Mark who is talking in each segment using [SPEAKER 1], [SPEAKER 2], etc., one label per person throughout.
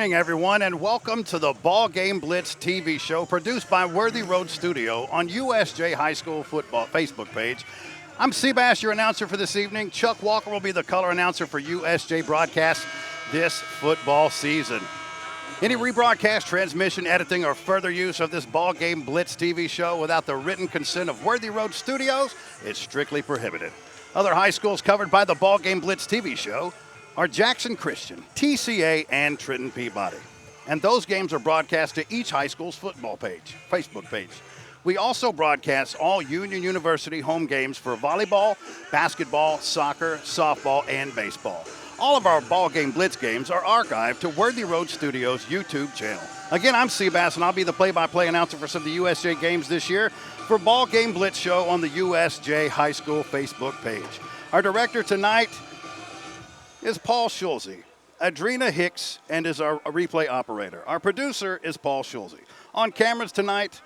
[SPEAKER 1] evening, everyone, and welcome to the BallGame Blitz TV show produced by Worthy Road Studio on USJ High School Football Facebook page. I'm Seabass, your announcer for this evening. Chuck Walker will be the color announcer for USJ broadcasts this football season. Any rebroadcast, transmission, editing, or further use of this BallGame Blitz TV show without the written consent of Worthy Road Studios is strictly prohibited. Other high schools covered by the BallGame Blitz TV show are Jackson Christian, TCA, and Trenton Peabody. And those games are broadcast to each high school's football page, Facebook page. We also broadcast all Union University home games for volleyball, basketball, soccer, softball, and baseball. All of our BallGame Blitz games are archived to Worthy Road Studios' YouTube channel. Again, I'm Seabass, and I'll be the play-by-play announcer for some of the USJ games this year for BallGame Blitz show on the USJ High School Facebook page. Our director tonight is Paul Schulze. Adrena Hicks and is our replay operator. Our producer is Paul Schulze. On cameras tonight,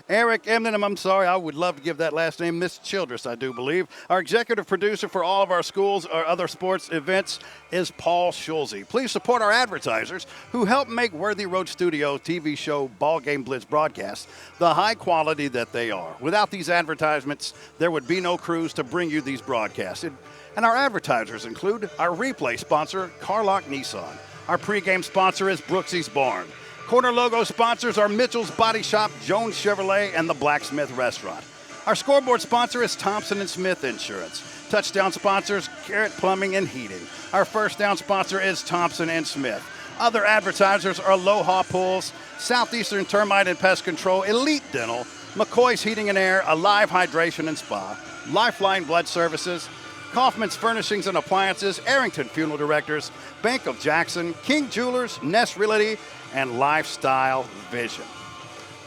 [SPEAKER 1] Eric Eminem, I'm sorry, I would love to give that last name, Miss Childress, I do believe. Our executive producer for all of our schools or other sports events is Paul Schulze. Please support our advertisers who help make Worthy Road Studio TV show BallGame Blitz broadcasts the high quality that they are. Without these advertisements, there would be no crews to bring you these broadcasts. And our advertisers include our replay sponsor, Carlock Nissan. Our pregame sponsor is Brooksy's Barn. Corner logo sponsors are Mitchell's Body Shop, Jones Chevrolet, and the Blacksmith Restaurant. Our scoreboard sponsor is Thompson & Smith Insurance. Touchdown sponsors, Garrett Plumbing and Heating. Our first down sponsor is Thompson & Smith. Other advertisers are Aloha Pools, Southeastern Termite and Pest Control, Elite Dental, McCoy's Heating and Air, Alive Hydration and Spa, Lifeline Blood Services, Kaufman's Furnishings and Appliances, Arrington Funeral Directors, Bank of Jackson, King Jewelers, Nest Realty, and Lifestyle Vision.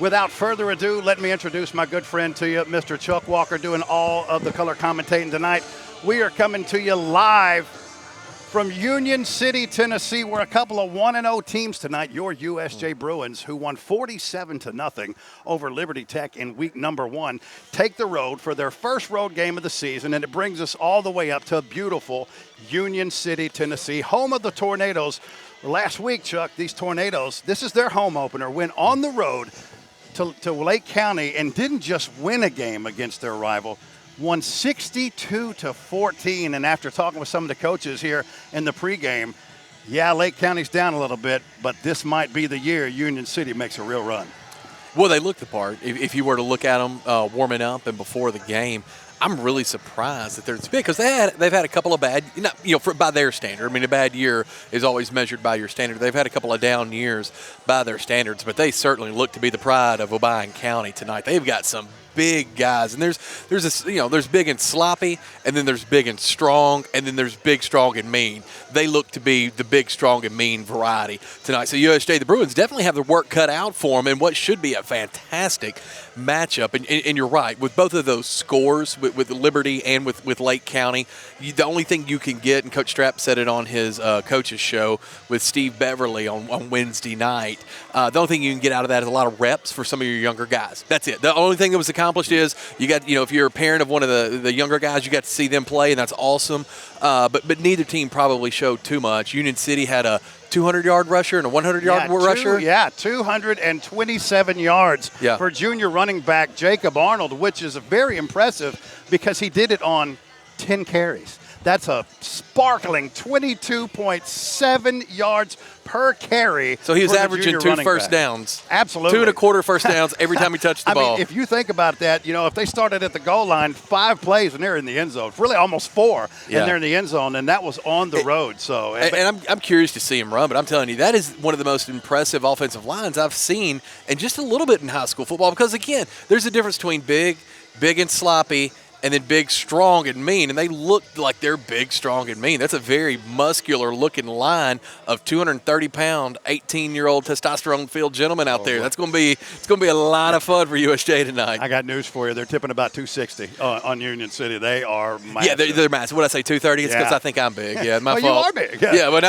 [SPEAKER 1] Without further ado, let me introduce my good friend to you, Mr. Chuck Walker, doing all of the color commentating tonight. We are coming to you live from Union City, Tennessee. We're a couple of 1-0 teams tonight. Your USJ Bruins, who won 47-0 over Liberty Tech in week number 1, take the road for their first road game of the season, and it brings us all the way up to beautiful Union City, Tennessee, home of the Tornadoes. Last week, Chuck, these Tornadoes, this is their home opener, went on the road to Lake County and didn't just win a game against their rival, won 62-14. And after talking with some of the coaches here in the pregame, yeah, Lake County's down a little bit, but this might be the year Union City makes a real run.
[SPEAKER 2] Well, they look the part. If you were to look at them warming up and before the game, I'm really surprised that they're this big because they've had a couple of bad, by their standard. I mean, a bad year is always measured by your standard. They've had a couple of down years by their standards, but they certainly look to be the pride of Obion County tonight. They've got some big guys, and there's big and sloppy, and then there's big and strong, and then there's big, strong, and mean. They look to be the big, strong, and mean variety tonight. So USJ, the Bruins definitely have their work cut out for them in what should be a fantastic matchup. And you're right, with both of those scores, with Liberty and with Lake County, the only thing you can get, and Coach Strapp said it on his coach's show with Steve Beverly on Wednesday night, the only thing you can get out of that is a lot of reps for some of your younger guys. That's it. The only thing that was accomplished is you got, if you're a parent of one of the younger guys, you got to see them play, and that's awesome. But neither team probably showed too much. Union City had a 200-yard rusher and a 100-yard rusher.
[SPEAKER 1] 227 yards for junior running back Jacob Arnold, which is very impressive because he did it on 10 carries. That's a sparkling 22.7 yards per carry.
[SPEAKER 2] So he was averaging 2 first downs.
[SPEAKER 1] Absolutely.
[SPEAKER 2] 2 1/4 first downs every time he touched the ball.
[SPEAKER 1] I mean, if you think about that, if they started at the goal line, 5 plays and they're in the end zone, really almost 4, and they're in the end zone, and that was on the road. So,
[SPEAKER 2] and I'm curious to see him run, but I'm telling you, that is one of the most impressive offensive lines I've seen, and just a little bit in high school football, because, again, there's a difference between big and sloppy, and then big, strong, and mean. And they look like they're big, strong, and mean. That's a very muscular-looking line of 230-pound, 18-year-old testosterone-filled gentlemen out there. It's going to be a lot of fun for USJ tonight.
[SPEAKER 1] I got news for you. They're tipping about 260 on Union City. They are massive.
[SPEAKER 2] Yeah, they're massive. What did I say, 230? It's because I think I'm big. Yeah, my fault.
[SPEAKER 1] You are big.
[SPEAKER 2] Yeah, but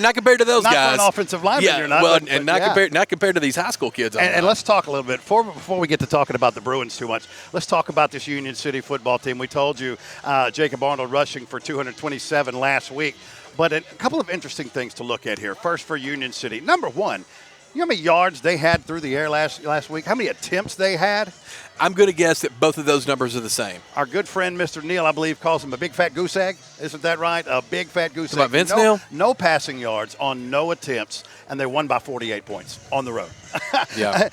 [SPEAKER 2] not compared to those guys.
[SPEAKER 1] Not for an offensive lineman, you're not.
[SPEAKER 2] Not compared to these high school kids.
[SPEAKER 1] And let's talk a little bit. Before we get to talking about the Bruins too much, let's talk about this Union City football football team. We told you Jacob Arnold rushing for 227 last week. But a couple of interesting things to look at here. First for Union City. Number one, you know how many yards they had through the air last week? How many attempts they had?
[SPEAKER 2] I'm going to guess that both of those numbers are the same.
[SPEAKER 1] Our good friend, Mr. Neal, I believe, calls him a big fat goose egg. Isn't that right? A big fat goose egg.
[SPEAKER 2] About Vince Neal?
[SPEAKER 1] No passing yards on no attempts, and they won by 48 points on the road.
[SPEAKER 2] Yeah.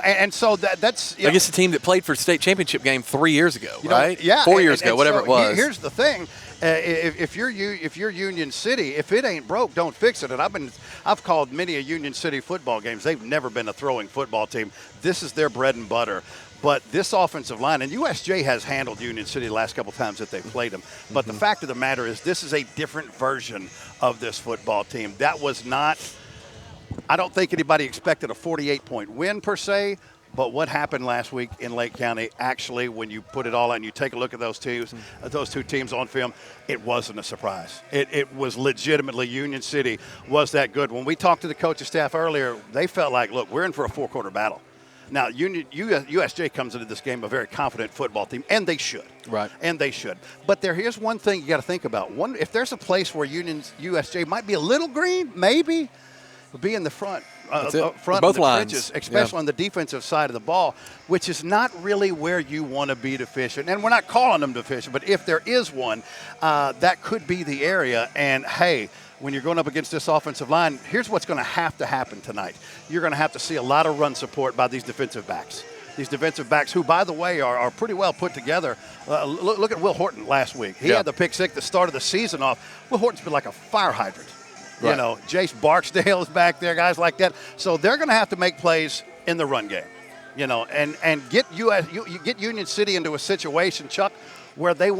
[SPEAKER 1] And so that's.
[SPEAKER 2] I guess the team that played for state championship game 3 years ago, right?
[SPEAKER 1] Yeah.
[SPEAKER 2] 4 years ago, whatever it was.
[SPEAKER 1] Here's the thing. If you're Union City, if it ain't broke, don't fix it. And I've called many a Union City football games. They've never been a throwing football team. This is their bread and butter. But this offensive line, and USJ has handled Union City the last couple times that they've played them. But the fact of the matter is, this is a different version of this football team. That was not. I don't think anybody expected a 48-point win per se. But what happened last week in Lake County, actually, when you put it all out and you take a look at those two teams on film, it wasn't a surprise. It was legitimately Union City was that good. When we talked to the coaching staff earlier, they felt like, look, we're in for a four-quarter battle. Now, USJ comes into this game a very confident football team, and they should.
[SPEAKER 2] Right.
[SPEAKER 1] And they should. But here's one thing you got to think about. If there's a place where USJ might be a little green, maybe, be in the front. Front
[SPEAKER 2] both
[SPEAKER 1] of the
[SPEAKER 2] lines,
[SPEAKER 1] trenches, especially on the defensive side of the ball, which is not really where you want to be deficient. And we're not calling them deficient, but if there is one, that could be the area. And, hey, when you're going up against this offensive line, here's what's going to happen tonight. You're going to have to see a lot of run support by these defensive backs. These defensive backs who, by the way, are pretty well put together. Look at Will Horton last week. He had the pick six that started the season off. Will Horton's been like a fire hydrant. Right. You know, Jace Barksdale is back there, guys like that. So they're going to have to make plays in the run game, and get Union City into a situation, Chuck, where they don't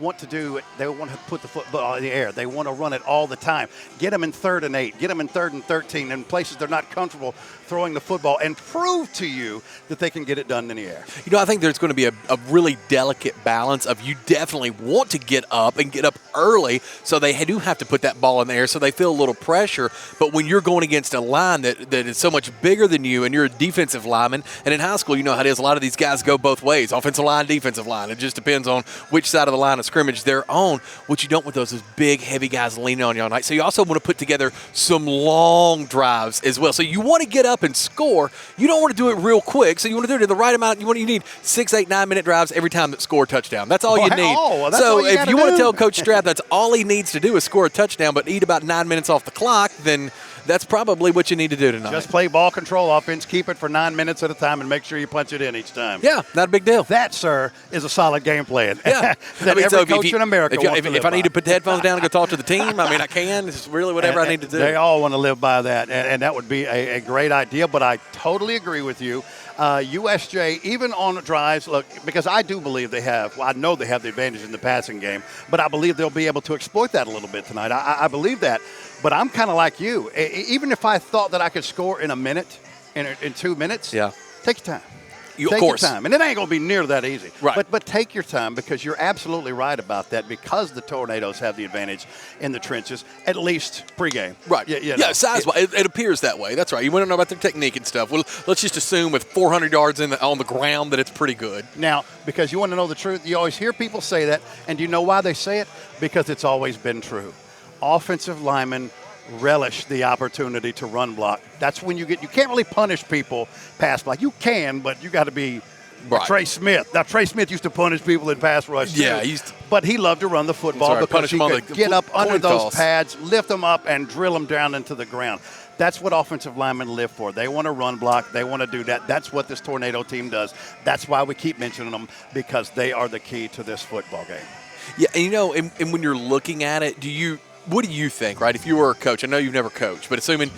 [SPEAKER 1] want to put the football in the air. They want to run it all the time. Get them in 3rd and 8. Get them in 3rd and 13 in places they're not comfortable throwing the football, and prove to you that they can get it done in the air.
[SPEAKER 2] I think there's going to be a really delicate balance of you definitely want to get up and get up early, so they do have to put that ball in the air so they feel a little pressure. But when you're going against a line that is so much bigger than you, and you're a defensive lineman, and in high school, you know how it is, a lot of these guys go both ways, offensive line, defensive line. It just depends on which side of the line of scrimmage they're on. What you don't want those is big, heavy guys leaning on you all night. So you also want to put together some long drives as well. So you want to get up and score. You don't want to do it real quick. So you want to do it in the right amount. You need 6, 8, 9-minute drives every time that score a touchdown. That's all you need. So if you want to tell Coach Strapp that's all he needs to do is score a touchdown, but eat about 9 minutes off the clock, then that's probably what you need to do tonight.
[SPEAKER 1] Just play ball control offense, keep it for 9 minutes at a time, and make sure you punch it in each time.
[SPEAKER 2] Yeah, not a big deal.
[SPEAKER 1] That, sir, is a solid game plan.
[SPEAKER 2] Yeah.
[SPEAKER 1] Every coach in America wants to live
[SPEAKER 2] if I need
[SPEAKER 1] by.
[SPEAKER 2] to put the headphones down and go talk to the team, I can. It's really whatever I need to do.
[SPEAKER 1] They all want to live by that, and that would be a great idea, but I totally agree with you. USJ, even on drives, look, because I do believe I know they have the advantage in the passing game, but I believe they'll be able to exploit that a little bit tonight. I believe that. But I'm kind of like you. Even if I thought that I could score in a minute, in 2 minutes, take your time. Take your time. And it ain't going to be near that easy.
[SPEAKER 2] Right.
[SPEAKER 1] But take your time, because you're absolutely right about that, because the Tornadoes have the advantage in the trenches, at least pregame.
[SPEAKER 2] Right. Size-wise, it appears that way. That's right. You want to know about their technique and stuff. Well, let's just assume with 400 yards on the ground that it's pretty good.
[SPEAKER 1] Now, because you want to know the truth, you always hear people say that, and do you know why they say it? Because it's always been true. Offensive linemen relish the opportunity to run block. That's when you can't really punish people pass block. You can, but you got to be Trey Smith. Now, Trey Smith used to punish people in pass rush too. But he loved to run the football because he could get up under those pads, lift them up, and drill them down into the ground. That's what offensive linemen live for. They want to run block. They want to do that. That's what this Tornado team does. That's why we keep mentioning them, because they are the key to this football game.
[SPEAKER 2] Yeah, and and when you're looking at it, what do you think, right? If you were a coach, I know you've never coached, but assuming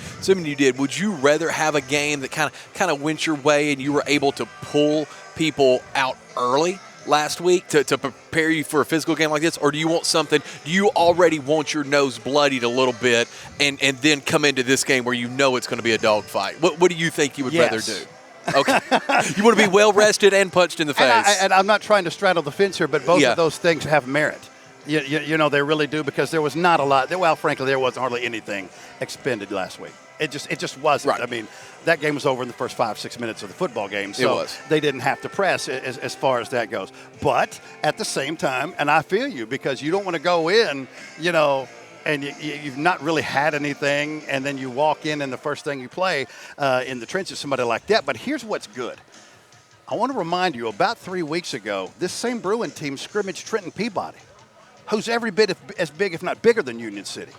[SPEAKER 2] you did, would you rather have a game that kind of went your way and you were able to pull people out early last week to prepare you for a physical game like this? Or do you already want your nose bloodied a little bit and then come into this game where you know it's going to be a dogfight? What do you think you would rather do? Okay. You want to be well rested and punched in the face.
[SPEAKER 1] And I'm not trying to straddle the fence here, but both of those things have merit. You know, they really do, because there was not a lot. Well, frankly, there wasn't hardly anything expended last week. It just wasn't.
[SPEAKER 2] Right.
[SPEAKER 1] I mean, that game was over in the first 5-6 minutes of the football game, so they didn't have to press as far as that goes. But at the same time, and I feel you, because you don't want to go in, you know, and you've not really had anything, and then you walk in and the first thing you play in the trenches, somebody like that. But here's what's good. I want to remind you, about 3 weeks ago, this same Bruin team scrimmaged Trenton Peabody, who's every bit as big, if not bigger, than Union City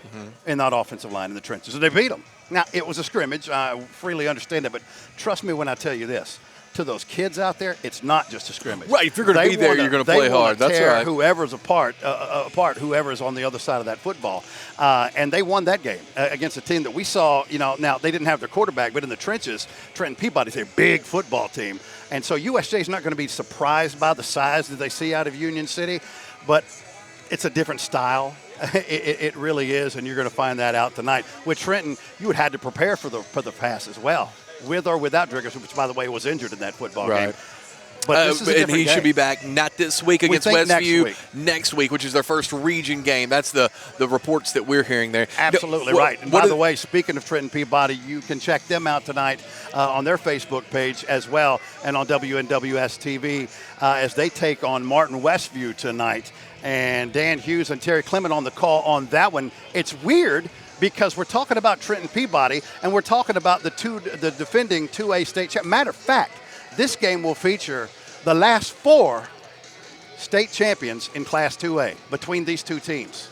[SPEAKER 1] in that offensive line in the trenches. And they beat them. Now, it was a scrimmage. I freely understand that. But trust me when I tell you this. To those kids out there, it's not just a scrimmage.
[SPEAKER 2] Right. If you're going to be there, you're going to play hard. That's right.
[SPEAKER 1] Whoever's apart, whoever's on the other side of that football. And they won that game against a team that we saw, you know, now they didn't have their quarterback, but in the trenches, Trenton Peabody's a big football team. And so USJ is not going to be surprised by the size that they see out of Union City, but it's a different style. It really is, and you're going to find that out tonight. With Trenton, you would have had to prepare for the pass as well, with or without Driggers, which, by the way, was injured in that football game. But this is a different
[SPEAKER 2] and he
[SPEAKER 1] game.
[SPEAKER 2] should be back not this week against Westview, next week, which is their first region game. That's the reports that we're hearing there.
[SPEAKER 1] Absolutely right. And by the way, speaking of Trenton Peabody, you can check them out tonight on their Facebook page as well, and on WNWS TV as they take on Martin Westview tonight. And Dan Hughes and Terry Clement on the call on that one. It's weird, because we're talking about Trenton Peabody, and we're talking about the defending 2A state champ. Matter of fact, this game will feature the last 4 state champions in Class 2A between these two teams.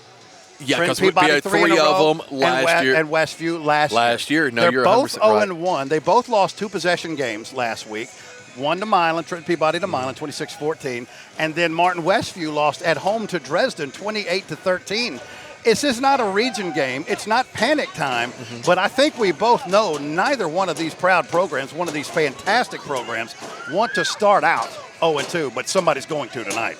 [SPEAKER 2] Yeah, because we had 3 of them last year.
[SPEAKER 1] And Westview last year.
[SPEAKER 2] No,
[SPEAKER 1] They're
[SPEAKER 2] you're
[SPEAKER 1] both
[SPEAKER 2] 100%
[SPEAKER 1] 0-1. They both lost 2 possession games last week. One to Milan, Trenton Peabody to Milan, 26-14. And then Martin Westview lost at home to Dresden, 28-13. This is not a region game. It's not panic time. But I think we both know neither one of these proud programs, one of these fantastic programs, want to start out 0-2, but somebody's going to tonight.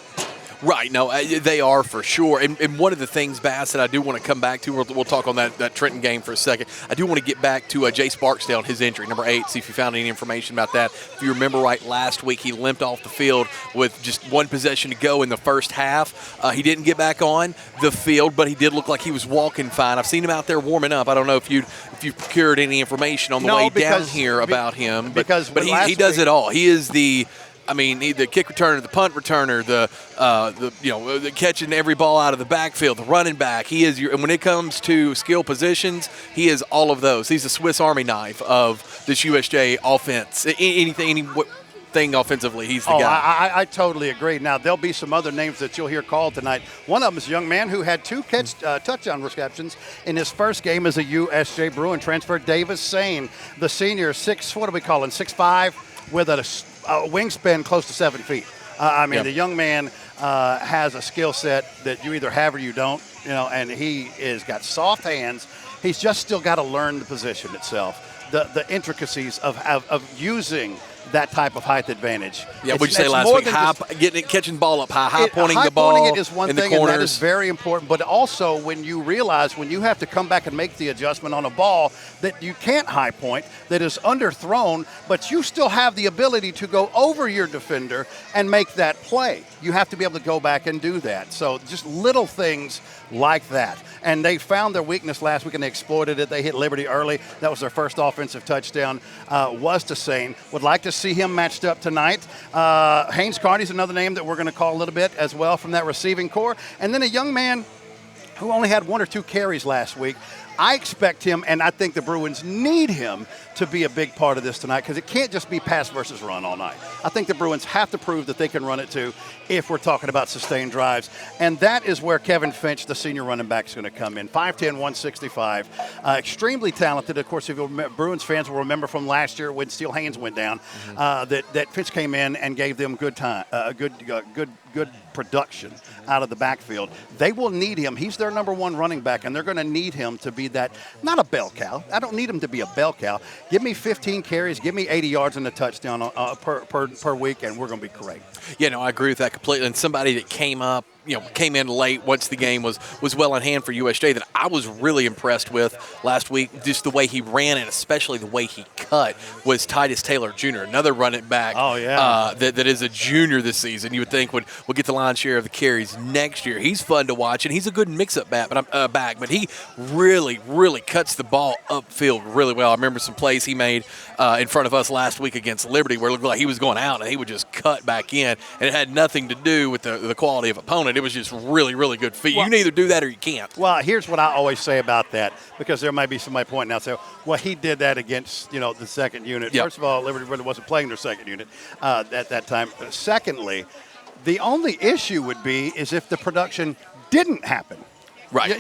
[SPEAKER 2] Right. No, they are for sure. And one of the things, Bass, that I do want to come back to, we'll talk on that Trenton game for a second. I do want to get back to Jace Barksdale and his injury, number 8, see if you found any information about that. If you remember right, last week he limped off the field with just 1 possession to go in the first half. He didn't get back on the field, but he did look like he was walking fine. I've seen him out there warming up. I don't know if you've procured any information on the way down here about him. But he does it all. He is the kick returner, the punt returner, the catching every ball out of the backfield, the running back. He is and when it comes to skill positions, he is all of those. He's the Swiss Army knife of this USJ offense. Anything offensively, he's the guy.
[SPEAKER 1] I totally agree. Now, there'll be some other names that you'll hear called tonight. One of them is a young man who had 2 touchdown receptions in his first game as a USJ Bruin transfer, Davis Sane, the senior, 6'5", with a wingspan close to 7 feet. The young man has a skill set that you either have or you don't, and he is got soft hands. He's just still got to learn the position itself, the intricacies of using that type of height advantage.
[SPEAKER 2] Yeah, what'd you say last week? Catching ball up high, pointing the ball
[SPEAKER 1] pointing it is one
[SPEAKER 2] in
[SPEAKER 1] thing,
[SPEAKER 2] the corners.
[SPEAKER 1] And that is very important. But also when you realize when you have to come back and make the adjustment on a ball that you can't high point, that is underthrown, but you still have the ability to go over your defender and make that play. You have to be able to go back and do that. So just little things like that. And they found their weakness last week and they exploited it. They hit Liberty early. That was their first offensive touchdown, was to Sane. Would like to see him matched up tonight. Haynes Carney's another name that we're going to call a little bit as well from that receiving core. And then a young man who only had 1 or 2 carries last week. I expect him, and I think the Bruins need him to be a big part of this tonight because it can't just be pass versus run all night. I think the Bruins have to prove that they can run it too if we're talking about sustained drives. And that is where Kevin Finch, the senior running back, is going to come in. 5'10", 165. Extremely talented. Of course, if you remember, Bruins fans will remember from last year when Steele Haynes went down that Finch came in and gave them good time, good production out of the backfield. They will need him. He's their number 1 running back, and they're going to need him to be that, not a bell cow. I don't need him to be a bell cow. Give me 15 carries, give me 80 yards and a touchdown per week, and we're going to be great.
[SPEAKER 2] Yeah, no, I agree with that completely. And somebody that came up came in late once the game was well in hand for USJ that I was really impressed with last week. Just the way he ran and especially the way he cut was Titus Taylor Jr., another running back.
[SPEAKER 1] Oh, yeah.
[SPEAKER 2] That is a junior this season. You would think would get the lion's share of the carries next year. He's fun to watch, and he's a good mix-up back, but he really, really cuts the ball upfield really well. I remember some plays he made in front of us last week against Liberty where it looked like he was going out and he would just cut back in, and it had nothing to do with the quality of opponent. It was just really, really good feet. You can either do that or you can't.
[SPEAKER 1] Well, here's what I always say about that, because there might be somebody pointing out, say, well, he did that against, the second unit.
[SPEAKER 2] Yep.
[SPEAKER 1] First of all, Liberty really wasn't playing their second unit at that time. Secondly, the only issue would be is if the production didn't happen.
[SPEAKER 2] Right.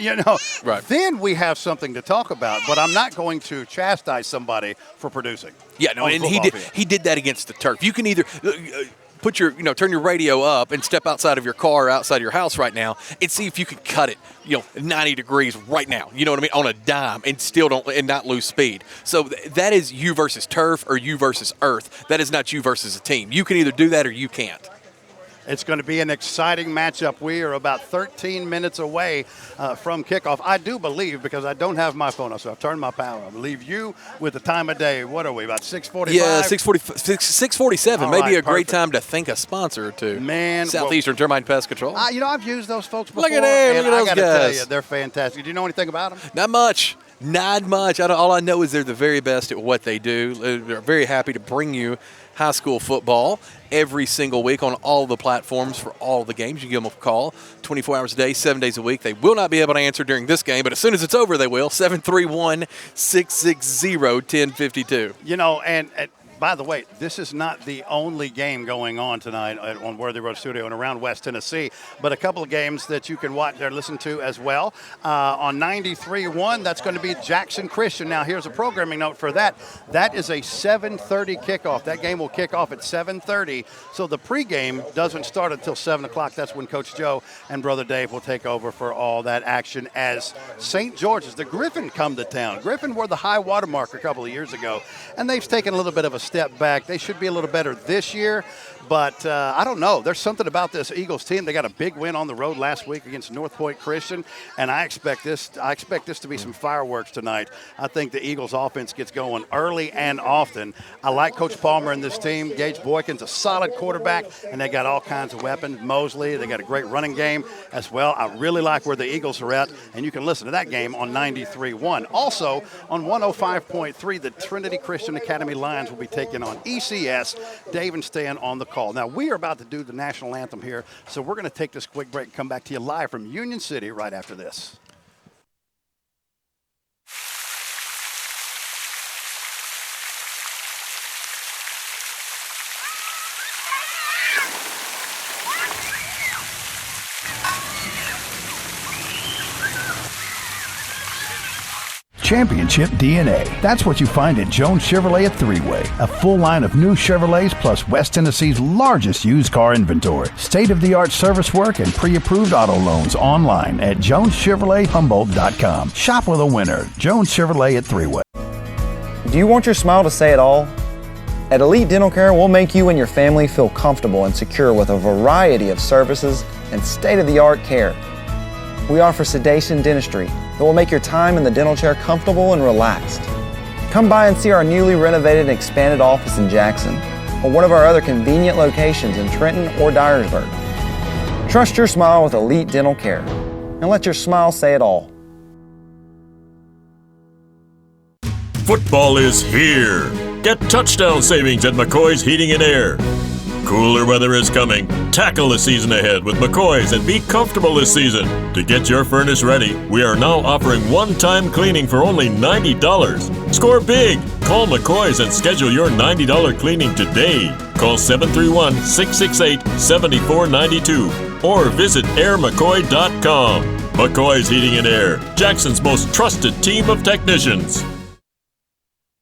[SPEAKER 2] Right.
[SPEAKER 1] Then we have something to talk about, but I'm not going to chastise somebody for producing.
[SPEAKER 2] Yeah, no, and he did that against the turf. You can either put your, turn your radio up and step outside of your car or outside of your house right now and see if you can cut it, 90 degrees right now, on a dime and not lose speed. So that is you versus turf or you versus earth. That is not you versus a team. You can either do that or you can't.
[SPEAKER 1] It's going to be an exciting matchup. We are about 13 minutes away from kickoff. I do believe, because I don't have my phone on, so I've turned my power on. I believe you with the time of day. What are we, about 6:45?
[SPEAKER 2] Yeah, 6:47. Maybe a great time to thank a sponsor or two.
[SPEAKER 1] Man.
[SPEAKER 2] Southeastern Termite Pest Control.
[SPEAKER 1] I've used those folks before.
[SPEAKER 2] Look at them.
[SPEAKER 1] And
[SPEAKER 2] Look at
[SPEAKER 1] I got to
[SPEAKER 2] those
[SPEAKER 1] tell
[SPEAKER 2] guys.
[SPEAKER 1] you, they're fantastic. Do you know anything about them?
[SPEAKER 2] Not much. Not much. All I know is they're the very best at what they do. They're very happy to bring you high school football every single week on all the platforms for all the games. You give them a call 24 hours a day, 7 days a week. They will not be able to answer during this game, but as soon as it's over, they will. 731-660-1052.
[SPEAKER 1] And by the way, this is not the only game going on tonight on Worthy Road Studio and around West Tennessee, but a couple of games that you can watch or listen to as well. On 93.1, that's going to be Jackson Christian. Now, here's a programming note for that. That is a 7:30 kickoff. That game will kick off at 7:30, so the pregame doesn't start until 7 o'clock. That's when Coach Joe and Brother Dave will take over for all that action as St. George's, the Griffin, come to town. Griffin were the high watermark a couple of years ago, and they've taken a little bit of a step back. They should be a little better this year, but I don't know. There's something about this Eagles team. They got a big win on the road last week against North Point Christian, and I expect this to be some fireworks tonight. I think the Eagles offense gets going early and often. I like Coach Palmer and this team. Gage Boykin's a solid quarterback, and they got all kinds of weapons. Mosley, they got a great running game as well. I really like where the Eagles are at, and you can listen to that game on 93.1. Also, on 105.3, the Trinity Christian Academy Lions will be taking on ECS. Dave and Stan on the call. Now, we are about to do the national anthem here, so we're going to take this quick break and come back to you live from Union City right after this.
[SPEAKER 3] Championship DNA. That's what you find at Jones Chevrolet at Three-Way. A full line of new Chevrolets plus West Tennessee's largest used car inventory. State-of-the-art service work and pre-approved auto loans online at JonesChevroletHumboldt.com. Shop with a winner. Jones Chevrolet at Three-Way.
[SPEAKER 4] Do you want your smile to say it all? At Elite Dental Care, we'll make you and your family feel comfortable and secure with a variety of services and state-of-the-art care. We offer sedation dentistry that will make your time in the dental chair comfortable and relaxed. Come by and see our newly renovated and expanded office in Jackson or one of our other convenient locations in Trenton or Dyersburg. Trust your smile with Elite Dental Care and let your smile say it all.
[SPEAKER 5] Football is here. Get touchdown savings at McCoy's Heating and Air. Cooler weather is coming. Tackle the season ahead with McCoy's and be comfortable this season. To get your furnace ready, we are now offering one-time cleaning for only $90. Score big! Call McCoy's and schedule your $90 cleaning today. Call 731-668-7492 or visit airmccoy.com. McCoy's Heating and Air, Jackson's most trusted team of technicians.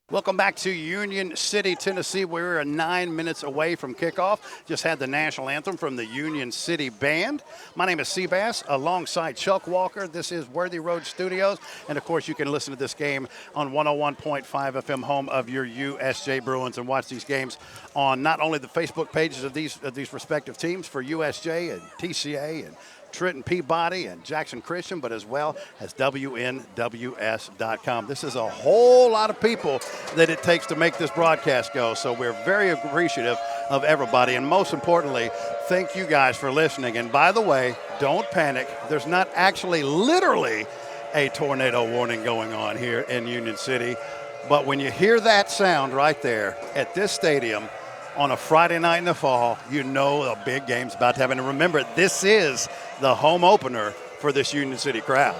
[SPEAKER 1] Welcome back to Union City, Tennessee. We're 9 minutes away from kickoff. Just had the national anthem from the Union City Band. My name is Seabass, alongside Chuck Walker. This is Worthy Road Studios. And, of course, you can listen to this game on 101.5 FM, home of your USJ Bruins, and watch these games on not only the Facebook pages of these respective teams for USJ and TCA and Trenton Peabody and Jackson Christian, but as well as WNWS.com. This is a whole lot of people that it takes to make this broadcast go, so we're very appreciative of everybody. And most importantly, thank you guys for listening. And by the way, don't panic. There's not actually literally a tornado warning going on here in Union City. But when you hear that sound right there at this stadium on a Friday night in the fall, you know a big game's about to happen. And remember, this is the home opener for this Union City crowd.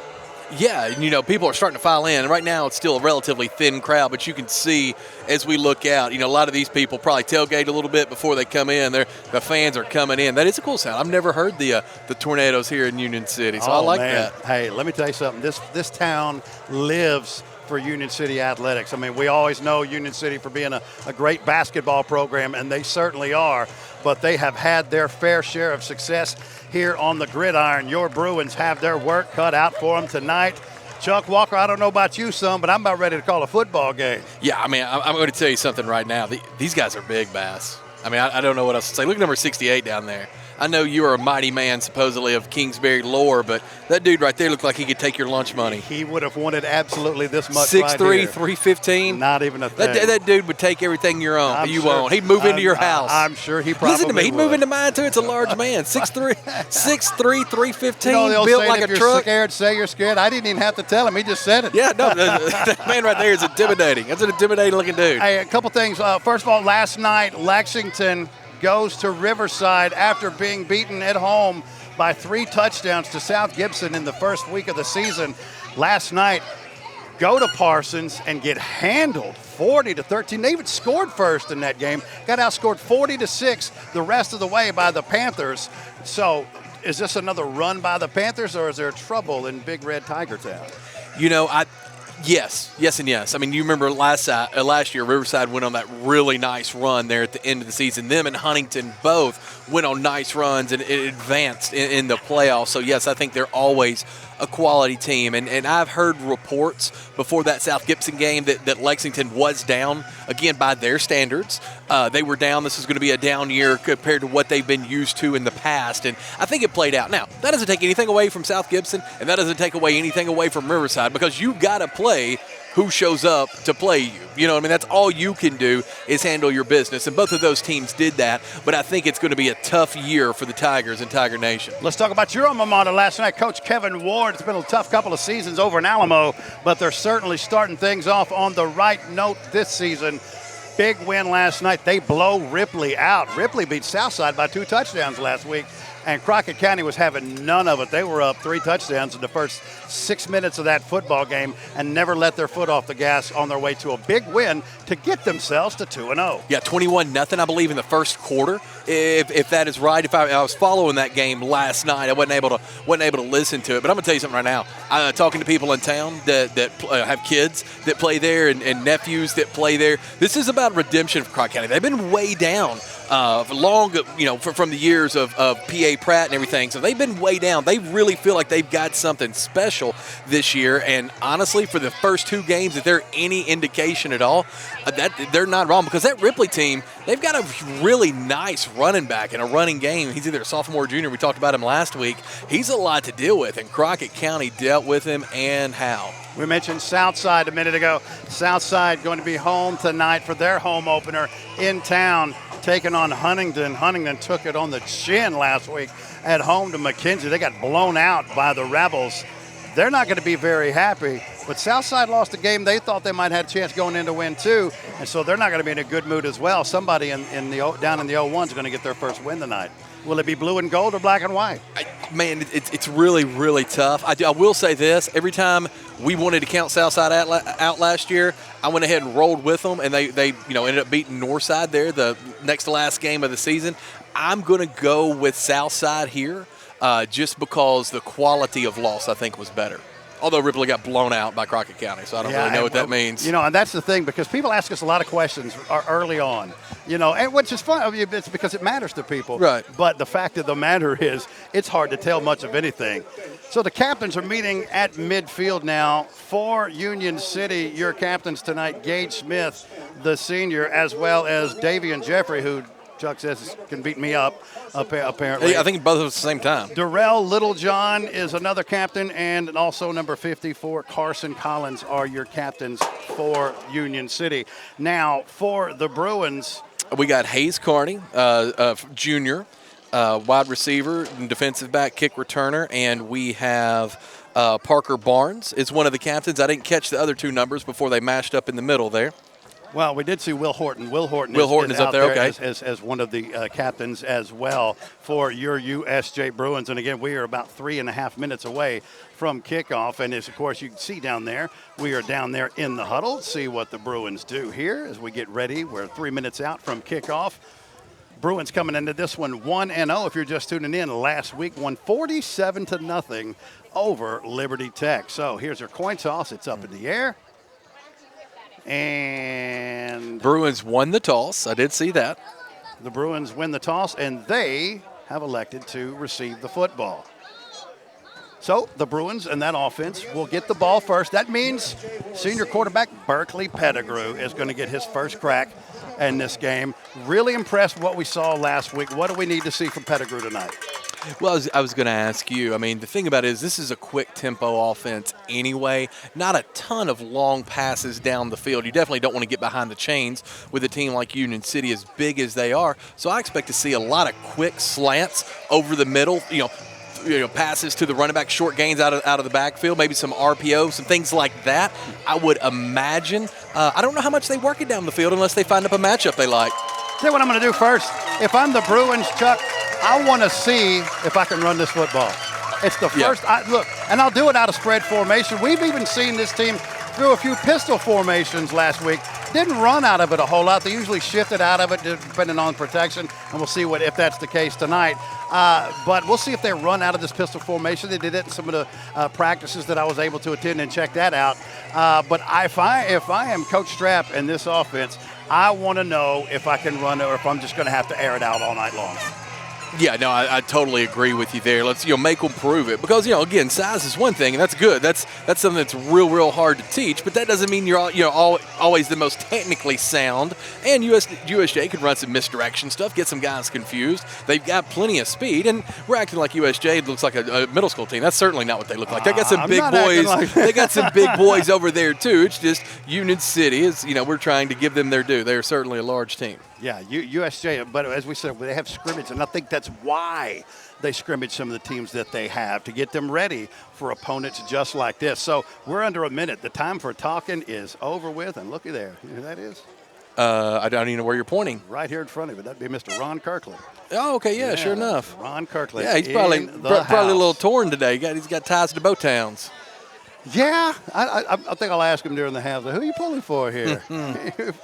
[SPEAKER 2] Yeah, and, people are starting to file in. Right now, it's still a relatively thin crowd, but you can see as we look out, a lot of these people probably tailgate a little bit before they come in. The fans are coming in. That is a cool sound. I've never heard the tornadoes here in Union City, so I like that.
[SPEAKER 1] Hey, let me tell you something. This town lives for Union City athletics. I mean, we always know Union City for being a great basketball program, and they certainly are, but they have had their fair share of success here on the gridiron. Your Bruins have their work cut out for them tonight. Chuck Walker, I don't know about you, son, but I'm about ready to call a football game.
[SPEAKER 2] Yeah, I mean, I'm going to tell you something right now. These guys are big, Bass. I mean, I don't know what else to say. Look at number 68 down there. I know you are a mighty man, supposedly, of Kingsbury lore, but that dude right there looked like he could take your lunch money.
[SPEAKER 1] He would have wanted absolutely this much
[SPEAKER 2] 6'3",
[SPEAKER 1] right here.
[SPEAKER 2] 315.
[SPEAKER 1] Not even a thing.
[SPEAKER 2] That dude would take everything you own. He'd move into your house.
[SPEAKER 1] I'm sure he probably
[SPEAKER 2] Listen to me. He'd
[SPEAKER 1] would.
[SPEAKER 2] move into mine, too. It's a large man. 6'3", 315,
[SPEAKER 1] they'll
[SPEAKER 2] built
[SPEAKER 1] say
[SPEAKER 2] like
[SPEAKER 1] if
[SPEAKER 2] a
[SPEAKER 1] you're
[SPEAKER 2] truck.
[SPEAKER 1] Scared, say you're scared. I didn't even have to tell him. He just said it.
[SPEAKER 2] Yeah, no, that man right there is intimidating. That's an intimidating-looking dude.
[SPEAKER 1] Hey, a couple things. First of all, last night, Lexington goes to Riverside after being beaten at home by 3 touchdowns to South Gibson in the first week of the season. Last night, go to Parsons and get handled 40-13. They even scored first in that game. Got outscored 40-6 the rest of the way by the Panthers. So is this another run by the Panthers, or is there trouble in Big Red Tiger Town?
[SPEAKER 2] Yes, and yes. I mean, you remember last year, Riverside went on that really nice run there at the end of the season. Them and Huntington both went on nice runs and it advanced in the playoffs. So, yes, I think they're always a quality team. And I've heard reports before that South Gibson game that Lexington was down, again, by their standards. They were down. This is going to be a down year compared to what they've been used to in the past. And I think it played out. Now, that doesn't take anything away from South Gibson, and that doesn't take away anything away from Riverside, because you got to play who shows up to play you. You know what I mean? That's all you can do is handle your business. And both of those teams did that. But I think it's going to be a tough year for the Tigers and Tiger Nation.
[SPEAKER 1] Let's talk about your alma mater last night. Coach Kevin Ward. It's been a tough couple of seasons over in Alamo, but they're certainly starting things off on the right note this season. Big win last night. They blow Ripley out. Ripley beat Southside by 2 touchdowns last week, and Crockett County was having none of it. They were up 3 touchdowns in the first 6 minutes of that football game and never let their foot off the gas on their way to a big win to get themselves to 2-0.
[SPEAKER 2] Yeah, 21-0, I believe, in the first quarter, if that is right. If I was following that game last night, I wasn't able to listen to it. But I'm going to tell you something right now. Talking to people in town that have kids that play there and nephews that play there, this is about redemption for Crockett County. They've been way down from the years of P.A. Pratt and everything. So they've been way down. They really feel like they've got something special this year. And honestly, for the first 2 games, if they're any indication at all, that they're not wrong, because that Ripley team, they've got a really nice running back in a running game. He's either a sophomore or junior. We talked about him last week. He's a lot to deal with, and Crockett County dealt with him, and how.
[SPEAKER 1] We mentioned Southside a minute ago. Southside going to be home tonight for their home opener in town, taking on Huntington. Huntington took it on the chin last week at home to McKenzie. They got blown out by the Rebels. They're not going to be very happy, but Southside lost a game they thought they might have a chance going in to win too, and so they're not going to be in a good mood as well. Somebody down in the 01 is going to get their first win tonight. Will it be blue and gold or black and white?
[SPEAKER 2] Man, it's really, really tough. I will say this. Every time we wanted to count Southside out last year, I went ahead and rolled with them, and they ended up beating Northside there the next to last game of the season. I'm going to go with Southside here just because the quality of loss, I think, was better. Although Ripley got blown out by Crockett County, so I don't really know what that means.
[SPEAKER 1] And that's the thing, because people ask us a lot of questions early on, and which is fun. I mean, it's because it matters to people.
[SPEAKER 2] Right.
[SPEAKER 1] But the fact of the matter is, it's hard to tell much of anything. So the captains are meeting at midfield now for Union City. Your captains tonight, Gage Smith, the senior, as well as Davian Jeffrey, who Chuck says can beat me up, apparently.
[SPEAKER 2] I think both of us at the same time.
[SPEAKER 1] Darrell Littlejohn is another captain, and also number 54, Carson Collins, are your captains for Union City. Now, for the Bruins,
[SPEAKER 2] we got Hayes Carney, junior, wide receiver, defensive back, kick returner, and we have Parker Barnes is one of the captains. I didn't catch the other two numbers before they mashed up in the middle there.
[SPEAKER 1] Well, we did see Will Horton. Will Horton is
[SPEAKER 2] up
[SPEAKER 1] out
[SPEAKER 2] there, okay.
[SPEAKER 1] as one of the captains as well for your USJ Bruins. And again, we are about 3.5 minutes away from kickoff. And as, of course, you can see down there, we are down there in the huddle. See what the Bruins do here as we get ready. We're 3 minutes out from kickoff. Bruins coming into this one 1-0. If you're just tuning in, last week won 47-0 over Liberty Tech. So here's their coin toss. It's up in the air. And
[SPEAKER 2] Bruins won the toss. I did see that.
[SPEAKER 1] The Bruins win the toss, and they have elected to receive the football. So the Bruins and that offense will get the ball first. That means senior quarterback Berkeley Pettigrew is going to get his first crack in this game. Really impressed with what we saw last week. What do we need to see from Pettigrew tonight?
[SPEAKER 2] Well, I was going to ask you. I mean, the thing about it is this is a quick tempo offense anyway. Not a ton of long passes down the field. You definitely don't want to get behind the chains with a team like Union City as big as they are. So I expect to see a lot of quick slants over the middle, you know, passes to the running back, short gains out of the backfield, maybe some RPO, some things like that. I would imagine. I don't know how much they work it down the field unless they find up a matchup they like.
[SPEAKER 1] Tell you what I'm going to do first. If I'm the Bruins, Chuck, I want to see if I can run this football. It's the first. Look, and I'll do it out of spread formation. We've even seen this team through a few pistol formations last week. Didn't run out of it a whole lot. They usually shifted out of it depending on protection, and we'll see if that's the case tonight. But we'll see if they run out of this pistol formation. They did it in some of the practices that I was able to attend and check that out. But if I am Coach Strapp in this offense, I want to know if I can run it or if I'm just going to have to air it out all night long.
[SPEAKER 2] Yeah, no, I totally agree with you there. Let's make them prove it because again, size is one thing and that's good. That's something that's real hard to teach. But that doesn't mean you're always the most technically sound. And USJ could run some misdirection stuff, get some guys confused. They've got plenty of speed, and we're acting like USJ looks like a middle school team. That's certainly not what they look like. They got some big boys. They got some big boys over there too. It's just Union City is we're trying to give them their due. They're certainly a large team.
[SPEAKER 1] Yeah, USJ, but as we said, they have scrimmage, and I think that's why they scrimmage some of the teams that they have to get them ready for opponents just like this. So we're under a minute. The time for talking is over with, and looky there. You know who that is?
[SPEAKER 2] I don't even know where you're pointing.
[SPEAKER 1] Right here in front of you. That'd be Mr. Ron Kirkland.
[SPEAKER 2] Oh, okay, yeah, sure enough.
[SPEAKER 1] Ron Kirkland.
[SPEAKER 2] Yeah, he's probably a little torn today. He's got ties to both towns.
[SPEAKER 1] Yeah, I think I'll ask him during the half. Who are you pulling for here?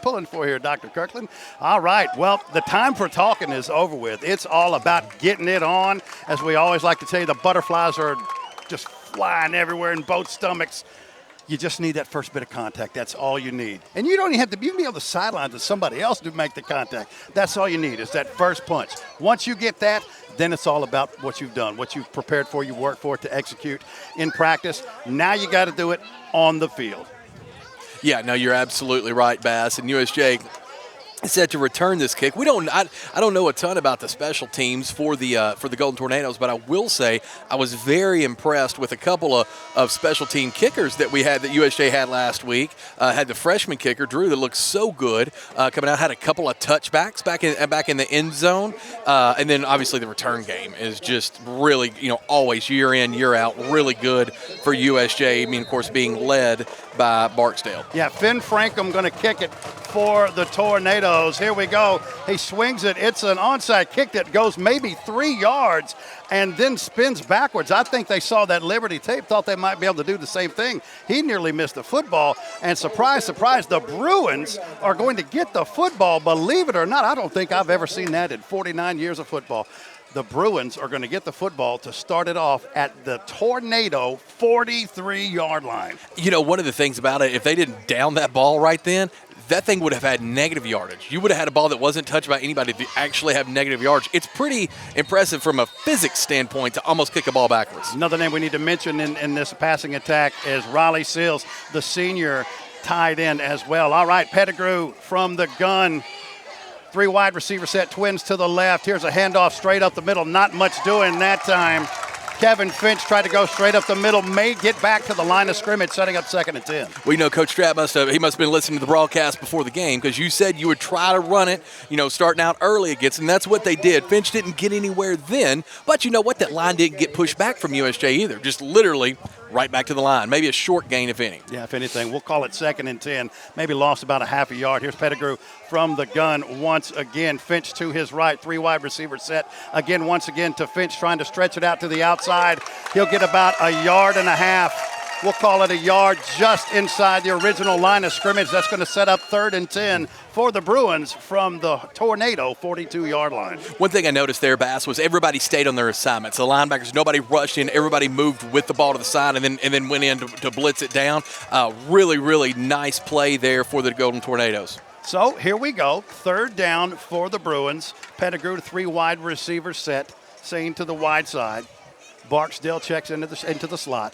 [SPEAKER 1] Pulling for here, Dr. Kirkland. All right, well, the time for talking is over with. It's all about getting it on. As we always like to tell you, the butterflies are just flying everywhere in both stomachs. You just need that first bit of contact. That's all you need. And you don't even have to be on the sidelines of somebody else to make the contact. That's all you need is that first punch. Once you get that, then it's all about what you've done, what you've prepared for, you worked for to execute in practice. Now you got to do it on the field. Yeah, no, you're absolutely right, Bass. And USJ set to return this kick. I don't know a ton about the special teams for the Golden Tornadoes, but I will say I was very impressed with a couple of special team kickers that USJ had last week. Had the freshman kicker Drew that looked so good coming out. Had a couple of touchbacks back in the end zone, and then obviously the return game is just really always year in year out really good for USJ. I mean, of course, being led by Barksdale. Yeah, Finn Frankham going to kick it for the Tornadoes. Here we go. He swings it. It's an onside kick that goes maybe 3 yards and then spins backwards. I think they saw that Liberty tape, thought they might be able to do the same thing. He nearly missed the football. And surprise, surprise, the Bruins are going to get the football. Believe it or not, I don't think I've ever seen that in 49 years of football. The Bruins are going to get the football to start it off at the Tornado 43-yard line. One of the things about it, if they didn't down that ball right then, that thing would have had negative yardage. You would have had a ball that wasn't touched by anybody to actually have negative yards. It's pretty impressive from a physics standpoint to almost kick a ball backwards. Another name we need to mention in this passing attack is Riley Seals, the senior tight end as well. All right, Pettigrew from the gun. Three wide receiver set, Twins to the left. Here's a handoff straight up the middle. Not much doing that time. Kevin Finch tried to go straight up the middle, may get back to the line of scrimmage, setting up 2nd and 10.
[SPEAKER 2] We know Coach Strapp must have been listening to the broadcast before the game, because you said you would try to run it, starting out early against, and that's what they did. Finch didn't get anywhere then, but you know what? That line didn't get pushed back from USJ either. Just literally right back to the line. Maybe a short gain, if any.
[SPEAKER 1] Yeah, if anything. We'll call it 2nd and 10. Maybe lost about a half a yard. Here's Pettigrew from the gun once again. Finch to his right. Three wide receiver set. Again, once again to Finch, trying to stretch it out to the outside. He'll get about a yard and a half. We'll call it a yard just inside the original line of scrimmage. That's going to set up 3rd and 10 for the Bruins from the Tornado 42-yard line.
[SPEAKER 2] One thing I noticed there, Bass, was everybody stayed on their assignments. The linebackers, nobody rushed in. Everybody moved with the ball to the side and then went in to blitz it down. Really, really nice play there for the Golden Tornadoes.
[SPEAKER 1] So here we go. 3rd down for the Bruins. Pettigrew, 3 wide receiver set, Sane to the wide side. Barksdale checks into the slot.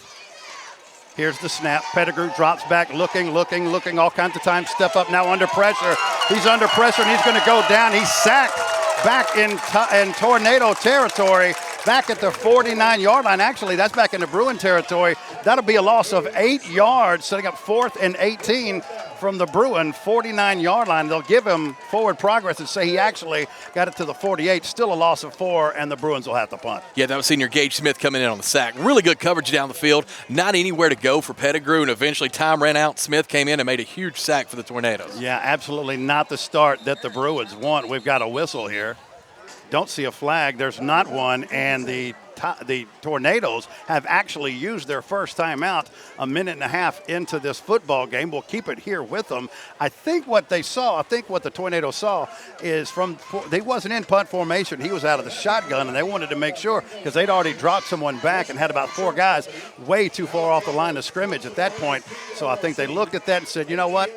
[SPEAKER 1] Here's the snap. Pettigrew drops back, looking, all kinds of times. Step up now under pressure. He's under pressure, and he's going to go down. He's sacked back in Tornado territory, back at the 49-yard line. Actually, that's back in the Bruin territory. That'll be a loss of 8 yards, setting up 4th and 18 from the Bruin 49-yard line. They'll give him forward progress and say he actually got it to the 48. Still a loss of 4, and the Bruins will have to punt.
[SPEAKER 2] Yeah, that was senior Gage Smith coming in on the sack. Really good coverage down the field. Not anywhere to go for Pettigrew, and eventually time ran out. Smith came in and made a huge sack for the Tornadoes.
[SPEAKER 1] Yeah, absolutely not the start that the Bruins want. We've got a whistle here. Don't see a flag. There's not one, and the Tornadoes have actually used their first timeout a minute and a half into this football game. We'll keep it here with them. I think what the Tornadoes saw is they wasn't in punt formation. He was out of the shotgun, and they wanted to make sure, because they'd already dropped someone back and had about 4 guys way too far off the line of scrimmage at that point. So I think they looked at that and said, you know what?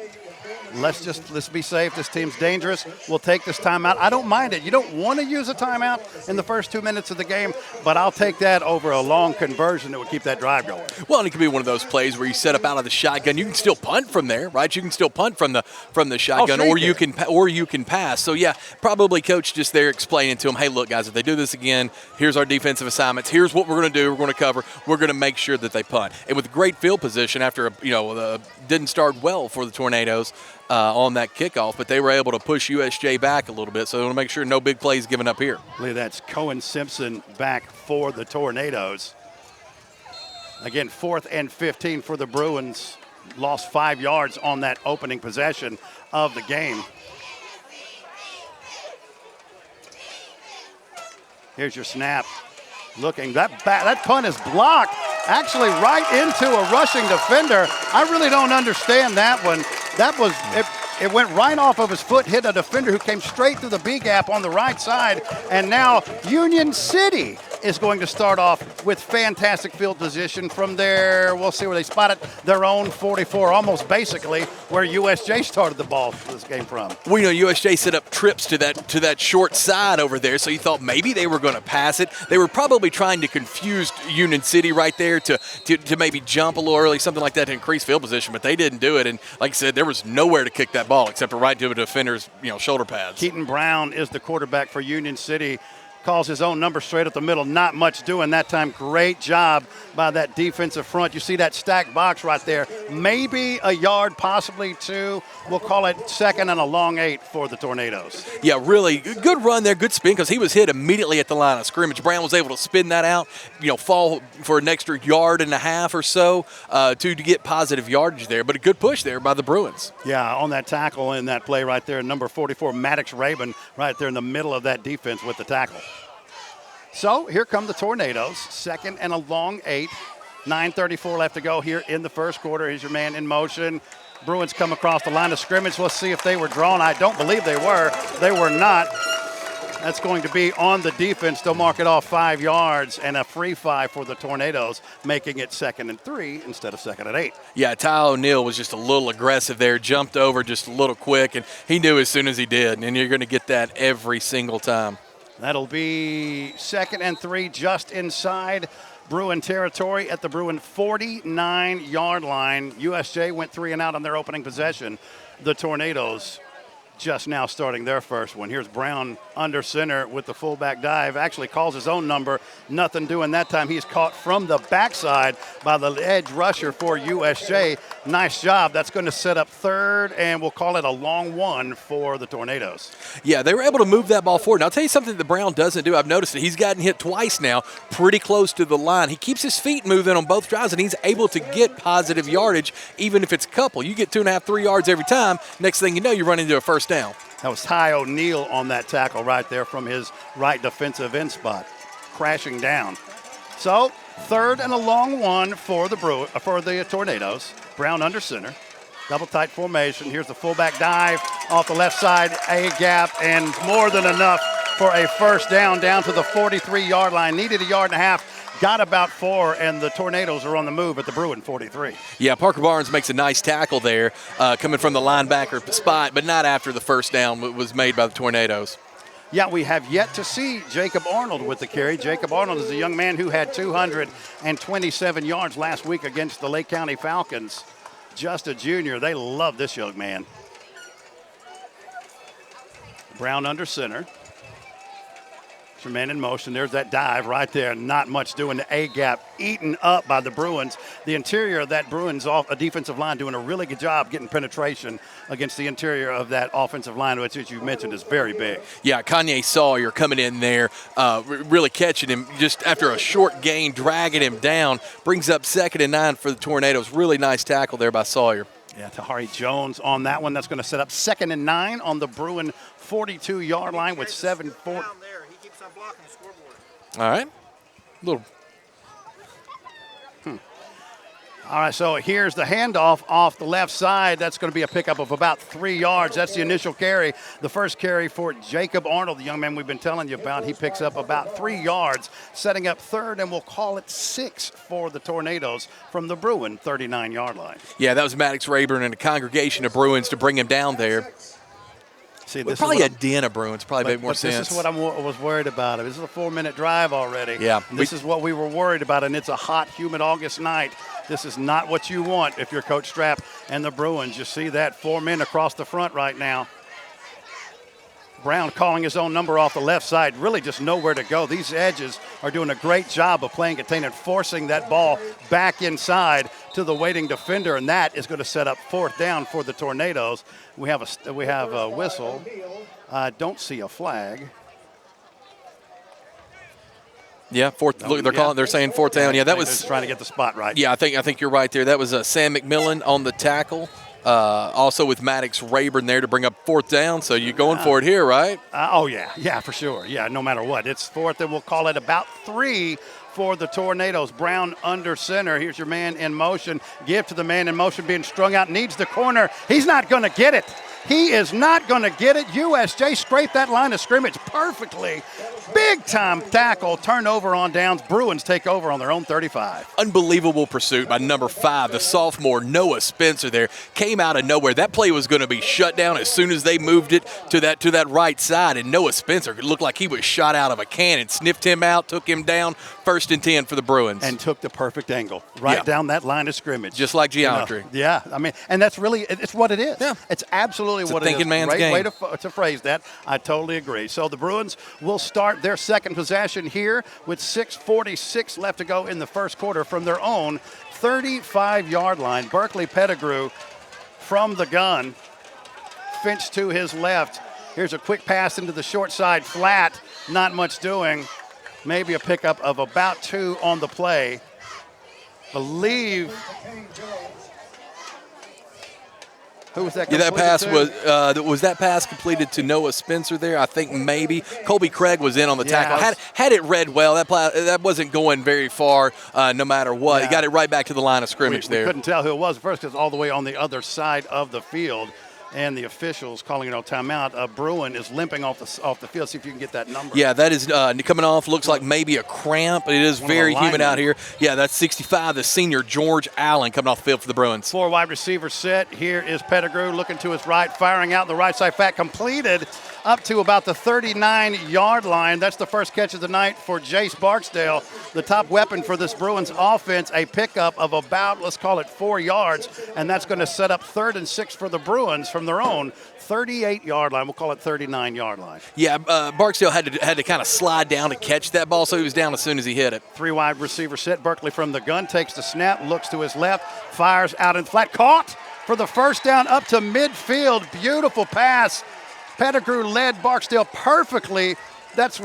[SPEAKER 1] Let's be safe. This team's dangerous. We'll take this timeout. I don't mind it. You don't want to use a timeout in the first 2 minutes of the game, but I'll take that over a long conversion that would keep that drive going.
[SPEAKER 2] Well, and it could be one of those plays where you set up out of the shotgun. You can still punt from there, right? You can still punt from the shotgun, or you can pass. So yeah, probably coach just there explaining to them, hey, look, guys, if they do this again, here's our defensive assignments. Here's what we're going to do. We're going to cover. We're going to make sure that they punt. And with great field position after didn't start well for the Tornadoes on that kickoff, but they were able to push USJ back a little bit, so they want to make sure no big plays given up here.
[SPEAKER 1] I believe that's Cohen Simpson back for the Tornadoes. Again, 4th and 15 for the Bruins. Lost 5 yards on that opening possession of the game. Here's your snap. Looking, that punt is blocked, actually right into a rushing defender. I really don't understand that one. It went right off of his foot, hit a defender who came straight through the B gap on the right side, and now Union City is going to start off with fantastic field position from there. We'll see where they spot it. Their own 44, almost basically where USJ started the ball for this game from.
[SPEAKER 2] We know USJ set up trips to that short side over there, so you thought maybe they were going to pass it. They were probably trying to confuse Union City right there to maybe jump a little early, something like that to increase field position, but they didn't do it. And like I said, there was nowhere to kick that ball except right to a defender's shoulder pads.
[SPEAKER 1] Keaton Brown is the quarterback for Union City. Calls his own number straight up the middle. Not much doing that time. Great job by that defensive front. You see that stacked box right there. Maybe a yard, possibly 2. We'll call it 2nd and a long 8 for the Tornadoes.
[SPEAKER 2] Yeah, really good run there. Good spin because he was hit immediately at the line of scrimmage. Brown was able to spin that out, fall for an extra yard and a half or so to get positive yardage there. But a good push there by the Bruins.
[SPEAKER 1] Yeah, on that tackle in that play right there, number 44, Maddox Rabin, right there in the middle of that defense with the tackle. So here come the Tornadoes, 2nd and a long 8. 9:34 left to go here in the first quarter. Here's your man in motion. Bruins come across the line of scrimmage. Let's see if they were drawn. I don't believe they were. They were not. That's going to be on the defense. They'll mark it off 5 yards and a free 5 for the Tornadoes, making it 2nd and 3 instead of 2nd and 8.
[SPEAKER 2] Yeah, Ty O'Neill was just a little aggressive there, jumped over just a little quick, and he knew as soon as he did, and you're going to get that every single time.
[SPEAKER 1] That'll be 2nd and 3 just inside Bruin territory at the Bruin 49-yard line. USJ went 3 and out on their opening possession. The Tornadoes just now starting their first one. Here's Brown under center with the fullback dive. Actually calls his own number. Nothing doing that time. He's caught from the backside by the edge rusher for USJ. Nice job. That's going to set up third, and we'll call it a long one for the Tornadoes.
[SPEAKER 2] Yeah, they were able to move that ball forward. And I'll tell you something that Brown doesn't do. I've noticed that he's gotten hit twice now, pretty close to the line. He keeps his feet moving on both drives, and he's able to get positive yardage, even if it's a couple. You get 2.5, 3 yards every time. Next thing you know, you run into a first down.
[SPEAKER 1] That was Ty O'Neal on that tackle right there from his right defensive end spot, crashing down. So, third and a long one for the Tornadoes. Brown under center. Double tight formation. Here's the fullback dive off the left side, a gap, and more than enough for a first down to the 43-yard line. Needed a yard and a half. Got about 4, and the Tornadoes are on the move at the Bruin 43.
[SPEAKER 2] Yeah, Parker Barnes makes a nice tackle there, coming from the linebacker spot, but not after the first down was made by the Tornadoes.
[SPEAKER 1] Yeah, we have yet to see Jacob Arnold with the carry. Jacob Arnold is a young man who had 227 yards last week against the Lake County Falcons. Just a junior. They love this young man. Brown under center. Man in motion. There's that dive right there. Not much doing. The A-gap eaten up by the Bruins. The interior of that Bruins a defensive line doing a really good job getting penetration against the interior of that offensive line, which, as you mentioned, is very big. Yeah,
[SPEAKER 2] Kanye Sawyer coming in there, really catching him just after a short gain, dragging him down, brings up 2nd and 9 for the Tornadoes. Really nice tackle there by Sawyer.
[SPEAKER 1] Yeah, Tahari Jones on that one. That's going to set up 2nd and 9 on the Bruin 42-yard line with 7-4.
[SPEAKER 2] All right.
[SPEAKER 1] All right, so here's the handoff off the left side. That's going to be a pickup of about 3 yards. That's the initial carry. The first carry for Jacob Arnold, the young man we've been telling you about. He picks up about 3 yards, setting up third, and we'll call it 6 for the Tornadoes from the Bruin 39-yard line.
[SPEAKER 2] Yeah, that was Maddox Rayburn and a congregation of Bruins to bring him down there.
[SPEAKER 1] See, this
[SPEAKER 2] probably a den of Bruins probably made more sense.
[SPEAKER 1] This is what I was worried about. This is a 4-minute drive already.
[SPEAKER 2] Yeah.
[SPEAKER 1] This is what we were worried about, and it's a hot, humid August night. This is not what you want if you're Coach Strapp and the Bruins. You see that 4 men across the front right now. Brown calling his own number off the left side, really just nowhere to go. These edges are doing a great job of playing contained and forcing that ball back inside to the waiting defender, and that is going to set up 4th down for the Tornadoes. We have a whistle. I don't see a flag.
[SPEAKER 2] Yeah, they're saying 4th down. Yeah, that was
[SPEAKER 1] just trying to get the spot right.
[SPEAKER 2] Yeah, I think you're right there. That was Sam McMillan on the tackle. Also with Maddox Rayburn there to bring up 4th down. So you're going for it here, right?
[SPEAKER 1] Yeah, for sure. Yeah, no matter what. It's 4th, and we'll call it about 3 for the Tornadoes. Brown under center. Here's your man in motion. Give to the man in motion being strung out. Needs the corner. He's not going to get it. He is not going to get it. USJ scraped that line of scrimmage perfectly. Big-time tackle, turnover on downs. Bruins take over on their own 35.
[SPEAKER 2] Unbelievable pursuit by number 5, the sophomore Noah Spencer there. Came out of nowhere. That play was going to be shut down as soon as they moved it to that right side, and Noah Spencer looked like he was shot out of a cannon. Sniffed him out, took him down. 1st and 10 for the Bruins.
[SPEAKER 1] And took the perfect angle down that line of scrimmage.
[SPEAKER 2] Just like geometry.
[SPEAKER 1] Yeah, I mean, and that's really, it's what it is.
[SPEAKER 2] Yeah.
[SPEAKER 1] It's absolutely what it is.
[SPEAKER 2] Thinking man's
[SPEAKER 1] Great
[SPEAKER 2] game.
[SPEAKER 1] way to phrase that. I totally agree. So the Bruins will start their second possession here with 6:46 left to go in the first quarter from their own 35-yard line. Berkeley Pettigrew from the gun. Finch to his left. Here's a quick pass into the short side flat. Not much doing. Maybe a pickup of about 2 on the play. Believe. Who was that?
[SPEAKER 2] Yeah, that pass was that pass completed to Noah Spencer there? I think maybe Colby Craig was in on the tackle. Had it read well, that wasn't going very far, no matter what. He got it right back to the line of scrimmage there.
[SPEAKER 1] We couldn't tell who it was first because all the way on the other side of the field. And the officials calling it a timeout. Bruin is limping off the field. See if you can get that number.
[SPEAKER 2] Yeah, that is coming off. Looks like maybe a cramp. It is very humid out here. Yeah, that's 65, the senior George Allen coming off the field for the Bruins.
[SPEAKER 1] 4 wide receivers set. Here is Pettigrew looking to his right, firing out the right side. Fat completed up to about the 39-yard line. That's the first catch of the night for Jace Barksdale, the top weapon for this Bruins offense. A pickup of about, let's call it 4 yards, and that's going to set up 3rd and 6 for the Bruins from their own 38-yard line. We'll call it 39-yard line.
[SPEAKER 2] Yeah, Barksdale had to kind of slide down to catch that ball, so he was down as soon as he hit it.
[SPEAKER 1] 3 wide receiver set. Berkeley from the gun takes the snap, looks to his left, fires out in flat, caught for the first down up to midfield. Beautiful pass. Pettigrew led Barksdale perfectly. That's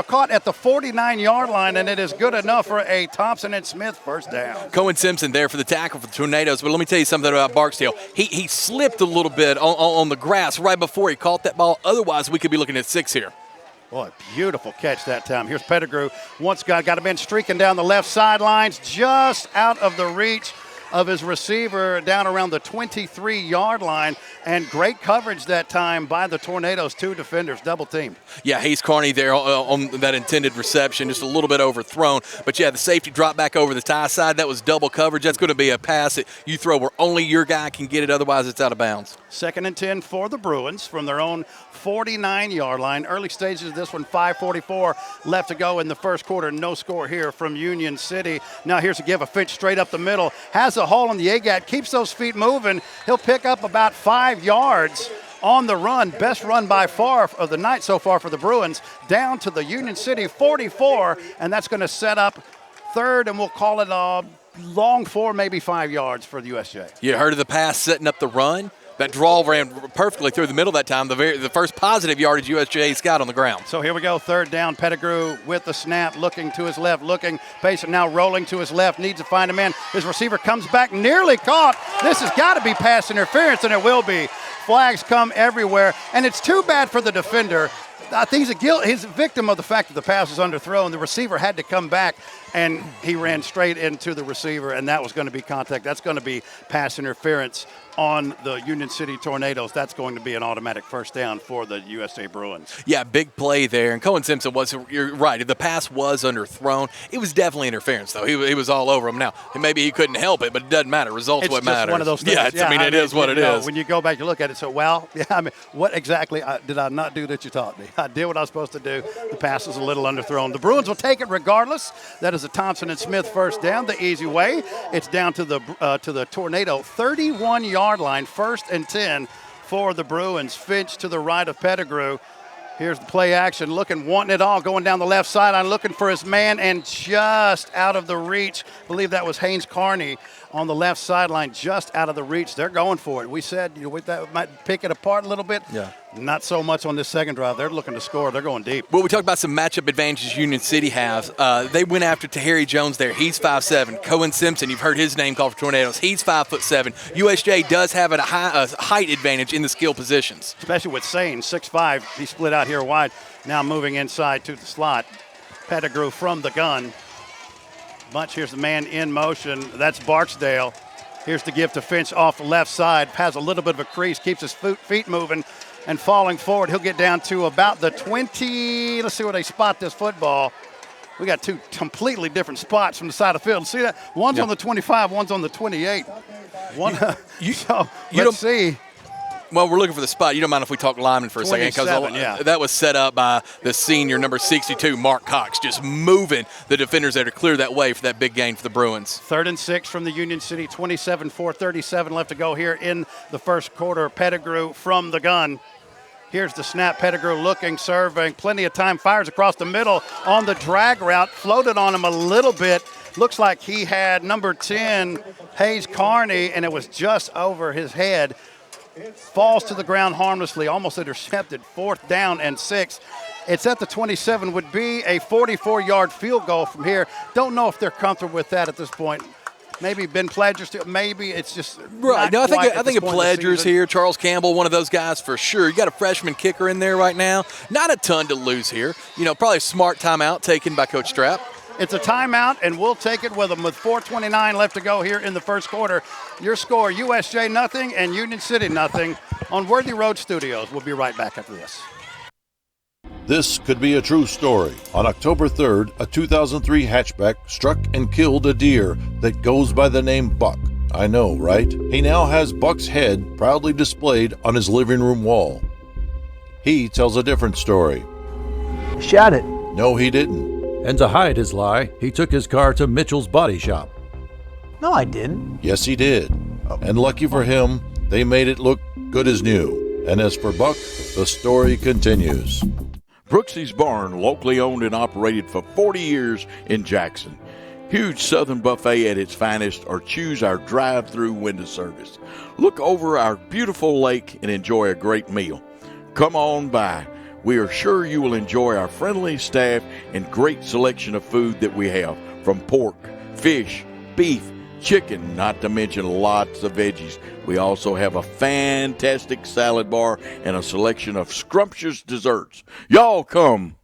[SPEAKER 1] caught at the 49-yard line, and it is good enough for a Thompson and Smith first down.
[SPEAKER 2] Cohen Simpson there for the tackle for the Tornadoes. But let me tell you something about Barksdale. He slipped a little bit on the grass right before he caught that ball. Otherwise, we could be looking at 6 here.
[SPEAKER 1] Boy, beautiful catch that time. Here's Pettigrew. Once got a man streaking down the left sidelines, just out of the reach of his receiver, down around the 23-yard line, and great coverage that time by the Tornadoes. 2 defenders, double teamed.
[SPEAKER 2] Yeah, Hayes Carney there on that intended reception, just a little bit overthrown. But yeah, the safety dropped back over the tie side. That was double coverage. That's going to be a pass that you throw where only your guy can get it. Otherwise, it's out of bounds. 2nd
[SPEAKER 1] and 10 for the Bruins from their own 49-yard line. Early stages of this one, 5:44 left to go in the first quarter. No score here from Union City. Now here's a give a Finch straight up the middle. Has a hole in the A-gap, keeps those feet moving. He'll pick up about 5 yards on the run. Best run by far of the night so far for the Bruins, down to the Union City 44, and that's going to set up third, and we'll call it a long 4, maybe 5 yards for the USJ.
[SPEAKER 2] You heard of the pass setting up the run? That draw ran perfectly through the middle that time, the first positive yardage USJ's got on the ground.
[SPEAKER 1] So here we go, 3rd down. Pettigrew with the snap, looking to his left, patient now rolling to his left, needs to find a man. His receiver comes back, nearly caught. This has got to be pass interference, and it will be. Flags come everywhere, and it's too bad for the defender. I think he's a victim of the fact that the pass was underthrown. The receiver had to come back, and he ran straight into the receiver, and that was going to be contact. That's going to be pass interference on the Union City Tornadoes. That's going to be an automatic first down for the USA Bruins.
[SPEAKER 2] Yeah, big play there. And Cohen Simpson you're right, the pass was underthrown. It was definitely interference, though. He was all over him. Now, maybe he couldn't help it, but it doesn't matter. Results what matters.
[SPEAKER 1] It's one of those things.
[SPEAKER 2] Yeah, it is what it is.
[SPEAKER 1] When you go back, you look at it, what exactly did I not do that you taught me? I did what I was supposed to do. The pass was a little underthrown. The Bruins will take it regardless. That is a Thompson and Smith first down, the easy way. It's down to the Tornado 31-yard line, 1st and 10 for the Bruins. Finch to the right of Pettigrew. Here's the play action, wanting it all, going down the left sideline, looking for his man, and just out of the reach. I believe that was Hayes Carney on the left sideline, just out of the reach. They're going for it. We said that might pick it apart a little bit.
[SPEAKER 2] Yeah.
[SPEAKER 1] Not so much on this second drive. They're looking to score. They're going deep.
[SPEAKER 2] Well, we talked about some matchup advantages Union City has. They went after Tahiri Jones there. He's 5'7". Cohen Simpson, you've heard his name called for Tornadoes. He's 5'7". USJ does have a height advantage in the skill positions.
[SPEAKER 1] Especially with Sane, 6'5". He split out here wide. Now moving inside to the slot. Pettigrew from the gun. Bunch, here's the man in motion. That's Barksdale. Here's the give to Finch off the left side. Has a little bit of a crease, keeps his feet moving and falling forward. He'll get down to about the 20. Let's see where they spot this football. We got 2 completely different spots from the side of the field. See that? One's on the 25, one's on the 28. Let's see.
[SPEAKER 2] Well, we're looking for the spot. You don't mind if we talk lineman for a second? Because that was set up by the senior, number 62, Mark Cox, just moving the defenders there to clear that way for that big gain for the Bruins.
[SPEAKER 1] 3rd and 6 from the Union City, 27-4-37 left to go here in the first quarter. Pettigrew from the gun. Here's the snap. Pettigrew looking, serving, plenty of time, fires across the middle on the drag route, floated on him a little bit. Looks like he had number 10, Hayes Carney, and it was just over his head. Falls to the ground harmlessly, almost intercepted. 4th down and 6. It's at the 27, would be a 44-yard field goal from here. Don't know if they're comfortable with that at this point. Maybe Ben Pledger's, maybe it's just
[SPEAKER 2] right. No, I think Pledger's here. Charles Campbell, one of those guys for sure. You got a freshman kicker in there right now. Not a ton to lose here. Probably a smart timeout taken by Coach Strapp.
[SPEAKER 1] It's a timeout, and we'll take it with them with 4:29 left to go here in the first quarter. Your score, USJ nothing and Union City nothing on Worthy Road Studios. We'll be right back after this.
[SPEAKER 6] This could be a true story. On October 3rd, a 2003 hatchback struck and killed a deer that goes by the name Buck. I know, right? He now has Buck's head proudly displayed on his living room wall. He tells a different story.
[SPEAKER 7] Shot it.
[SPEAKER 6] No, he didn't.
[SPEAKER 8] And to hide his lie, he took his car to Mitchell's Body Shop.
[SPEAKER 7] No, I didn't.
[SPEAKER 6] Yes, he did. And lucky for him, They made it look good as new. And as for Buck, the story continues.
[SPEAKER 7] Brooksy's Barn, locally owned and operated for 40 years in Jackson. Huge Southern buffet at its finest, or choose our drive-through window service. Look over our beautiful lake and enjoy a great meal. Come on by. We are sure you will enjoy our friendly staff and great selection of food that we have, from pork, fish, beef, chicken, not to mention lots of veggies. We also have a fantastic salad bar and a selection of scrumptious desserts. Y'all come.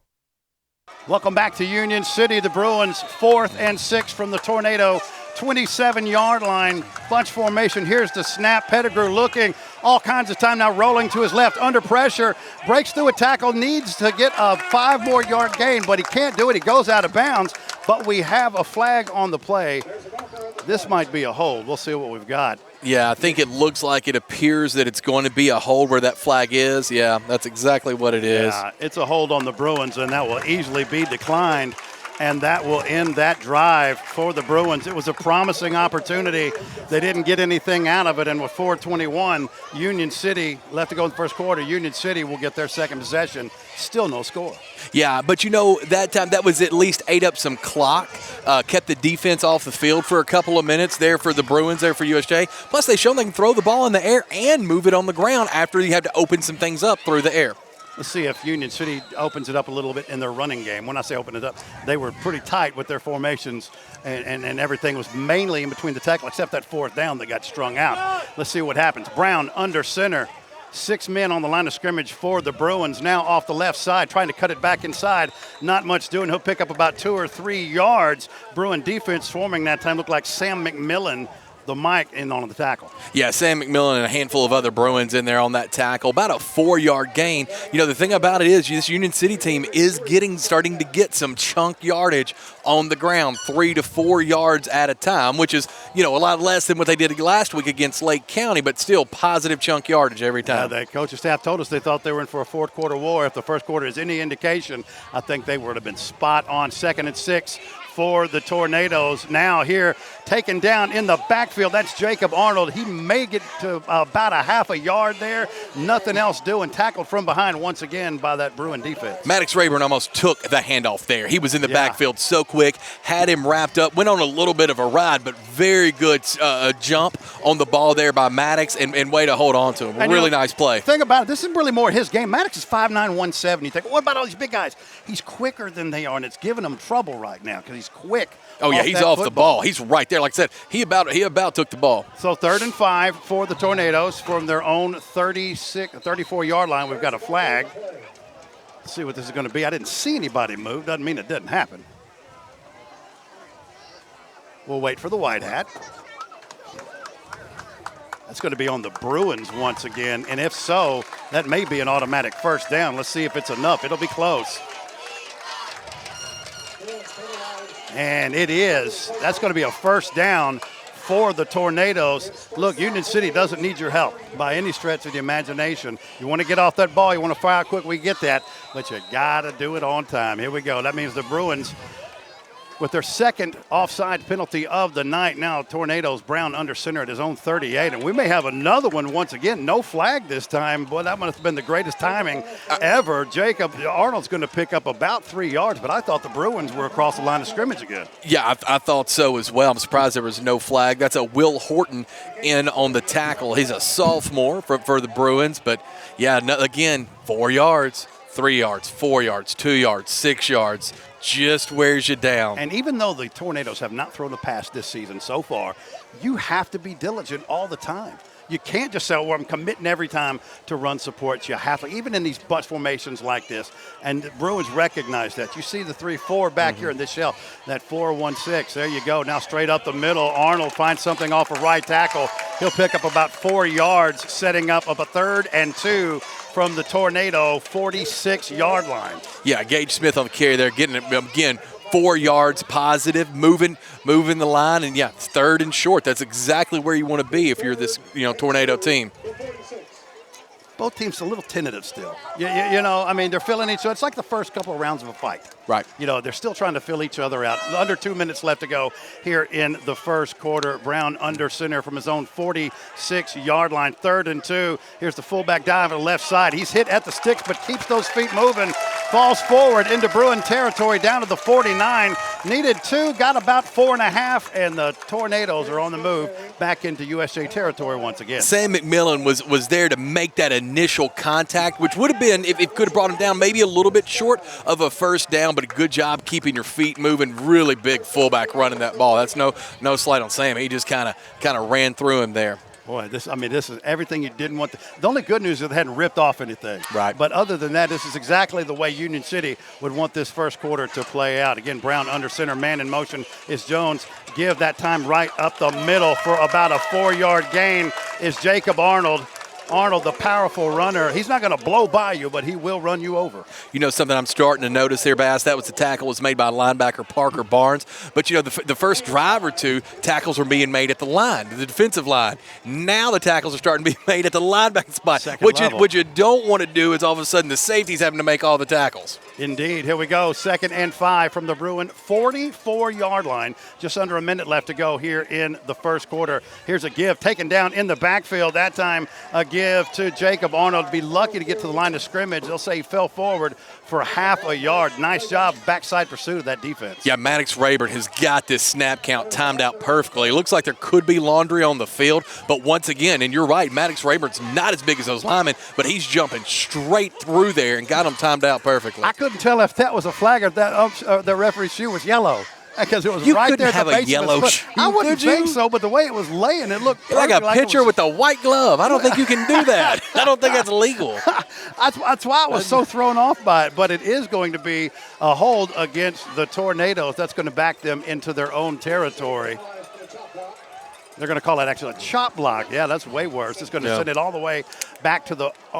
[SPEAKER 1] Welcome back to Union City. The Bruins 4th and 6 from the Tornado 27-yard line. Bunch formation. Here's the snap. Pettigrew looking all kinds of time now, rolling to his left under pressure. Breaks through a tackle, needs to get a 5 more yard gain, but he can't do it. He goes out of bounds, but we have a flag on the play. This might be a hold. We'll see what we've got.
[SPEAKER 2] Yeah, I think it looks like it appears that it's going to be a hold where that flag is. Yeah, that's exactly what it is.
[SPEAKER 1] Yeah, it's a hold on the Bruins, and that will easily be declined, and that will end that drive for the Bruins. It was a promising opportunity. They didn't get anything out of it, and with 4:21, Union City left to go in the first quarter. Union City will get their second possession. Still no score.
[SPEAKER 2] Yeah, but that time that was at least ate up some clock, kept the defense off the field for a couple of minutes there for the Bruins, there for USJ. Plus, they've shown they can throw the ball in the air and move it on the ground after you have to open some things up through the air.
[SPEAKER 1] Let's see if Union City opens it up a little bit in their running game. When I say open it up, they were pretty tight with their formations, and everything was mainly in between the tackle, except that 4th down that got strung out. Let's see what happens. Brown under center. 6 men on the line of scrimmage for the Bruins. Now off the left side, trying to cut it back inside. Not much doing. He'll pick up about 2 or 3 yards. Bruin defense swarming that time. Looked like Sam McMillan, the Mike, in on the tackle.
[SPEAKER 2] Yeah, Sam McMillan and a handful of other Bruins in there on that tackle. About a 4-yard gain. The thing about it is this Union City team is starting to get some chunk yardage on the ground, 3 to 4 yards at a time, which is, a lot less than what they did last week against Lake County, but still positive chunk yardage every time.
[SPEAKER 1] The coaching staff told us they thought they were in for a fourth quarter war. If the first quarter is any indication, I think they would have been spot on. 2nd and 6 for the Tornadoes. Now here, taken down in the backfield, that's Jacob Arnold. He may get to about a half a yard there. Nothing else doing. Tackled from behind once again by that Bruin defense.
[SPEAKER 2] Maddox Rayburn almost took the handoff there. He was in the backfield so quick, had him wrapped up, went on a little bit of a ride, but very good jump on the ball there by Maddox and way to hold on to him. And really nice play.
[SPEAKER 1] Think about it. This is really more his game. Maddox is 5'9", 170. You think, what about all these big guys? He's quicker than they are, and it's giving him trouble right now because he's quick.
[SPEAKER 2] Oh, yeah, he's off the ball. He's right there. Like I said, he about took the ball.
[SPEAKER 1] So 3rd and 5 for the Tornadoes from their own 34-yard line. We've got a flag. Let's see what this is going to be. I didn't see anybody move. Doesn't mean it didn't happen. We'll wait for the white hat. That's going to be on the Bruins once again. And if so, that may be an automatic first down. Let's see if it's enough. It'll be close. And it is. That's going to be a first down for the Tornadoes. Look, Union City doesn't need your help by any stretch of the imagination. You want to get off that ball, you want to fire quick, we get that, but you got to do it on time. Here we go. That means the Bruins, with their second offside penalty of the night. Now Tornadoes, Brown under center at his own 38, and we may have another one once again. No flag this time. Boy, that must have been the greatest timing ever. Jacob Arnold's going to pick up about 3 yards, but I thought the Bruins were across the line of scrimmage again.
[SPEAKER 2] Yeah, I thought so as well. I'm surprised there was no flag. That's a Will Horton in on the tackle. He's a sophomore for the Bruins, but yeah, again, 4 yards, 3 yards, 4 yards, 2 yards, 6 yards. Just wears you down.
[SPEAKER 1] And even though the Tornadoes have not thrown a pass this season so far, you have to be diligent all the time. You can't just say, well, I'm committing every time to run support. You have to, even in these bunch formations like this. And the Bruins recognize that. You see the 3-4 back here in this shell, that 4-1-6. There you go. Now straight up the middle. Arnold finds something off a right tackle. He'll pick up about 4 yards, setting up of a 3rd and 2 from the Tornado 46-yard line. Yeah,
[SPEAKER 2] Gage Smith on the carry there, getting it again. 4 yards positive, moving the line, and it's 3rd and short. That's exactly where you want to be if you're this Tornado team.
[SPEAKER 1] both teams a little tentative still. You know, I mean, they're filling each other. It's like the first couple of rounds of a fight.
[SPEAKER 2] Right.
[SPEAKER 1] You know, they're still trying to fill each other out. Under 2 minutes left to go here in the first quarter. Brown under center from his own 46-yard line, 3rd and 2. Here's the fullback dive on the left side. He's hit at the sticks, but keeps those feet moving. Falls forward into Bruin territory, down to the 49. Needed 2, got about 4.5, and the Tornadoes are on the move back into USJ territory once again.
[SPEAKER 2] Sam McMillan was there to make that initial contact, which would have been, if it could have brought him down, maybe a little bit short of a first down, but a good job keeping your feet moving. Really big fullback running that ball. That's no slight on Sam. He just kind of ran through him there.
[SPEAKER 1] Boy, this is everything you didn't want. The only good news is they hadn't ripped off anything.
[SPEAKER 2] Right.
[SPEAKER 1] But other than that, this is exactly the way Union City would want this first quarter to play out. Again, Brown under center, man in motion is Jones. Give that time right up the middle for about a 4-yard gain is Jacob Arnold. Arnold, the powerful runner, he's not going to blow by you, but he will run you over.
[SPEAKER 2] You know something I'm starting to notice there, Bass? That was the tackle was made by linebacker Parker Barnes. But, you know, the first drive or two, tackles were being made at the line, the defensive line. Now the tackles are starting to be made at the linebacker spot. What you don't want to do is all of a sudden the safety's having to make all the tackles.
[SPEAKER 1] Indeed. Here we go. 2nd and 5 from the Bruin 44-yard line. Just under a minute left to go here in the first quarter. Here's a give taken down in the backfield. That time a give to Jacob Arnold. Be lucky to get to the line of scrimmage. They'll say he fell forward for half a yard. Nice job, backside pursuit of that defense.
[SPEAKER 2] Yeah, Maddox Rayburn has got this snap count timed out perfectly. It looks like there could be laundry on the field, but once again, and you're right, Maddox Rayburn's not as big as those linemen, but he's jumping straight through there and got them timed out perfectly.
[SPEAKER 1] I couldn't tell if that was a flag or that the referee's shoe was yellow. Because it was
[SPEAKER 2] you
[SPEAKER 1] right there at the
[SPEAKER 2] have
[SPEAKER 1] base
[SPEAKER 2] a yellow
[SPEAKER 1] of his
[SPEAKER 2] shoe,
[SPEAKER 1] foot. I wouldn't think so, but the way it was laying, it looked
[SPEAKER 2] like a pitcher with a white glove. I don't think you can do that. I don't think that's legal.
[SPEAKER 1] That's why I was so thrown off by it. But it is going to be a hold against the Tornadoes. That's going to back them into their own territory. They're going to call that actually a chop block. Yeah, that's way worse. It's going to send it all the way back to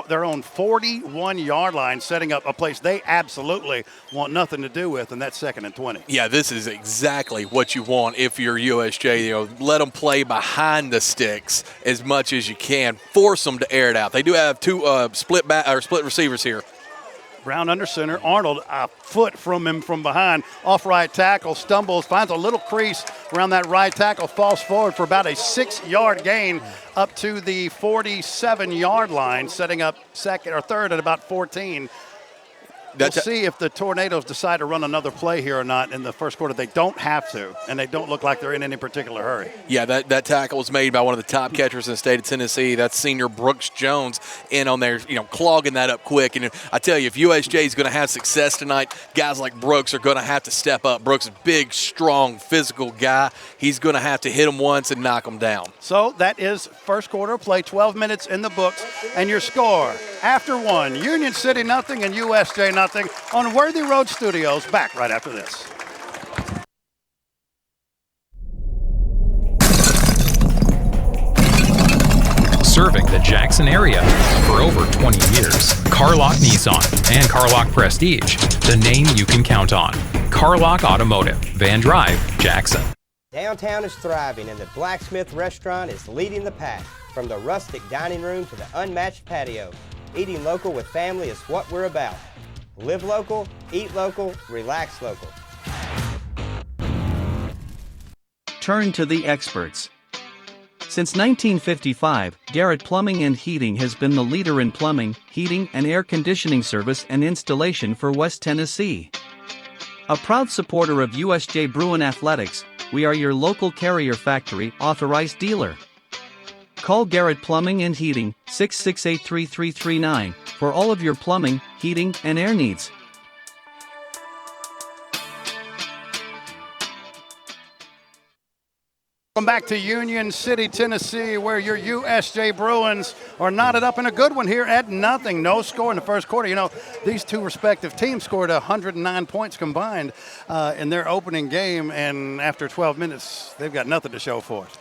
[SPEAKER 1] their own 41-yard line, setting up a place they absolutely want nothing to do with, and that's 2nd and 20.
[SPEAKER 2] Yeah, this is exactly what you want if you're USJ. You know, let them play behind the sticks as much as you can. Force them to air it out. They do have 2 split receivers here.
[SPEAKER 1] Brown under center. Arnold a foot from him from behind. Off right tackle, stumbles, finds a little crease around that right tackle, falls forward for about a 6-yard gain up to the 47-yard line, setting up 2nd or 3rd at about 14. We'll see if the Tornadoes decide to run another play here or not in the first quarter. They don't have to, and they don't look like they're in any particular hurry.
[SPEAKER 2] Yeah, that tackle was made by one of the top catchers in the state of Tennessee. That's senior Brooks Jones in on there, you know, clogging that up quick. And I tell you, if USJ is going to have success tonight, guys like Brooks are going to have to step up. Brooks is a big, strong, physical guy. He's going to have to hit him once and knock him down.
[SPEAKER 1] So that is first quarter play, 12 minutes in the books, and your score after 1, Union City nothing and USJ nothing on Worthy Road Studios. Back right after this.
[SPEAKER 9] Serving the Jackson area for over 20 years. Carlock Nissan and Carlock Prestige, the name you can count on. Carlock Automotive, Van Drive, Jackson.
[SPEAKER 10] Downtown is thriving and the Blacksmith Restaurant is leading the pack. From the rustic dining room to the unmatched patio, eating local with family is what we're about. Live local, eat local, relax local.
[SPEAKER 11] Turn to the experts. Since 1955, Garrett Plumbing and Heating has been the leader in plumbing, heating, and air conditioning service and installation for West Tennessee. A proud supporter of USJ Bruin Athletics, we are your local Carrier Factory authorized dealer. Call Garrett Plumbing and Heating, 668-3339, for all of your plumbing, heating, and air needs.
[SPEAKER 1] Welcome back to Union City, Tennessee, where your USJ Bruins are knotted up in a good one here at nothing. No score in the first quarter. You know, these two respective teams scored 109 points combined in their opening game, and after 12 minutes, they've got nothing to show for it.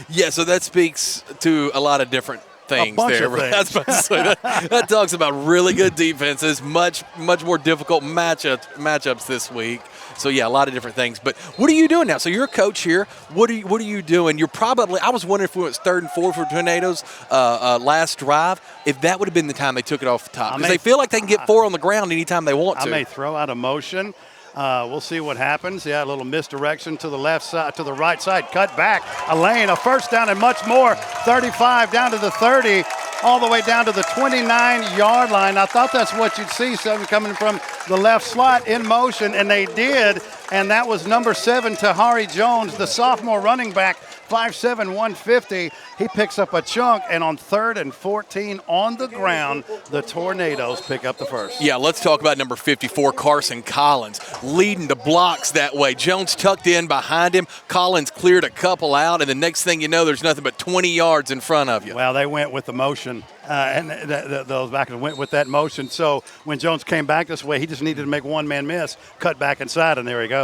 [SPEAKER 2] Yeah, so that speaks to a lot of different things
[SPEAKER 1] bunch
[SPEAKER 2] there.
[SPEAKER 1] of things.
[SPEAKER 2] I was about to say that talks about really good defenses, much more difficult matchups this week. So yeah, a lot of different things. But what are you doing now? So you're a coach here. What are you doing? You're probably. I was wondering if we went 3rd and 4 for Tornadoes last drive, if that would have been the time they took it off the top, because they feel like they can get 4 on the ground anytime they want to.
[SPEAKER 1] I may throw out a motion. We'll see what happens. Yeah, a little misdirection to the left side, to the right side. Cut back, a lane, a first down, and much more. 35 down to the 30, all the way down to the 29-yard line. I thought that's what you'd see, something coming from the left slot in motion, and they did. And that was number 7, Tahari Jones, the sophomore running back, 5'7", 150. He picks up a chunk, and on 3rd and 14 on the ground, the Tornadoes pick up the first.
[SPEAKER 2] Yeah, let's talk about number 54, Carson Collins, leading the blocks that way. Jones tucked in behind him. Collins cleared a couple out, and the next thing you know, there's nothing but 20 yards in front of you.
[SPEAKER 1] Well, they went with the motion, and those backers went with that motion. So when Jones came back this way, he just needed to make one-man miss, cut back inside, and there he goes.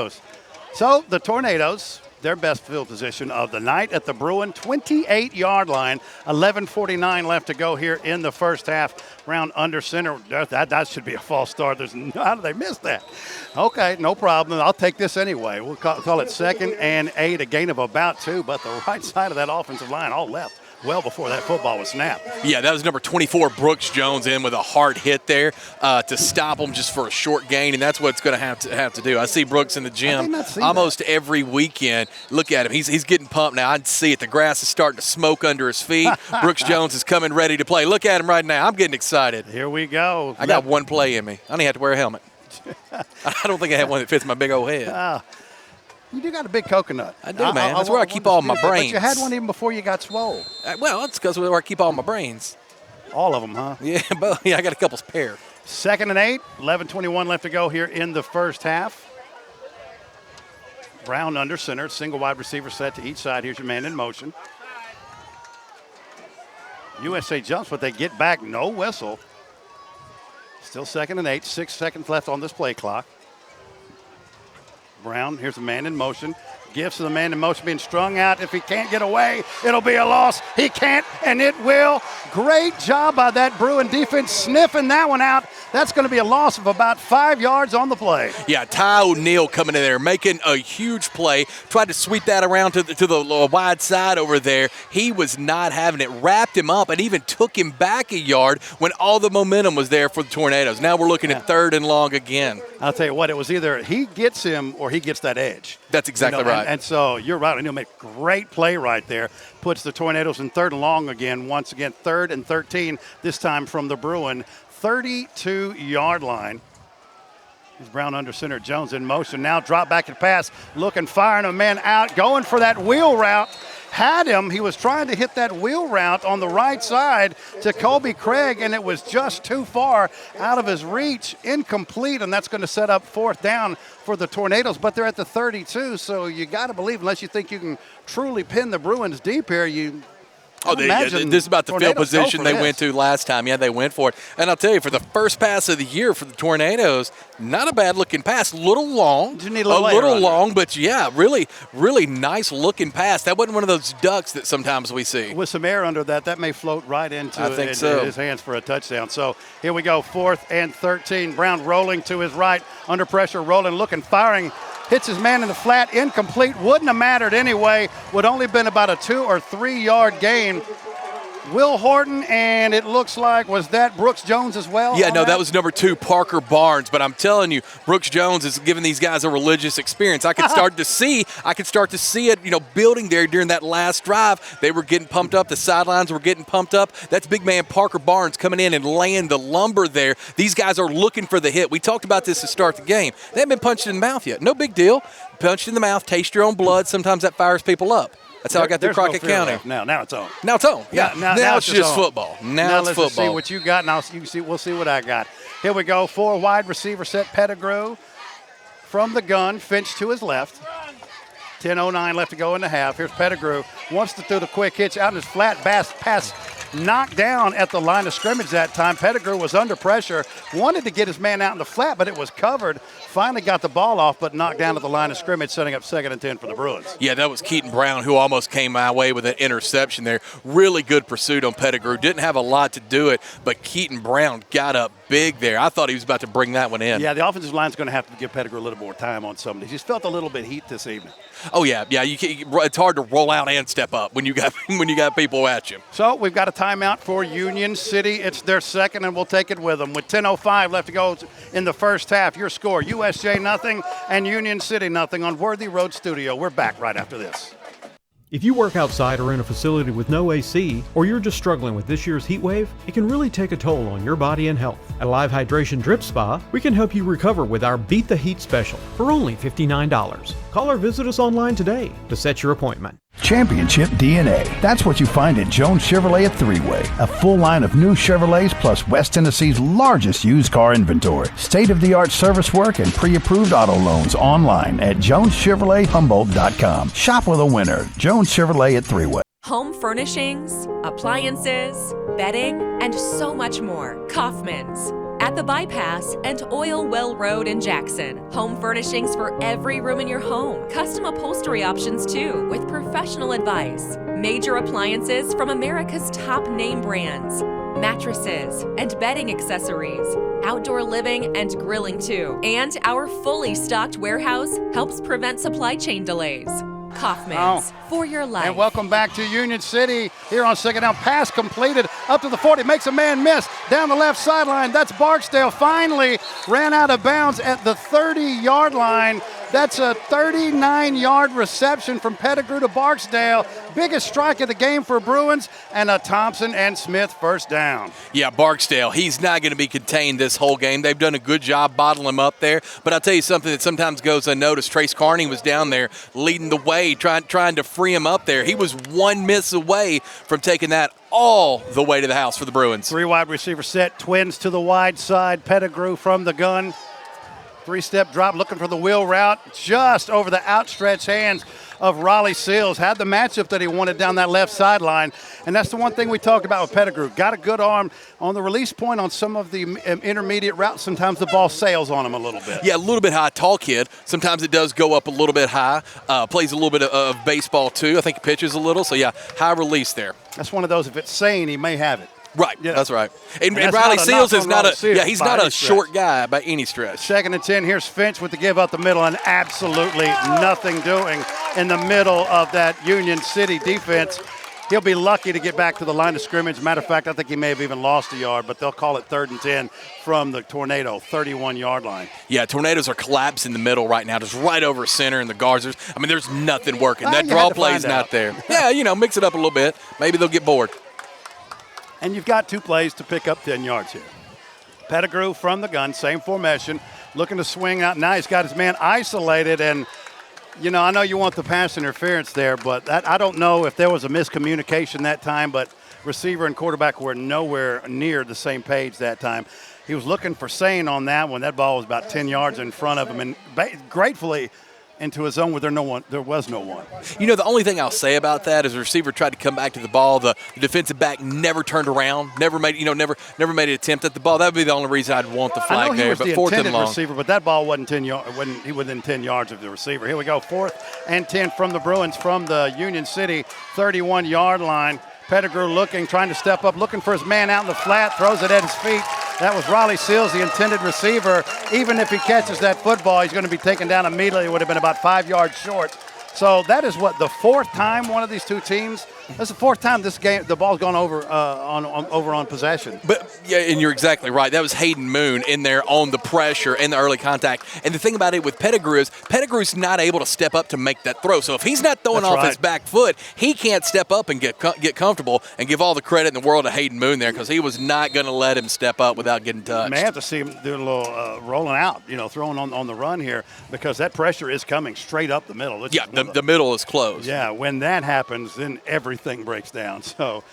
[SPEAKER 1] So the Tornadoes, their best field position of the night at the Bruin 28-yard line. 11:49 left to go here in the first half. Brown under center. That should be a false start. How did they miss that? Okay, no problem. I'll take this anyway. We'll call it 2nd and 8, a gain of about 2, but the right side of that offensive line all left well before that football was snapped.
[SPEAKER 2] Yeah, that was number 24, Brooks Jones, in with a hard hit there to stop him just for a short gain, and that's what it's going to have to do. I see Brooks in the gym almost every weekend. Look at him. He's getting pumped now. I can see it. The grass is starting to smoke under his feet. Brooks Jones is coming ready to play. Look at him right now. I'm getting excited.
[SPEAKER 1] Here we go.
[SPEAKER 2] I got one play in me. I don't even have to wear a helmet. I don't think I have one that fits my big old head.
[SPEAKER 1] You do got a big coconut.
[SPEAKER 2] I do, man. That's where I keep all my brains.
[SPEAKER 1] But you had one even before you got swole.
[SPEAKER 2] Well, that's because where I keep all my brains.
[SPEAKER 1] All of them, huh?
[SPEAKER 2] Yeah, but I got a couple spare.
[SPEAKER 1] 2nd and 8, 11:21 left to go here in the first half. Brown under center, single wide receiver set to each side. Here's your man in motion. USA jumps, but they get back, no whistle. Still 2nd and 8, 6 seconds left on this play clock. Brown, here's a man in motion. Gives to the man in motion being strung out. If he can't get away, it'll be a loss. He can't, and it will. Great job by that Bruin defense sniffing that one out. That's going to be a loss of about 5 yards on the play.
[SPEAKER 2] Yeah, Ty O'Neal coming in there, making a huge play. Tried to sweep that around to the wide side over there. He was not having it. Wrapped him up and even took him back a yard when all the momentum was there for the Tornadoes. Now we're looking at 3rd and long again.
[SPEAKER 1] I'll tell you what, it was either he gets him or he gets that edge.
[SPEAKER 2] That's exactly right.
[SPEAKER 1] And so you're right. O'Neal made a great play right there. Puts the Tornadoes in 3rd and long again. Once again, 3rd and 13, this time from the Bruin 32-yard line. Here's Brown under center. Jones in motion. Now drop back and pass. Looking, firing a man out. Going for that wheel route. Had him. He was trying to hit that wheel route on the right side to Colby Craig, and it was just too far out of his reach. Incomplete, and that's going to set up 4th down for the Tornadoes, but they're at the 32, so you got to believe, unless you think you can truly pin the Bruins deep here,
[SPEAKER 2] this is about the field position they went to last time. Yeah, they went for it. And I'll tell you, for the first pass of the year for the Tornadoes, not a bad-looking pass. A little long.
[SPEAKER 1] You need a little
[SPEAKER 2] long, but, yeah, really, really nice-looking pass. That wasn't one of those ducks that sometimes we see.
[SPEAKER 1] With some air under that may float right into his hands for a touchdown. So here we go, 4th and 13. Brown rolling to his right, under pressure, rolling, looking, firing. Hits his man in the flat, incomplete. Wouldn't have mattered anyway. Would only been about a 2 or 3 yard gain. Will Horton, and it looks like, was that Brooks Jones as well?
[SPEAKER 2] Yeah, no, that was number 2, Parker Barnes. But I'm telling you, Brooks Jones is giving these guys a religious experience. I could start to see it, building there during that last drive. They were getting pumped up. The sidelines were getting pumped up. That's big man Parker Barnes coming in and laying the lumber there. These guys are looking for the hit. We talked about this to start the game. They haven't been punched in the mouth yet. No big deal. Punched in the mouth, taste your own blood. Sometimes that fires people up. That's how I got through Crockett County.
[SPEAKER 1] Now it's on.
[SPEAKER 2] Now it's on. Yeah. Now it's just football. Now it's football.
[SPEAKER 1] Let's see what you got, and we'll see what I got. Here we go. 4 wide receiver set. Pettigrew from the gun. Finch to his left. 10:09 left to go in the half. Here's Pettigrew. Wants to throw the quick hitch out in his flat pass knocked down at the line of scrimmage that time. Pettigrew was under pressure, wanted to get his man out in the flat, but it was covered. Finally got the ball off, but knocked down at the line of scrimmage, setting up 2nd and 10 for the Bruins.
[SPEAKER 2] Yeah, that was Keaton Brown, who almost came my way with an interception there. Really good pursuit on Pettigrew. Didn't have a lot to do it, but Keaton Brown got up big there. I thought he was about to bring that one in.
[SPEAKER 1] Yeah, the offensive line's going to have to give Pettigrew a little more time on some of these. He's felt a little bit heat this evening.
[SPEAKER 2] Oh yeah. It's hard to roll out and step up when you got people at you.
[SPEAKER 1] So we've got a timeout for Union City. It's their second, and we'll take it with them. With 10:05 left to go in the first half, your score: USJ 0 and Union City 0 on Worthy Road Studio. We're back right after this.
[SPEAKER 12] If you work outside or in a facility with no AC, or you're just struggling with this year's heat wave, it can really take a toll on your body and health. At Live Hydration Drip Spa, we can help you recover with our Beat the Heat special for only $59. Call or visit us online today to set your appointment.
[SPEAKER 3] Championship DNA. That's what you find at Jones Chevrolet at Three-Way. A full line of new Chevrolets plus West Tennessee's largest used car inventory. State-of-the-art service work and pre-approved auto loans online at JonesChevroletHumboldt.com. Shop with a winner. Jones Chevrolet at Three-Way.
[SPEAKER 13] Home furnishings, appliances, bedding, and so much more. Kaufman's. At the Bypass and Oil Well Road in Jackson. Home furnishings for every room in your home. Custom upholstery options too, with professional advice. Major appliances from America's top name brands. Mattresses and bedding accessories. Outdoor living and grilling too. And our fully stocked warehouse helps prevent supply chain delays. Kaufman's, for your life.
[SPEAKER 1] And welcome back to Union City here on second down. Pass completed up to the 40. Makes a man miss down the left sideline. That's Barksdale. Finally ran out of bounds at the 30-yard line. That's a 39-yard reception from Pettigrew to Barksdale. Biggest strike of the game for Bruins, and a Thompson and Smith first down.
[SPEAKER 2] Yeah, Barksdale, he's not going to be contained this whole game. They've done a good job bottling him up there. But I'll tell you something that sometimes goes unnoticed. Trace Carney was down there leading the way, trying to free him up there. He was one miss away from taking that all the way to the house for the Bruins.
[SPEAKER 1] 3 wide receiver set, twins to the wide side. Pettigrew from the gun. 3-step drop, looking for the wheel route, just over the outstretched hands of Raleigh Seals. Had the matchup that he wanted down that left sideline, and that's the one thing we talked about with Pettigrew. Got a good arm on the release point on some of the intermediate routes. Sometimes the ball sails on him a little bit.
[SPEAKER 2] Yeah, a little bit high, tall kid. Sometimes it does go up a little bit high. Plays a little bit of baseball too. I think he pitches a little, so yeah, high release there.
[SPEAKER 1] That's one of those, if it's sane, he may have it.
[SPEAKER 2] Right,
[SPEAKER 1] yeah.
[SPEAKER 2] That's right. And
[SPEAKER 1] that's
[SPEAKER 2] Riley Seals is not
[SPEAKER 1] he's
[SPEAKER 2] not a short guy by any stretch.
[SPEAKER 1] 2nd and 10, here's Finch with the give up the middle, and absolutely nothing doing in the middle of that Union City defense. He'll be lucky to get back to the line of scrimmage. Matter of fact, I think he may have even lost a yard, but they'll call it 3rd and 10 from the Tornado, 31-yard line.
[SPEAKER 2] Yeah, Tornadoes are collapsed in the middle right now, just right over center in the guards. There's nothing working. That draw play's not there. Yeah, mix it up a little bit. Maybe they'll get bored.
[SPEAKER 1] And you've got 2 plays to pick up 10 yards here. Pettigrew from the gun, same formation, looking to swing out. Now he's got his man isolated, and, I know you want the pass interference there, but I don't know if there was a miscommunication that time, but receiver and quarterback were nowhere near the same page that time. He was looking for Sane on that one. That ball was about 10 yards in front of him, and gratefully into his zone where there was no one.
[SPEAKER 2] The only thing I'll say about that is the receiver tried to come back to the ball. The defensive back never turned around, never made an attempt at the ball. That would be the only reason I'd want the flag
[SPEAKER 1] I know he
[SPEAKER 2] there.
[SPEAKER 1] was
[SPEAKER 2] But
[SPEAKER 1] the
[SPEAKER 2] 4th and
[SPEAKER 1] intended
[SPEAKER 2] long.
[SPEAKER 1] receiver, but that ball wasn't 10 yards. He within 10 yards of the receiver. Here we go, 4th and 10 from the Bruins from the Union City 31-yard line. Pettigrew trying to step up, looking for his man out in the flat, throws it at his feet. That was Raleigh Seals, the intended receiver. Even if he catches that football, he's going to be taken down immediately. It would have been about 5 yards short. So that is the 4th time one of these two teams. That's the 4th time this game the ball's gone over on possession.
[SPEAKER 2] But yeah, and you're exactly right. That was Hayden Moon in there on the pressure and the early contact. And the thing about it with Pettigrew is Pettigrew's not able to step up to make that throw. So if he's not throwing off his back foot, he can't step up and get comfortable and give all the credit in the world to Hayden Moon there, because he was not going to let him step up without getting touched.
[SPEAKER 1] May have to see him do a little rolling out, throwing on the run here, because that pressure is coming straight up the middle.
[SPEAKER 2] Yeah, the middle is closed.
[SPEAKER 1] Yeah, when that happens, then everything breaks down. So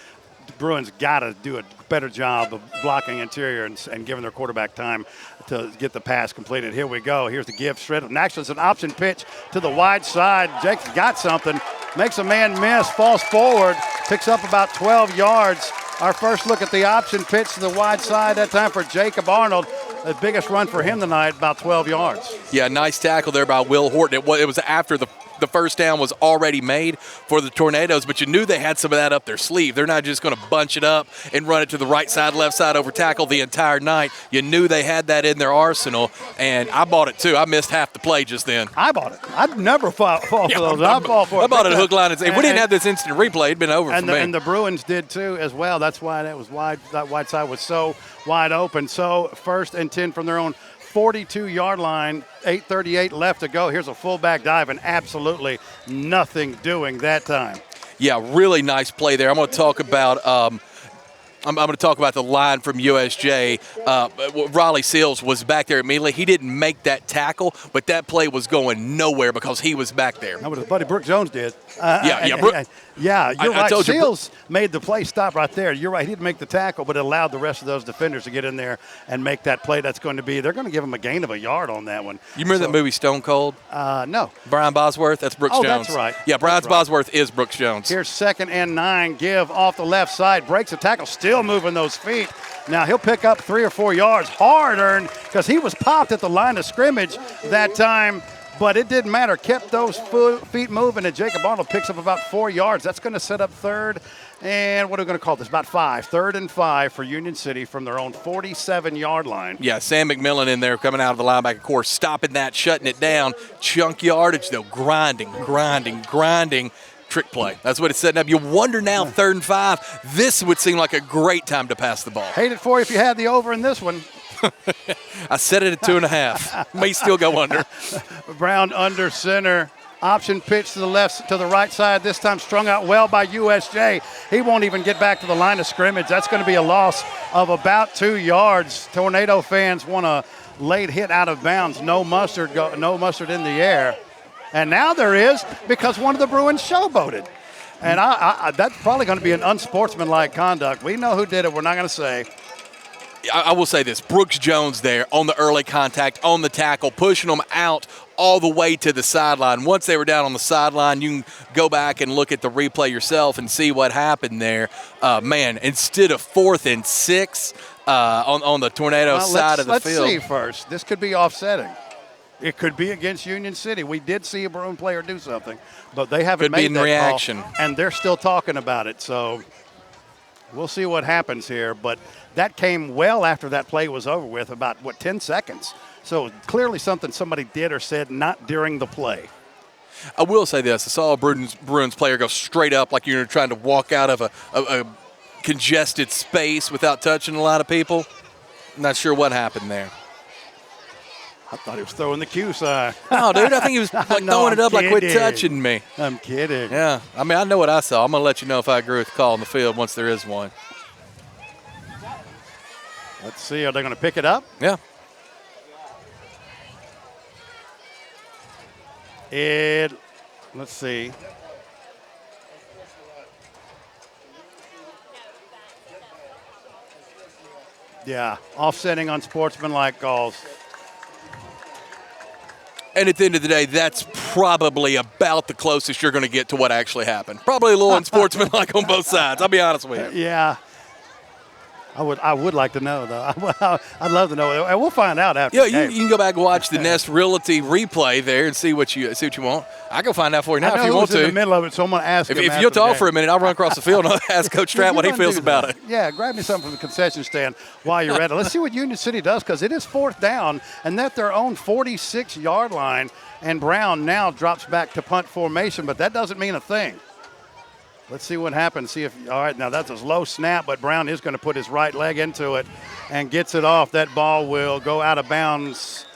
[SPEAKER 1] the Bruins got to do a better job of blocking interior and giving their quarterback time to get the pass completed. Here we go. Here's the give. Shred. And actually, it's an option pitch to the wide side. Jake's got something. makes a man miss, falls forward, picks up about 12 yards. Our first look at the option pitch to the wide side, that time for Jacob Arnold. The biggest run for him tonight, about 12 yards.
[SPEAKER 2] Yeah, nice tackle there by Will Horton. It was after the first down was already made for the Tornadoes, but you knew they had some of that up their sleeve. They're not just going to bunch it up and run it to the right side, left side over tackle the entire night. You knew they had that in their arsenal, and I bought it too. I missed half the play just then.
[SPEAKER 1] I bought it. I'd never fall for those. I
[SPEAKER 2] bought it hook, line, and sinker. If we didn't have this instant replay, it'd been over for me.
[SPEAKER 1] And the Bruins did too as well. That's why that was wide. That wide side was so wide open. So 1st and 10 from their own 42-yard line, 8:38 left to go. Here's a fullback dive, and absolutely nothing doing that time.
[SPEAKER 2] Yeah, really nice play there. I'm going to talk about I'm going to talk about the line from USJ. Riley Seals was back there immediately. He didn't make that tackle, but that play was going nowhere because he was back there.
[SPEAKER 1] That was his buddy Brooke Jones did.
[SPEAKER 2] Yeah,
[SPEAKER 1] you're right. Seals made the play stop right there. You're right. He didn't make the tackle, but it allowed the rest of those defenders to get in there and make that play. They're going to give him a gain of a yard on that one.
[SPEAKER 2] You remember that movie Stone Cold?
[SPEAKER 1] No.
[SPEAKER 2] Brian Bosworth? That's Brooks Jones.
[SPEAKER 1] That's right.
[SPEAKER 2] Yeah, Brian Bosworth is Brooks Jones.
[SPEAKER 1] Here's 2nd and 9. Give off the left side. Breaks the tackle. Still moving those feet. Now he'll pick up 3 or 4 yards. Hard earned because he was popped at the line of scrimmage that time. But it didn't matter. Kept those feet moving, and Jacob Arnold picks up about 4 yards. That's going to set up 3rd. And what are we going to call this? About 5. 3rd and 5 for Union City from their own 47-yard line.
[SPEAKER 2] Yeah, Sam McMillan in there coming out of the linebacker course, stopping that, shutting it down. Chunk yardage, though, grinding. Trick play. That's what it's setting up. You wonder now, 3rd and 5, this would seem like a great time to pass the ball.
[SPEAKER 1] Hate it for you if you had the over in this one.
[SPEAKER 2] I set it at 2.5. May still go under.
[SPEAKER 1] Brown under center. Option pitch to the right side. This time strung out well by USJ. He won't even get back to the line of scrimmage. That's going to be a loss of about 2 yards. Tornado fans want a late hit out of bounds. No mustard in the air. And now there is because one of the Bruins showboated. And that's probably going to be an unsportsmanlike conduct. We know who did it. We're not going to say.
[SPEAKER 2] I will say this. Brooks Jones there on the early contact, on the tackle, pushing them out all the way to the sideline. Once they were down on the sideline, you can go back and look at the replay yourself and see what happened there. Man, instead of 4th and 6 on the Tornado side of the field.
[SPEAKER 1] Let's see first. This could be offsetting. It could be against Union City. We did see a Bruin player do something, but they haven't made that
[SPEAKER 2] reaction.
[SPEAKER 1] Call, and they're still talking about it. So we'll see what happens here. But that came well after that play was over with, about, 10 seconds. So clearly somebody did or said not during the play.
[SPEAKER 2] I will say this. I saw a Bruins player go straight up like you're trying to walk out of a congested space without touching a lot of people. I'm not sure what happened there.
[SPEAKER 1] I thought he was throwing the Q sign.
[SPEAKER 2] No, dude, I think he was throwing it up like, quit touching me.
[SPEAKER 1] I'm kidding.
[SPEAKER 2] Yeah, I mean, I know what I saw. I'm going to let you know if I agree with the call on the field once there is one.
[SPEAKER 1] Let's see. Are they going to pick it up?
[SPEAKER 2] Yeah.
[SPEAKER 1] Let's see. Yeah, offsetting unsportsmanlike calls.
[SPEAKER 2] And at the end of the day, that's probably about the closest you're going to get to what actually happened. Probably a little unsportsmanlike on both sides. I'll be honest with you.
[SPEAKER 1] Yeah. I would like to know, though. I'd love to know. And we'll find out after.
[SPEAKER 2] Yeah, you can go back and watch the Nest Realty replay there and see what you want. I can find out for you now if you want to.
[SPEAKER 1] In the middle of it, so I'm going to ask him.
[SPEAKER 2] If you'll talk for a minute, I'll run across the field and I'll ask Coach Stratt what he feels about it.
[SPEAKER 1] Yeah, grab me something from the concession stand while you're at it. Let's see what Union City does, because it is 4th down, and that's their own 46-yard line. And Brown now drops back to punt formation, but that doesn't mean a thing. Let's see what happens. All right, now that's a low snap, but Brown is going to put his right leg into it and gets it off. That ball will go out of bounds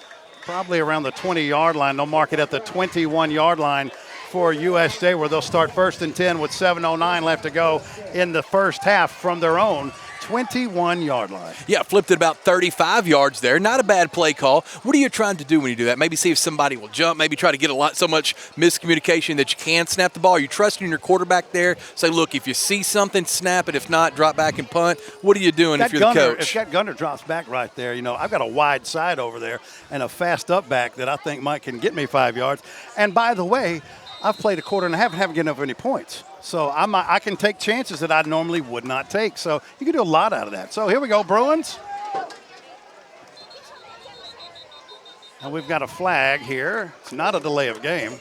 [SPEAKER 1] probably around the 20-yard line. They'll mark it at the 21-yard line for USJ, where they'll start 1st and 10 with 7:09 left to go in the first half from their own 21-yard line.
[SPEAKER 2] Yeah, flipped it about 35 yards there. Not a bad play call. What are you trying to do when you do that? Maybe see if somebody will jump. Maybe try to get so much miscommunication that you can snap the ball. Are you trusting your quarterback there? Say, look, if you see something, snap it. If not, drop back and punt. What are you doing if you're the coach?
[SPEAKER 1] If that gunner drops back right there, I've got a wide side over there and a fast up back that I think can get me 5 yards. And by the way, I've played a quarter and a half and haven't given up any points. So I can take chances that I normally would not take. So you can do a lot out of that. So here we go, Bruins. And we've got a flag here. It's not a delay of game.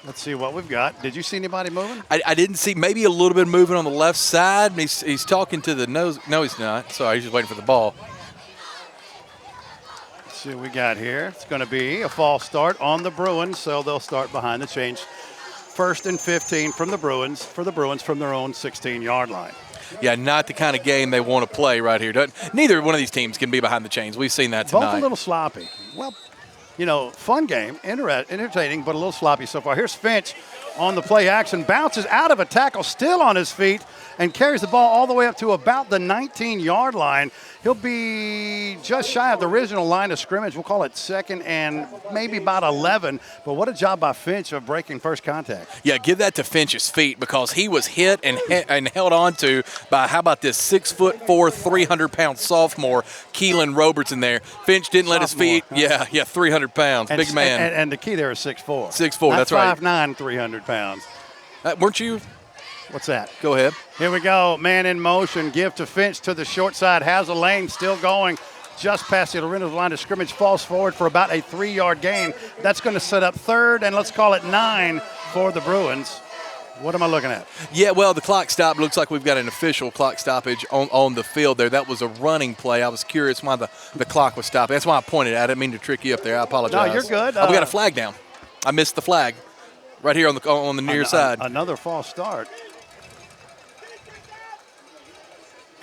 [SPEAKER 1] Let's see what we've got. Did you see anybody moving?
[SPEAKER 2] I didn't see, maybe a little bit of moving on the left side. He's talking to the nose. No, he's not. Sorry, he's just waiting for the ball.
[SPEAKER 1] Let's see what we got here. It's going to be a false start on the Bruins, so they'll start behind the change. 1st and 15 from the Bruins, from their own 16-yard line.
[SPEAKER 2] Yeah, not the kind of game they want to play right here. Neither one of these teams can be behind the chains. We've seen that tonight.
[SPEAKER 1] Both a little sloppy. Well, fun game, entertaining, but a little sloppy so far. Here's Finch on the play action, bounces out of a tackle, still on his feet, and carries the ball all the way up to about the 19-yard line. He'll be just shy of the original line of scrimmage. We'll call it 2nd and maybe about 11. But what a job by Finch of breaking first contact.
[SPEAKER 2] Yeah, give that to Finch's feet because he was hit and held on to by, how about this, 6'4", 300-pound sophomore, Keelan Robertson there. Finch didn't let his feet.
[SPEAKER 1] Huh?
[SPEAKER 2] Yeah, 300 pounds, big man.
[SPEAKER 1] And the key there is 6'4".
[SPEAKER 2] 6'4", that's right.
[SPEAKER 1] 5'9", 300 pounds.
[SPEAKER 2] Weren't you?
[SPEAKER 1] What's that?
[SPEAKER 2] Go ahead.
[SPEAKER 1] Here we go. Man in motion. Give to Finch to the short side. Has a lane. Still going. Just past the original line of scrimmage. Falls forward for about a 3-yard gain. That's going to set up 3rd and let's call it 9 for the Bruins. What am I looking at?
[SPEAKER 2] Yeah, well, the clock stop looks like we've got an official clock stoppage on the field there. That was a running play. I was curious why the clock was stopped. That's why I pointed at it. I didn't mean to trick you up there. I apologize.
[SPEAKER 1] No, you're good.
[SPEAKER 2] We got a flag down. I missed the flag right here on the near side.
[SPEAKER 1] Another false start.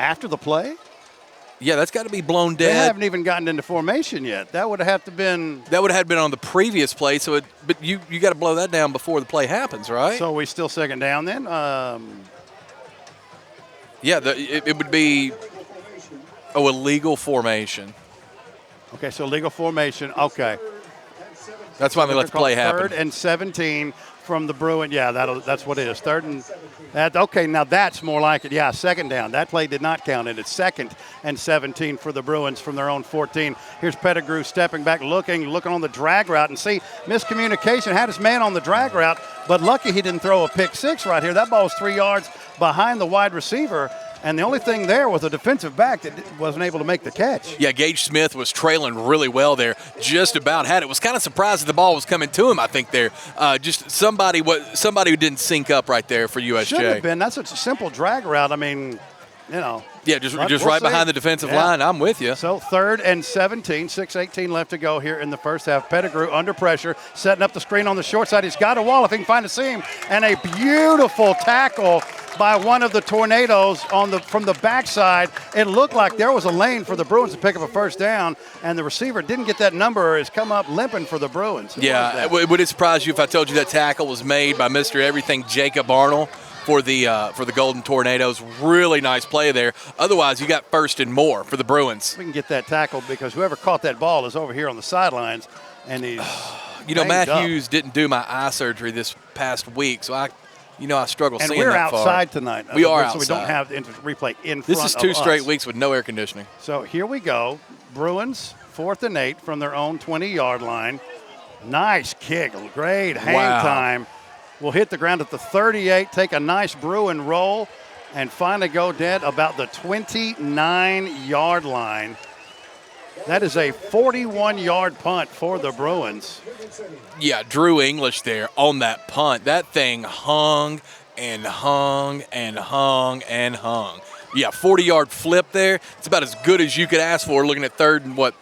[SPEAKER 1] After the play?
[SPEAKER 2] Yeah, that's got to be blown dead.
[SPEAKER 1] They haven't even gotten into formation yet. That would have been
[SPEAKER 2] on the previous play. But you got to blow that down before the play happens, right?
[SPEAKER 1] So we still 2nd down then?
[SPEAKER 2] Yeah, it would be illegal formation.
[SPEAKER 1] Okay, so legal formation. Okay.
[SPEAKER 2] That's why they let the play happen.
[SPEAKER 1] 3rd and 17 from the Bruin. Yeah, that's what it is. 3rd and okay, now that's more like it. Yeah, 2nd down. That play did not count it. It's 2nd and 17 for the Bruins from their own 14. Here's Pettigrew stepping back, looking on the drag route, and see miscommunication. Had his man on the drag route, but lucky he didn't throw a pick 6 right here. That ball was 3 yards behind the wide receiver. And the only thing there was a defensive back that wasn't able to make the catch.
[SPEAKER 2] Yeah, Gage Smith was trailing really well there. Just about had it. Was kind of surprised that the ball was coming to him, I think, there. Just somebody who didn't sync up right there for USJ.
[SPEAKER 1] Should have been. That's a simple drag route. I mean,
[SPEAKER 2] Yeah, just right behind the defensive line. I'm with you.
[SPEAKER 1] So 3rd and 17, 6:18 left to go here in the first half. Pettigrew under pressure, setting up the screen on the short side. He's got a wall if he can find a seam. And a beautiful tackle by one of the Tornadoes from the backside. It looked like there was a lane for the Bruins to pick up a first down, and the receiver didn't get that number or has come up limping for the Bruins.
[SPEAKER 2] Would it surprise you if I told you that tackle was made by Mr. Everything Jacob Arnold for the Golden Tornadoes? Really nice play there. Otherwise, you got 1st and more for the Bruins.
[SPEAKER 1] We can get that tackle because whoever caught that ball is over here on the sidelines, and he's
[SPEAKER 2] Matt Hughes didn't do my eye surgery this past week, so I struggle seeing that far.
[SPEAKER 1] And we're outside tonight.
[SPEAKER 2] We are outside.
[SPEAKER 1] So we don't have the replay in front of us.
[SPEAKER 2] This is 2 straight weeks with no air conditioning.
[SPEAKER 1] So here we go. Bruins, 4th and 8 from their own 20-yard line. Nice kick. Great hang time. Will hit the ground at the 38, take a nice Bruin roll, and finally go dead about the 29-yard line. That is a 41-yard punt for the Bruins.
[SPEAKER 2] Yeah, Drew English there on that punt. That thing hung and hung and hung and hung. Yeah, 40-yard flip there. It's about as good as you could ask for looking at 3rd and 9,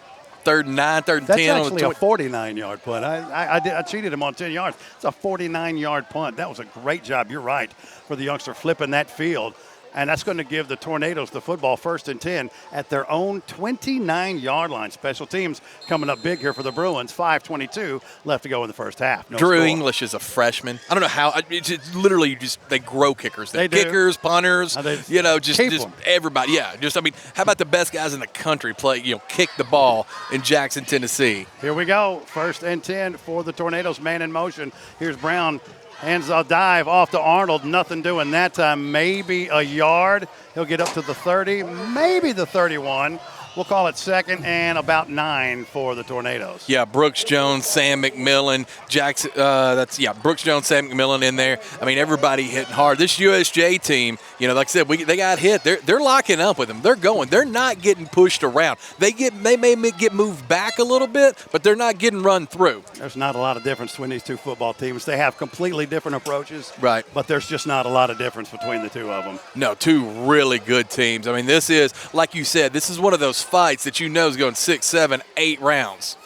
[SPEAKER 2] 3rd and 10.
[SPEAKER 1] That's actually a 49-yard punt. I cheated him on 10 yards. It's a 49-yard punt. That was a great job. You're right for the youngster flipping that field. And that's going to give the Tornadoes the football 1st and 10 at their own 29-yard line. Special teams coming up big here for the Bruins. 5:22 left to go in the first half. No
[SPEAKER 2] Drew
[SPEAKER 1] score.
[SPEAKER 2] English is a freshman. I don't know how. It's literally they grow kickers.
[SPEAKER 1] They do.
[SPEAKER 2] Kickers, punters, just
[SPEAKER 1] them.
[SPEAKER 2] everybody. Yeah, how about the best guys in the country kick the ball in Jackson, Tennessee?
[SPEAKER 1] Here we go. 1st and 10 for the Tornadoes. Man in motion. Here's Brown. Hands a dive off to Arnold. Nothing doing that time. Maybe a yard. He'll get up to the 30, maybe the 31. We'll call it second and about 9 for the Tornadoes.
[SPEAKER 2] Yeah, Brooks Jones, Sam McMillan, Jackson. Brooks Jones, Sam McMillan in there. I mean, everybody hitting hard. This USJ team, like I said, they got hit. They're locking up with them. They're going. They're not getting pushed around. They may get moved back a little bit, but they're not getting run through.
[SPEAKER 1] There's not a lot of difference between these two football teams. They have completely different approaches.
[SPEAKER 2] Right.
[SPEAKER 1] But there's just not a lot of difference between the two of them.
[SPEAKER 2] No, two really good teams. I mean, this is, like you said, this is one of those fights that is going 6, 7, 8 rounds.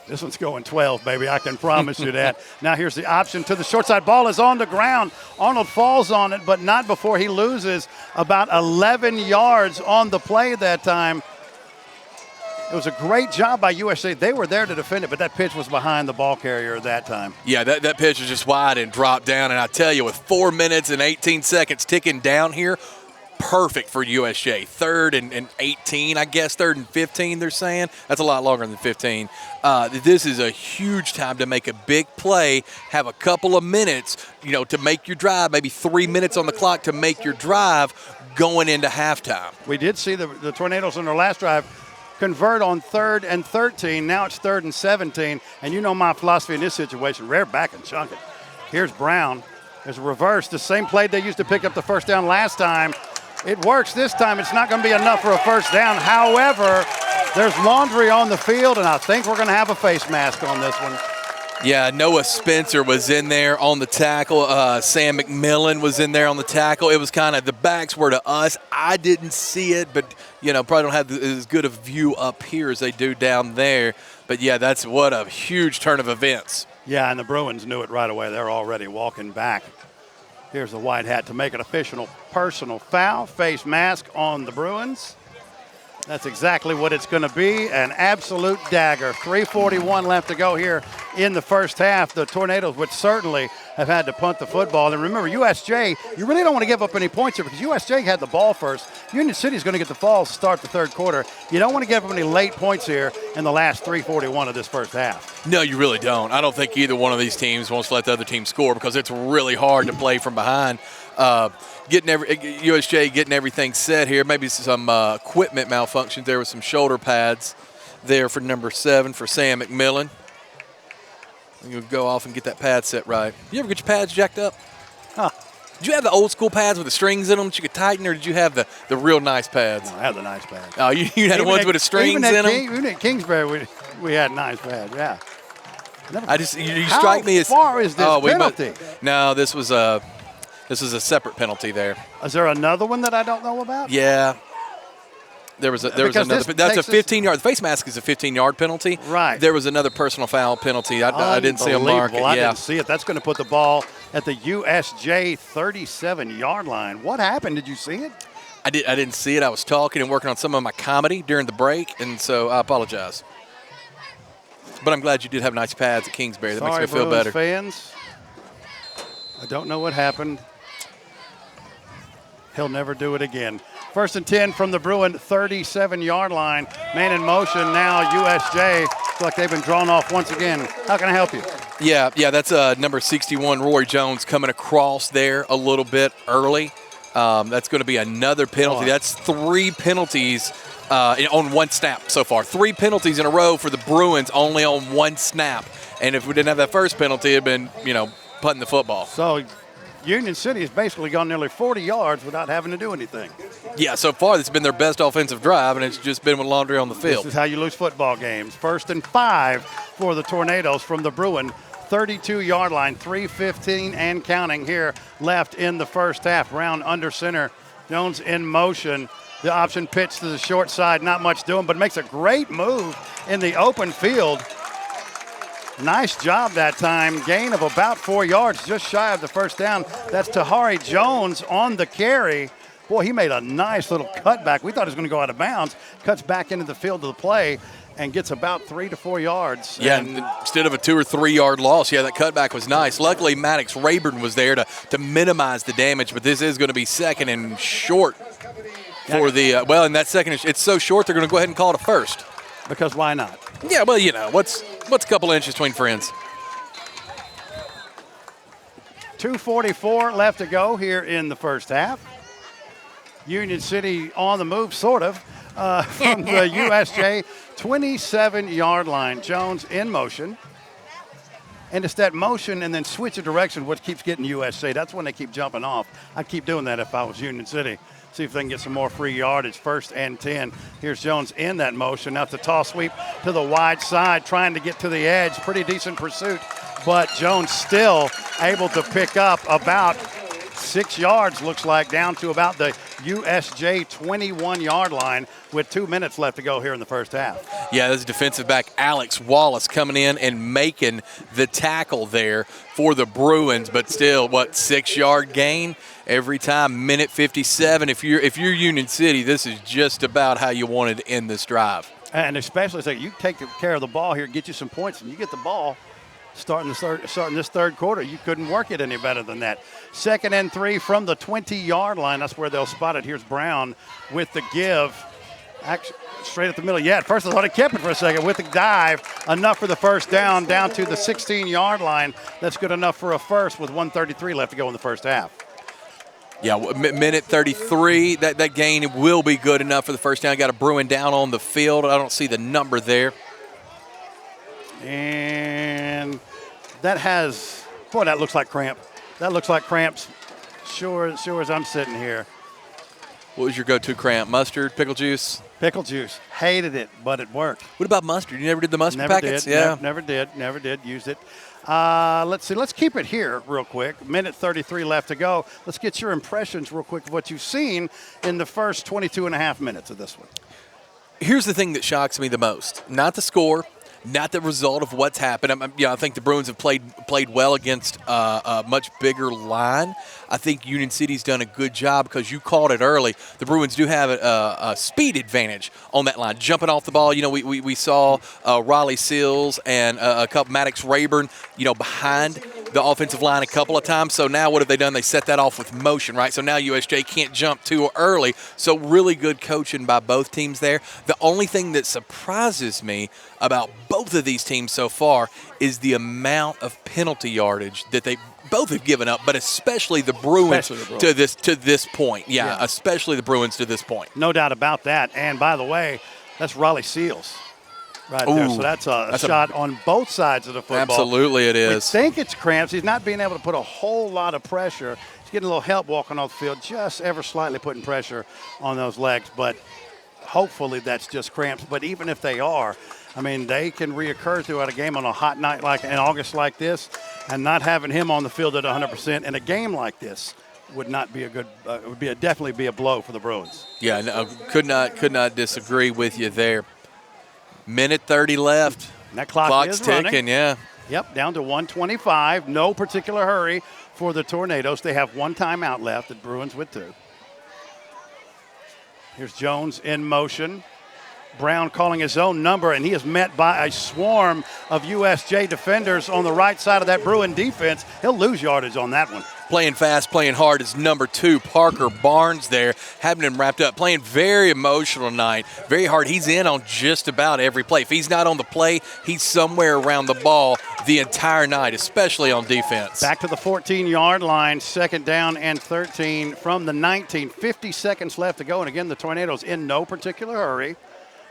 [SPEAKER 1] This one's going 12, baby. I can promise you that. Now here's the option to the short side. Ball is on the ground. Arnold falls on it, but not before he loses about 11 yards on the play that time. It was a great job by USJ. They were there to defend it, but that pitch was behind the ball carrier that time.
[SPEAKER 2] Yeah, that pitch was just wide and dropped down. And I tell you, with 4 minutes and 18 seconds ticking down here, perfect for USJ. 3rd and 18, I guess. 3rd and 15, they're saying. That's a lot longer than 15. This is a huge time to make a big play, have a couple of minutes, to make your drive, maybe 3 minutes on the clock to make your drive going into halftime.
[SPEAKER 1] We did see the Tornadoes on their last drive convert on 3rd and 13. Now it's 3rd and 17. And my philosophy in this situation, rear back and chunk it. Here's Brown. There's a reverse. The same play they used to pick up the first down last time. It works this time. It's not going to be enough for a first down. However, there's laundry on the field, and I think we're going to have a face mask on this one.
[SPEAKER 2] Yeah, Noah Spencer was in there on the tackle. Sam McMillan was in there on the tackle. It was kind of the backs were to us. I didn't see it, but, probably don't have as good a view up here as they do down there. But, yeah, that's what a huge turn of events.
[SPEAKER 1] Yeah, and the Bruins knew it right away. They're already walking back. Here's the white hat to make it official personal foul. Face mask on the Bruins. That's exactly what it's going to be, an absolute dagger. 3:41 left to go here in the first half. The Tornadoes would certainly have had to punt the football. And remember, USJ, you really don't want to give up any points here because USJ had the ball first. Union City is going to get the ball to start the third quarter. You don't want to give up any late points here in the last 3:41 of this first half.
[SPEAKER 2] No, you really don't. I don't think either one of these teams wants to let the other team score because it's really hard to play from behind. USJ getting everything set here. Maybe some equipment malfunctions there with some shoulder pads there for number 7 for Sam McMillan. You'll go off and get that pad set right. You ever get your pads jacked up?
[SPEAKER 1] Huh.
[SPEAKER 2] Did you have the old school pads with the strings in them that you could tighten, or did you have the real nice pads?
[SPEAKER 1] No, I had the nice pads.
[SPEAKER 2] Oh, you had the ones with the strings in them?
[SPEAKER 1] Even at Kingsbury, we had nice pads, yeah.
[SPEAKER 2] You strike me as.
[SPEAKER 1] How far is this penalty?
[SPEAKER 2] No, this was a separate penalty there.
[SPEAKER 1] Is there another one that I don't know about?
[SPEAKER 2] Yeah. There was another. That's a 15-yard. The face mask is a 15-yard penalty.
[SPEAKER 1] Right.
[SPEAKER 2] There was another personal foul penalty. I didn't see a mark.
[SPEAKER 1] I didn't see it. That's going to put the ball at the USJ 37-yard line. What happened? Did you see it?
[SPEAKER 2] I didn't see it. I was talking and working on some of my comedy during the break, and so I apologize. But I'm glad you did have nice pads at Kingsbury. That makes me feel better.
[SPEAKER 1] Fans, I don't know what happened. He'll never do it again. 1st and 10 from the Bruin 37-yard line. Man in motion now, USJ. Looks like they've been drawn off once again. How can I help you?
[SPEAKER 2] Yeah, that's number 61, Roy Jones, coming across there a little bit early. That's going to be another penalty. That's 3 penalties on one snap so far. 3 penalties in a row for the Bruins, only on one snap. And if we didn't have that first penalty, it would have been, punting the football.
[SPEAKER 1] So Union City has basically gone nearly 40 yards without having to do anything.
[SPEAKER 2] Yeah, so far it's been their best offensive drive, and it's just been with laundry on the field.
[SPEAKER 1] This is how you lose football games. 1st and 5 for the Tornadoes from the Bruin 32-yard line. 3:15 and counting here left in the first half. Brown under center. Jones in motion. The option pitch to the short side. Not much doing, but makes a great move in the open field. Nice job that time. Gain of about 4 yards, just shy of the first down. That's Tahari Jones on the carry. Boy, he made a nice little cutback. We thought he was going to go out of bounds. Cuts back into the field of the play and gets about 3 to 4 yards.
[SPEAKER 2] Yeah, and instead of a 2 or 3 yard loss, yeah, that cutback was nice. Luckily, Maddox Rayburn was there to minimize the damage, but this is going to be second and short for the in that second, it's so short they're going to go ahead and call it a first.
[SPEAKER 1] Because why not?
[SPEAKER 2] Yeah, well, what's a couple inches between friends?
[SPEAKER 1] 2:44 left to go here in the first half. Union City on the move, sort of. from the USJ 27-yard line. Jones in motion. And it's that motion and then switch of direction what keeps getting USJ. That's when they keep jumping off. I'd keep doing that if I was Union City. See if they can get some more free yardage. 1st and 10. Here's Jones in that motion. Now it's a toss sweep to the wide side, trying to get to the edge. Pretty decent pursuit, but Jones still able to pick up about 6 yards, looks like, down to about the USJ 21-yard line with 2 minutes left to go here in the first half.
[SPEAKER 2] Yeah, there's defensive back Alex Wallace coming in and making the tackle there for the Bruins, but still, 6-yard gain every time. Minute 57. If you're Union City, this is just about how you wanted to end this drive.
[SPEAKER 1] And especially, you take care of the ball here, get you some points, and you get the ball. Starting this third quarter, you couldn't work it any better than that. 2nd and 3 from the 20-yard line. That's where they'll spot it. Here's Brown with the give. Actually, straight at the middle. Yeah, at first I thought he kept it for a second with the dive. Enough for the first down to the 16-yard line. That's good enough for a first with 1:33 left to go in the first half.
[SPEAKER 2] Yeah, minute 33. That gain will be good enough for the first down. Got a Bruin down on the field. I don't see the number there.
[SPEAKER 1] And that looks like cramp. That looks like cramps. Sure as I'm sitting here.
[SPEAKER 2] What was your go-to cramp? Mustard, pickle juice?
[SPEAKER 1] Pickle juice. Hated it, but it worked.
[SPEAKER 2] What about mustard? You never did the mustard packets?
[SPEAKER 1] Yeah. Never did. Used it. Let's see. Let's keep it here real quick. Minute 33 left to go. Let's get your impressions real quick of what you've seen in the first 22 and a half minutes of this one.
[SPEAKER 2] Here's the thing that shocks me the most. Not the score. Not the result of what's happened. I think the Bruins have played well against a much bigger line. I think Union City's done a good job because you called it early. The Bruins do have a speed advantage on that line, jumping off the ball. We saw Raleigh Seals and a couple Maddox Rayburn, behind the offensive line a couple of times. So now what have they done? They set that off with motion, right? So now USJ can't jump too early. So really good coaching by both teams there. The only thing that surprises me about both of these teams so far is the amount of penalty yardage that they both have given up, but especially the Bruins, to this point. Yeah, especially the Bruins to this point.
[SPEAKER 1] No doubt about that. And by the way, that's Raleigh Seals right there. So that's a shot on both sides of the football.
[SPEAKER 2] Absolutely it is.
[SPEAKER 1] We think it's cramps. He's not being able to put a whole lot of pressure. He's getting a little help walking off the field, just ever slightly putting pressure on those legs. But hopefully that's just cramps. But even if they are, they can reoccur throughout a game on a hot night like in August like this, and not having him on the field at 100% in a game like this would not be a good. Would definitely be a blow for the Bruins.
[SPEAKER 2] Yeah, no, could not disagree with you there. Minute 30 left.
[SPEAKER 1] And that clock's
[SPEAKER 2] ticking.
[SPEAKER 1] Running.
[SPEAKER 2] Yeah.
[SPEAKER 1] Yep, down to 1:25. No particular hurry for the Tornadoes. They have one timeout left. The Bruins with 2. Here's Jones in motion. Brown calling his own number, and he is met by a swarm of USJ defenders on the right side of that Bruin defense. He'll lose yardage on that one.
[SPEAKER 2] Playing fast, playing hard is number 2, Parker Barnes there, having him wrapped up, playing very emotional tonight, very hard. He's in on just about every play. If he's not on the play, he's somewhere around the ball the entire night, especially on defense.
[SPEAKER 1] Back to the 14-yard line, 2nd down and 13 from the 19. 50 seconds left to go, and again, the Tornadoes in no particular hurry.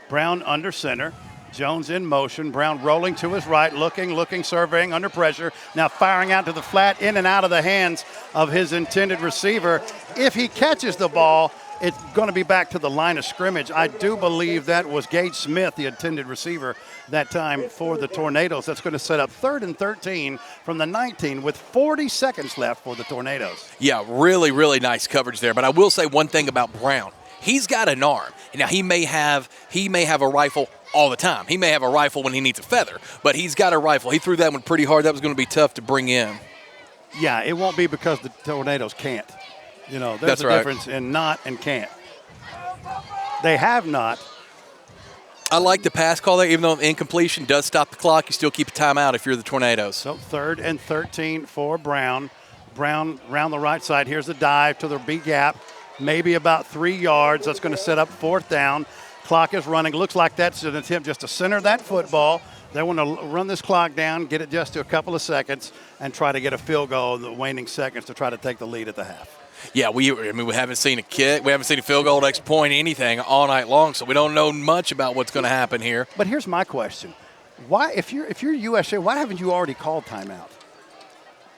[SPEAKER 1] Brown under center. Jones in motion. Brown rolling to his right, looking, surveying, under pressure. Now firing out to the flat, in and out of the hands of his intended receiver. If he catches the ball, it's going to be back to the line of scrimmage. I do believe that was Gage Smith, the intended receiver, that time for the Tornadoes. That's going to set up 3rd and 13 from the 19 with 40 seconds left for the Tornadoes.
[SPEAKER 2] Yeah, really, really nice coverage there. But I will say one thing about Brown. He's got an arm. Now, he may have a rifle all the time. He may have a rifle when he needs a feather, but he's got a rifle. He threw that one pretty hard. That was going to be tough to bring in.
[SPEAKER 1] Yeah, it won't be because the Tornadoes can't. There's
[SPEAKER 2] That's
[SPEAKER 1] a
[SPEAKER 2] right.
[SPEAKER 1] difference in not and can't. They have not.
[SPEAKER 2] I like the pass call there, even though incompletion does stop the clock. You still keep a timeout if you're the Tornadoes.
[SPEAKER 1] So 3rd and 13 for Brown. Brown around the right side. Here's the dive to the B gap. Maybe about 3 yards. That's going to set up 4th down. Clock is running. Looks like that's an attempt just to center that football. They want to run this clock down, get it just to a couple of seconds, and try to get a field goal in the waning seconds to try to take the lead at the half.
[SPEAKER 2] Yeah, we haven't seen a kick, we haven't seen a field goal, extra point, anything all night long, so we don't know much about what's going to happen here.
[SPEAKER 1] But here's my question: why, if you're USJ, why haven't you already called timeout?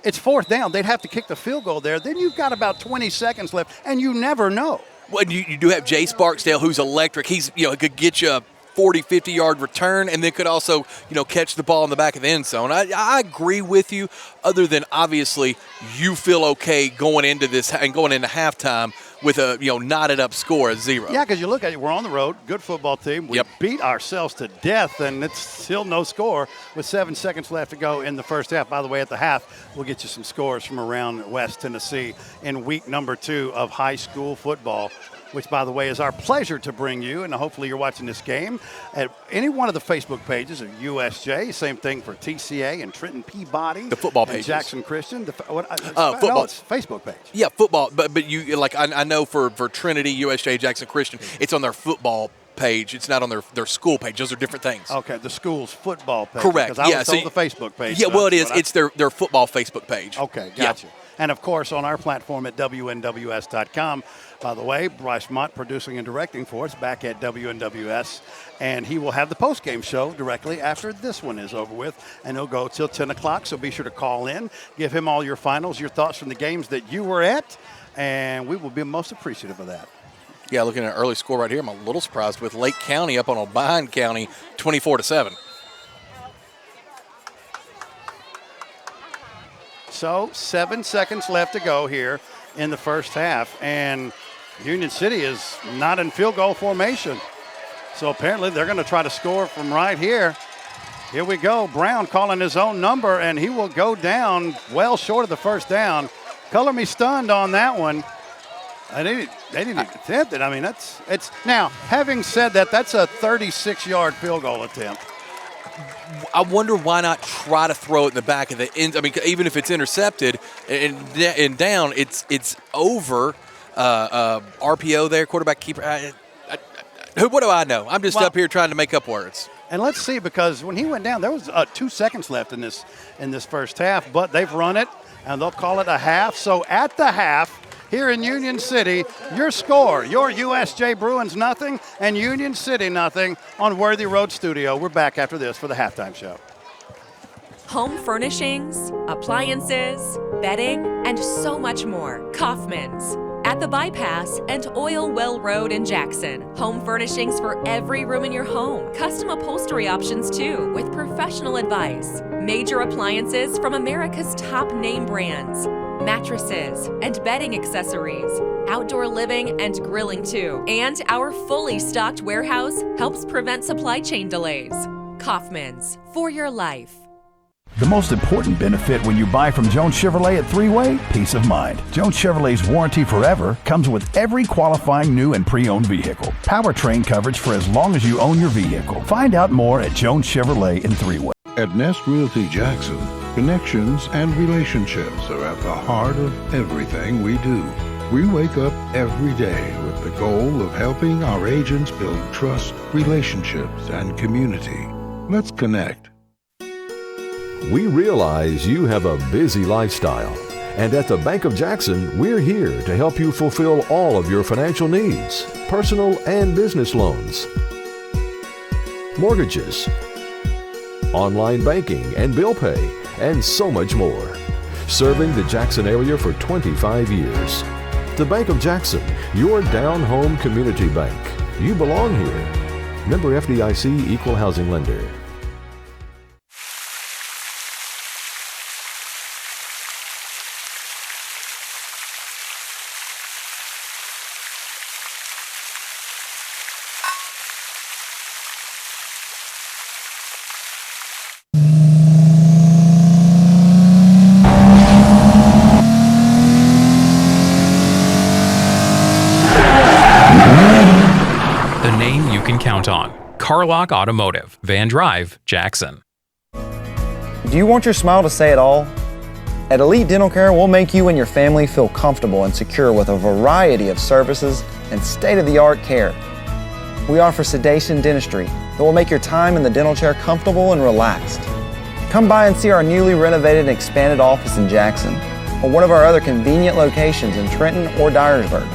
[SPEAKER 1] It's fourth down. They'd have to kick the field goal there. Then you've got about 20 seconds left, and you never know.
[SPEAKER 2] Well, you do have Jay Sparksdale, who's electric. He's could get you a 40, 50-yard return, and then could also, catch the ball in the back of the end zone. I agree with you, other than obviously you feel okay going into this and going into halftime with a, knotted up score of 0.
[SPEAKER 1] Yeah, because you look at it, we're on the road, good football team. We beat ourselves to death, and it's still no score with 7 seconds left to go in the first half. By the way, at the half, we'll get you some scores from around West Tennessee in week number 2 of high school football, which, by the way, is our pleasure to bring you, and hopefully you're watching this game at any one of the Facebook pages of USJ. Same thing for TCA and Trenton Peabody.
[SPEAKER 2] The football pages.
[SPEAKER 1] Jackson Christian.
[SPEAKER 2] Football.
[SPEAKER 1] No, it's Facebook page.
[SPEAKER 2] Yeah, football. But you I know for Trinity, USJ, Jackson Christian, it's on their football page. It's not on their school page. Those are different things.
[SPEAKER 1] Okay, the school's football page.
[SPEAKER 2] Correct.
[SPEAKER 1] Because I was told the Facebook page.
[SPEAKER 2] Yeah, well, it is. It's their football Facebook page.
[SPEAKER 1] Okay, gotcha. Yeah. And, of course, on our platform at WNWS.com. By the way, Bryce Mott producing and directing for us back at WNWS. And he will have the post-game show directly after this one is over with. And he'll go till 10 o'clock, so be sure to call in. Give him all your finals, your thoughts from the games that you were at. And we will be most appreciative of that.
[SPEAKER 2] Yeah, looking at an early score right here, I'm a little surprised with Lake County up on Obion County, 24-7.
[SPEAKER 1] So 7 seconds left to go here in the first half, and Union City is not in field goal formation. So apparently they're going to try to score from right here. Here we go. Brown calling his own number, and he will go down well short of the first down. Color me stunned on that one. They didn't attempt it. I mean, it's now, having said that, that's a 36-yard field goal attempt.
[SPEAKER 2] I wonder why not try to throw it in the back of the end. I mean, even if it's intercepted and down, it's over. RPO there, quarterback keeper. What do I know? I'm just up here trying to make up words.
[SPEAKER 1] And let's see, because when he went down, there was 2 seconds left in this first half, but they've run it, and they'll call it a half. So at the half, here in Union City, your score, your USJ Bruins nothing and Union City nothing on Worthy Road Studio. We're back after this for the halftime show.
[SPEAKER 13] Home furnishings, appliances, bedding, and so much more. Kaufman's. At the Bypass and Oil Well Road in Jackson. Home furnishings for every room in your home. Custom upholstery options too, with professional advice. Major appliances from America's top name brands. Mattresses and bedding accessories. Outdoor living and grilling too. And our fully stocked warehouse helps prevent supply chain delays. Kaufman's, for your life.
[SPEAKER 3] The most important benefit when you buy from Jones Chevrolet at Three-Way? Peace of mind. Jones Chevrolet's Warranty Forever comes with every qualifying new and pre-owned vehicle. Powertrain coverage for as long as you own your vehicle. Find out more at Jones Chevrolet in Three-Way.
[SPEAKER 14] At Nest Realty Jackson, connections and relationships are at the heart of everything we do. We wake up every day with the goal of helping our agents build trust, relationships, and community. Let's connect.
[SPEAKER 8] We realize you have a busy lifestyle, and at the Bank of Jackson, we're here to help you fulfill all of your financial needs, personal and business loans, mortgages, online banking and bill pay, and so much more. Serving the Jackson area for 25 years. The Bank of Jackson, your down-home community bank. You belong here. Member FDIC Equal Housing Lender.
[SPEAKER 9] Count on Carlock Automotive, Van Drive, Jackson.
[SPEAKER 4] Do you want your smile to say it all? At Elite Dental Care, we'll make you and your family feel comfortable and secure with a variety of services and state-of-the-art care. We offer sedation dentistry that will make your time in the dental chair comfortable and relaxed. Come by and see our newly renovated and expanded office in Jackson, or one of our other convenient locations in Trenton or Dyersburg.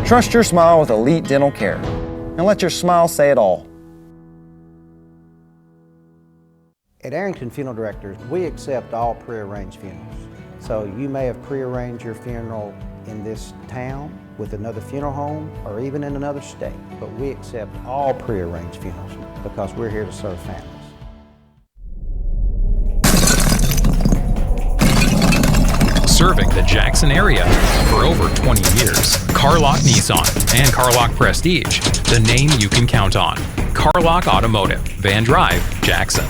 [SPEAKER 4] Trust your smile with elite dental care, and let your smile say it all.
[SPEAKER 15] At Arrington Funeral Directors, we accept all pre-arranged funerals. So you may have pre-arranged your funeral in this town, with another funeral home, or even in another state. But we accept all pre-arranged funerals because we're here to serve families.
[SPEAKER 9] Serving the Jackson area for over 20 years. Carlock Nissan and Carlock Prestige, the name you can count on. Carlock Automotive, Van Drive, Jackson.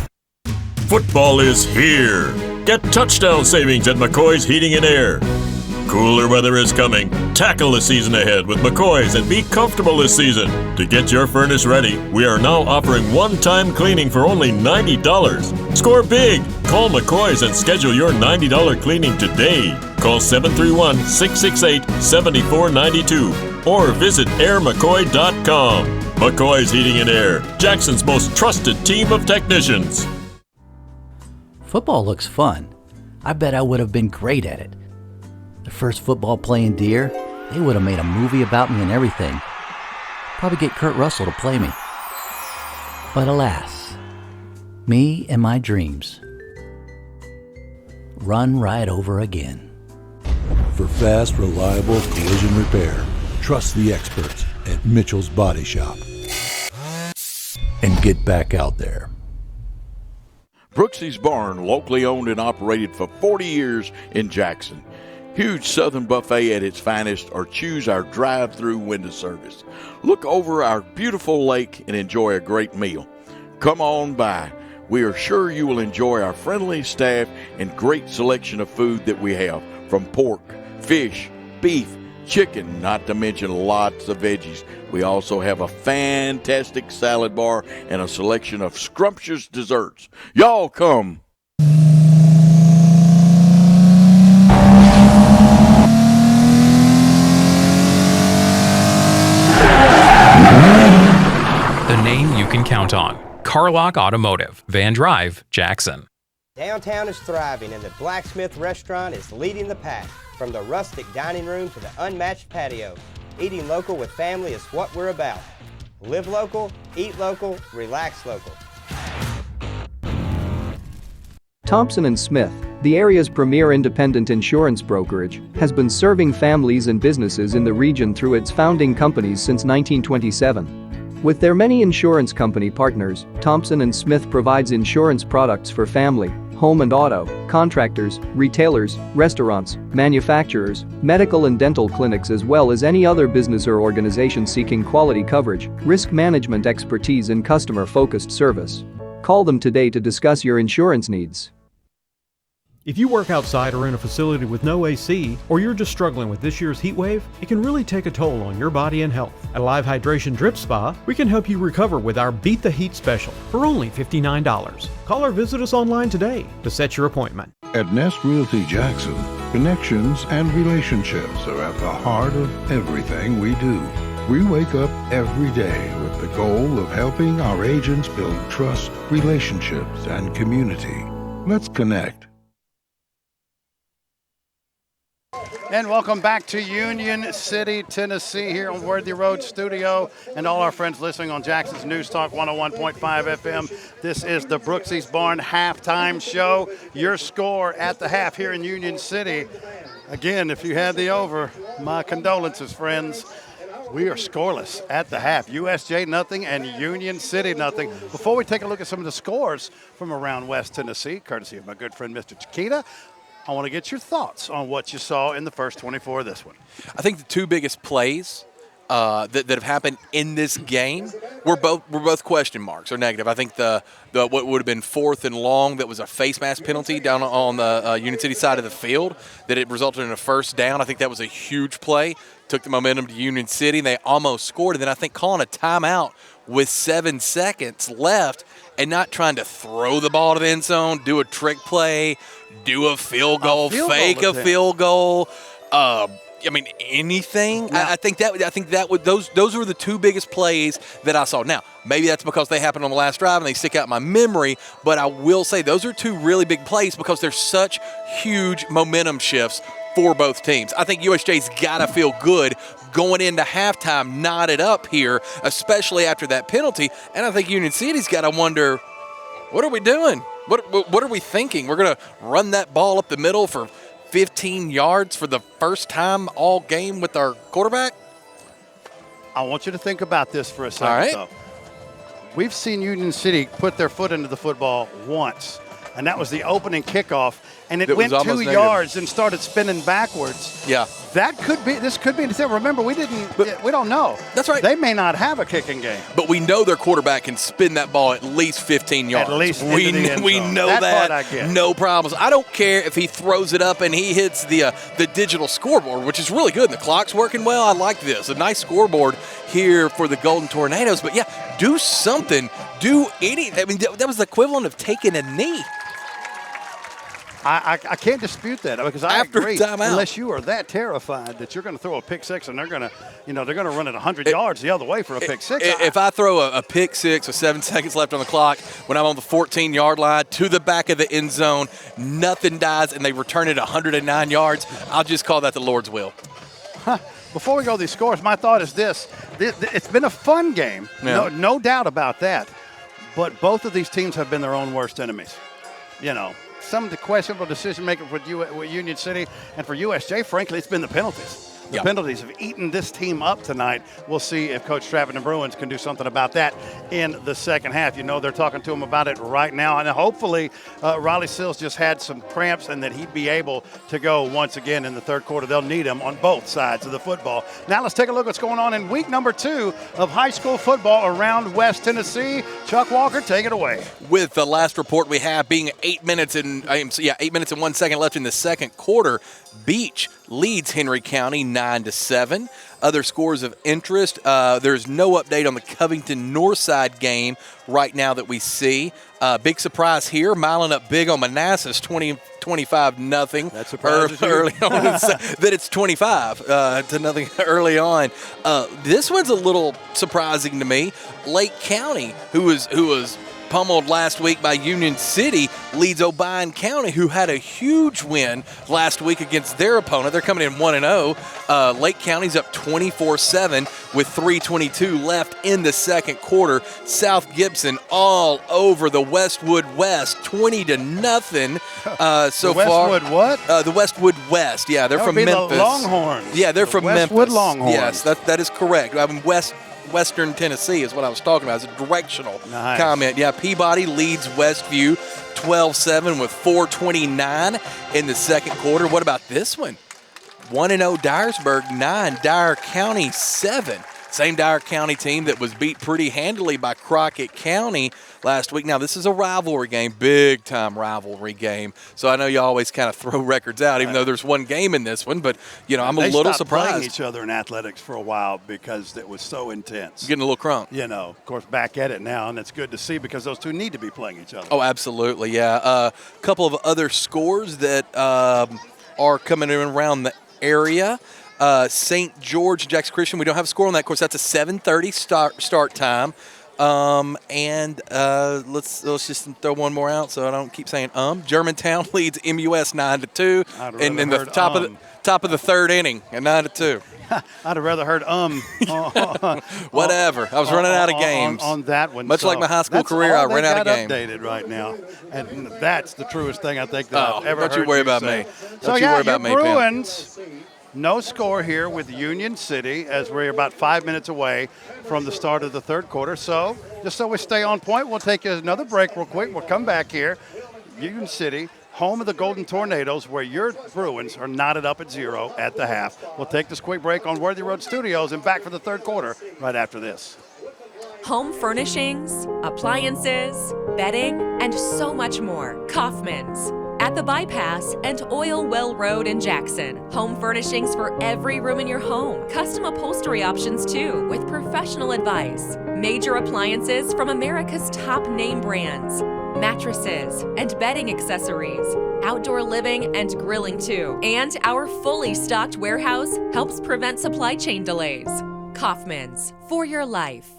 [SPEAKER 5] Football is here. Get touchdown savings at McCoy's Heating and Air. Cooler weather is coming. Tackle the season ahead with McCoy's and be comfortable this season. To get your furnace ready, we are now offering one-time cleaning for only $90. Score big. Call McCoy's and schedule your $90 cleaning today. Call 731-668-7492 or visit airmccoy.com. McCoy's Heating and Air, Jackson's most trusted team of technicians.
[SPEAKER 16] Football looks fun. I bet I would have been great at it. The first football playing deer, they would have made a movie about me and everything. Probably get Kurt Russell to play me. But alas, me and my dreams run right over again.
[SPEAKER 17] For fast, reliable collision repair, trust the experts at Mitchell's Body Shop. And get back out there.
[SPEAKER 7] Brooksy's Barn, locally owned and operated for 40 years in Jackson. Huge Southern buffet at its finest, or choose our drive-through window service. Look over our beautiful lake and enjoy a great meal. Come on by. We are sure you will enjoy our friendly staff and great selection of food that we have, from pork, fish, beef, chicken, not to mention lots of veggies. We also have a fantastic salad bar and a selection of scrumptious desserts. Y'all come.
[SPEAKER 9] The name you can count on. Carlock Automotive, Van Drive, Jackson.
[SPEAKER 10] Downtown is thriving and the Blacksmith Restaurant is leading the pack. From the rustic dining room to the unmatched patio, eating local with family is what we're about. Live local, eat local, relax local.
[SPEAKER 18] Thompson & Smith, the area's premier independent insurance brokerage, has been serving families and businesses in the region through its founding companies since 1927. With their many insurance company partners, Thompson & Smith provides insurance products for family, home and auto, contractors, retailers, restaurants, manufacturers, medical and dental clinics, as well as any other business or organization seeking quality coverage, risk management expertise and customer-focused service. Call them today to discuss your insurance needs.
[SPEAKER 12] If you work outside or in a facility with no AC, or you're just struggling with this year's heat wave, it can really take a toll on your body and health. At Live Hydration Drip Spa, we can help you recover with our Beat the Heat special for only $59. Call or visit us online today to set your appointment.
[SPEAKER 14] At Nest Realty Jackson, connections and relationships are at the heart of everything we do. We wake up every day with the goal of helping our agents build trust, relationships, and community. Let's connect.
[SPEAKER 1] And welcome back to Union City, Tennessee, here on Worthy Road Studio, and all our friends listening on Jackson's News Talk 101.5 FM. This is the Brooksy's Barn halftime show. Your score at the half here in Union City. Again, if you had the over, my condolences, friends. We are scoreless at the half. USJ nothing and Union City nothing. Before we take a look at some of the scores from around West Tennessee, courtesy of my good friend Mr. Chiquita, I want to get your thoughts on what you saw in the first 24 of this one.
[SPEAKER 2] I think the two biggest plays that have happened in this game were both question marks or negative. I think the what would have been 4th and long, that was a face mask penalty down on the Union City side of the field, that it resulted in a first down. I think that was a huge play. Took the momentum to Union City, and they almost scored. And then I think calling a timeout with 7 seconds left and not trying to throw the ball to the end zone, do a trick play, do a field goal, fake a field goal. anything. I think that would those were the two biggest plays that I saw. Now, maybe that's because they happened on the last drive and they stick out in my memory, but I will say those are two really big plays because there's such huge momentum shifts for both teams. I think USJ's got to feel good going into halftime, knotted up here, especially after that penalty. And I think Union City's got to wonder, what are we doing? What are we thinking? We're going to run that ball up the middle for 15 yards for the first time all game with our quarterback?
[SPEAKER 1] I want you to think about this for a second,
[SPEAKER 2] all right.
[SPEAKER 1] though. We've seen Union City put their foot into the football once, and that was the opening kickoff, and it went 2 yards and started spinning backwards.
[SPEAKER 2] Yeah.
[SPEAKER 1] This could be, remember, we don't know.
[SPEAKER 2] That's right.
[SPEAKER 1] They may not have a kicking game.
[SPEAKER 2] But we know their quarterback can spin that ball at least 15 yards.
[SPEAKER 1] At least
[SPEAKER 2] we know that.
[SPEAKER 1] Part I get.
[SPEAKER 2] No problems. I don't care if he throws it up and he hits the digital scoreboard, which is really good. And the clock's working well. I like this. A nice scoreboard here for the Golden Tornadoes. But, yeah, do something. Do anything. I mean, that was the equivalent of taking a knee.
[SPEAKER 1] I can't dispute that because I
[SPEAKER 2] After
[SPEAKER 1] agree.
[SPEAKER 2] timeout.
[SPEAKER 1] Unless you are that terrified that you're going to throw a pick six and they're going to run it 100 yards the other way for a pick six.
[SPEAKER 2] If I throw a pick six with 7 seconds left on the clock when I'm on the 14-yard line to the back of the end zone, nothing dies, and they return it 109 yards, I'll just call that the Lord's will.
[SPEAKER 1] Before we go to these scores, my thought is this. It's been a fun game,
[SPEAKER 2] Yeah.
[SPEAKER 1] no doubt about that. But both of these teams have been their own worst enemies. Some of the questionable decision-making with Union City and for USJ, frankly, it's been the penalties. The penalties have eaten this team up tonight. We'll see if Coach Trapp and the Bruins can do something about that in the second half. They're talking to him about it right now. And hopefully Riley Sills just had some cramps and that he'd be able to go once again in the third quarter. They'll need him on both sides of the football. Now let's take a look at what's going on in week number 2 of high school football around West Tennessee. Chuck Walker, take it away.
[SPEAKER 2] With the last report we have being 8 minutes and 1 second left in the second quarter, Beach leads Henry County 9-7. Other scores of interest, there's no update on the Covington Northside game right now that we see. Big surprise here, miling up big on Manassas, 25-0.
[SPEAKER 1] That surprises
[SPEAKER 2] early on. That it's 25-0 early on. This one's a little surprising to me. Lake County, who was pummeled last week by Union City, leads Obion County, who had a huge win last week against their opponent. They're coming in 1-0. Lake County's up 24-7 with 3:22 left in the second quarter. South Gibson all over the Westwood West, 20-0 so far.
[SPEAKER 1] Westwood what?
[SPEAKER 2] The Westwood West. Yeah, they're from Memphis.
[SPEAKER 1] The Longhorns.
[SPEAKER 2] Yeah, they're from Memphis.
[SPEAKER 1] Westwood Longhorns.
[SPEAKER 2] Yes, that is correct. I mean, Western Tennessee is what I was talking about. It's a directional comment. Yeah, Peabody leads Westview 12-7 with 4:29 in the second quarter. What about this one? 1-0 Dyersburg 9, Dyer County 7. Same Dyer County team that was beat pretty handily by Crockett County last week. Now, this is a rivalry game, big-time rivalry game. So I know you always kind of throw records out, even though there's one game in this one. But, I'm a little surprised.
[SPEAKER 1] They stopped playing each other in athletics for a while because it was so intense.
[SPEAKER 2] Getting a little crunk.
[SPEAKER 1] Of course, back at it now, and it's good to see because those two need to be playing each other.
[SPEAKER 2] Oh, absolutely, yeah. A couple of other scores that are coming in around the area. St. George, Jackson Christian, we don't have a score on that. Of course, that's a 7:30 start time. Let's just throw one more out so I don't keep saying Germantown leads MUS 9-2 in the top of the third inning at 9-2.
[SPEAKER 1] I'd have rather heard
[SPEAKER 2] whatever. I was running out of games
[SPEAKER 1] on that one.
[SPEAKER 2] Much like my high school career, I ran out of games.
[SPEAKER 1] Updated right now, and that's the truest thing I think that I've ever heard.
[SPEAKER 2] Don't you worry about me.
[SPEAKER 1] So your Bruins. No score here with Union City as we're about 5 minutes away from the start of the third quarter. So just so we stay on point, we'll take another break real quick. We'll come back here. Union City, home of the Golden Tornadoes, where your Bruins are knotted up at 0 at the half. We'll take this quick break on Worthy Road Studios and back for the third quarter right after this.
[SPEAKER 13] Home furnishings, appliances, bedding, and so much more. Kaufman's. At the Bypass and Oil Well Road in Jackson. Home furnishings for every room in your home. Custom upholstery options too, with professional advice. Major appliances from America's top name brands. mattresses, and bedding accessories, outdoor living and grilling too. And our fully stocked warehouse helps prevent supply chain delays. Kaufman's, for your life.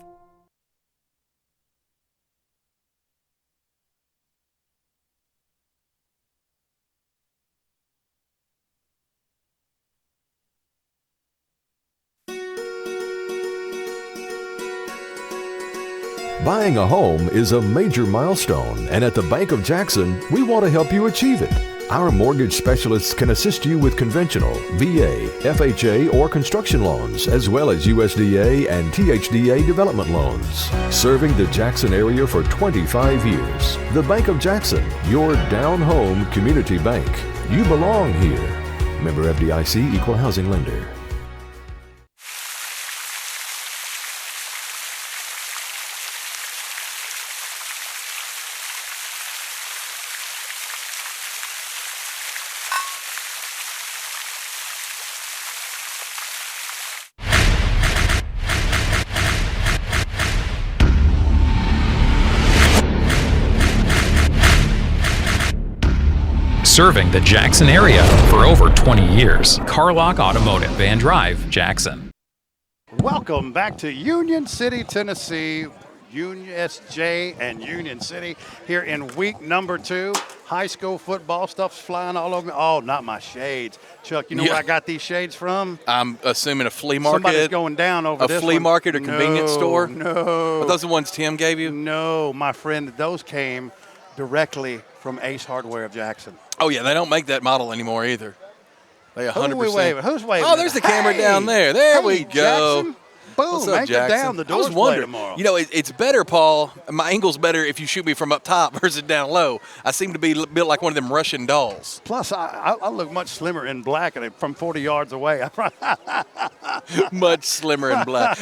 [SPEAKER 8] Buying a home is a major milestone, and at the Bank of Jackson, we want to help you achieve it. Our mortgage specialists can assist you with conventional, VA, FHA, or construction loans, as well as USDA and THDA development loans. Serving the Jackson area for 25 years. The Bank of Jackson, your down-home community bank. You belong here. Member FDIC, Equal Housing Lender.
[SPEAKER 9] Serving the Jackson area for over 20 years. Carlock Automotive and Drive, Jackson.
[SPEAKER 1] Welcome back to Union City, Tennessee. USJ and Union City here in week number 2. High school football stuff's flying all over me. Oh, not my shades. Chuck, you know where I got these shades from?
[SPEAKER 2] I'm assuming a flea market.
[SPEAKER 1] Somebody's going down over this
[SPEAKER 2] one. A flea market or convenience store?
[SPEAKER 1] No.
[SPEAKER 2] Are those the ones Tim gave you?
[SPEAKER 1] No, my friend, those came directly from Ace Hardware of Jackson.
[SPEAKER 2] Oh, yeah, they don't make that model anymore either. They 100%.
[SPEAKER 1] Who's waving?
[SPEAKER 2] Oh, there's the camera down there. There we go.
[SPEAKER 1] Jackson. Boom,
[SPEAKER 2] What's up,
[SPEAKER 1] anchor
[SPEAKER 2] Jackson?
[SPEAKER 1] down. The
[SPEAKER 2] I
[SPEAKER 1] doors
[SPEAKER 2] was wondering,
[SPEAKER 1] tomorrow.
[SPEAKER 2] you know, it's better, Paul. My angle's better if you shoot me from up top versus down low. I seem to be built like one of them Russian dolls.
[SPEAKER 1] Plus, I look much slimmer in black from 40 yards away.
[SPEAKER 2] Much slimmer in black.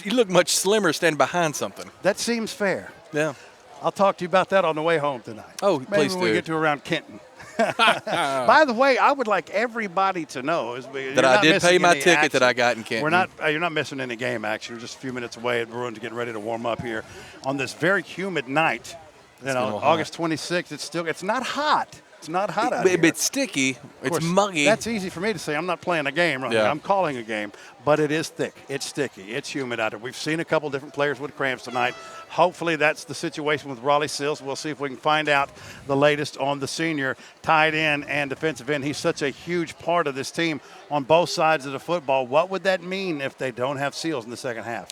[SPEAKER 2] You look much slimmer standing behind something.
[SPEAKER 1] That seems fair.
[SPEAKER 2] Yeah.
[SPEAKER 1] I'll talk to you about that on the way home tonight.
[SPEAKER 2] Oh,
[SPEAKER 1] Maybe
[SPEAKER 2] please
[SPEAKER 1] when
[SPEAKER 2] do.
[SPEAKER 1] we get to around Kenton. By the way, I would like everybody to know
[SPEAKER 2] that I did pay my ticket
[SPEAKER 1] action.
[SPEAKER 2] that I got in Kenton.
[SPEAKER 1] You're not missing any game action. You're just a few minutes away. The Bruins getting ready to warm up here on this very humid night. You know, August 26th. It's not hot. It's not hot out here.
[SPEAKER 2] It's sticky. It's muggy.
[SPEAKER 1] That's easy for me to say. I'm not playing a game right now. I'm calling a game. But it is thick. It's sticky. It's humid out there. We've seen a couple different players with cramps tonight. Hopefully that's the situation with Raleigh Sills. We'll see if we can find out the latest on the senior tight end and defensive end. He's such a huge part of this team on both sides of the football. What would that mean if they don't have Sills in the second half?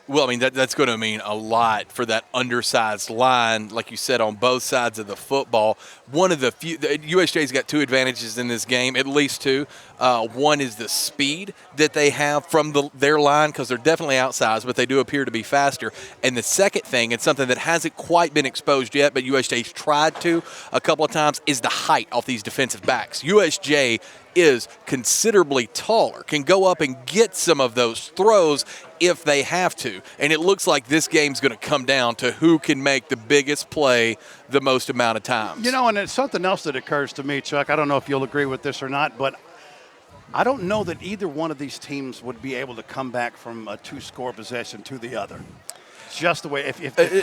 [SPEAKER 2] Well, I mean, that's going to mean a lot for that undersized line, like you said, on both sides of the football. One of the few – USJ's got 2 advantages in this game, at least 2. One is the speed that they have from their line because they're definitely outsized, but they do appear to be faster. And the second thing, and something that hasn't quite been exposed yet, but USJ's tried to a couple of times, is the height off these defensive backs. USJ is considerably taller, can go up and get some of those throws if they have to. And it looks like this game's going to come down to who can make the biggest play the most amount of times.
[SPEAKER 1] You know, and it's something else that occurs to me, Chuck. I don't know if you'll agree with this or not, but I don't know that either one of these teams would be able to come back from a 2-score possession to the other. Just the way,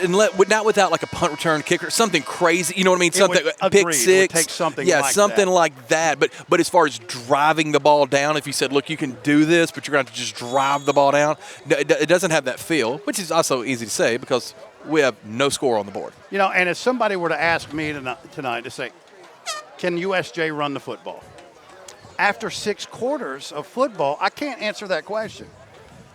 [SPEAKER 2] not without like a punt return kicker, something crazy. You know what I mean? Something pick six.
[SPEAKER 1] It would take something.
[SPEAKER 2] Yeah,
[SPEAKER 1] like
[SPEAKER 2] something
[SPEAKER 1] that.
[SPEAKER 2] like that. But as far as driving the ball down, if you said, look, you can do this, but you're going to just drive the ball down, it doesn't have that feel, which is also easy to say because we have no score on the board.
[SPEAKER 1] You know, and if somebody were to ask me tonight to say, can USJ run the football? After 6 quarters of football, I can't answer that question.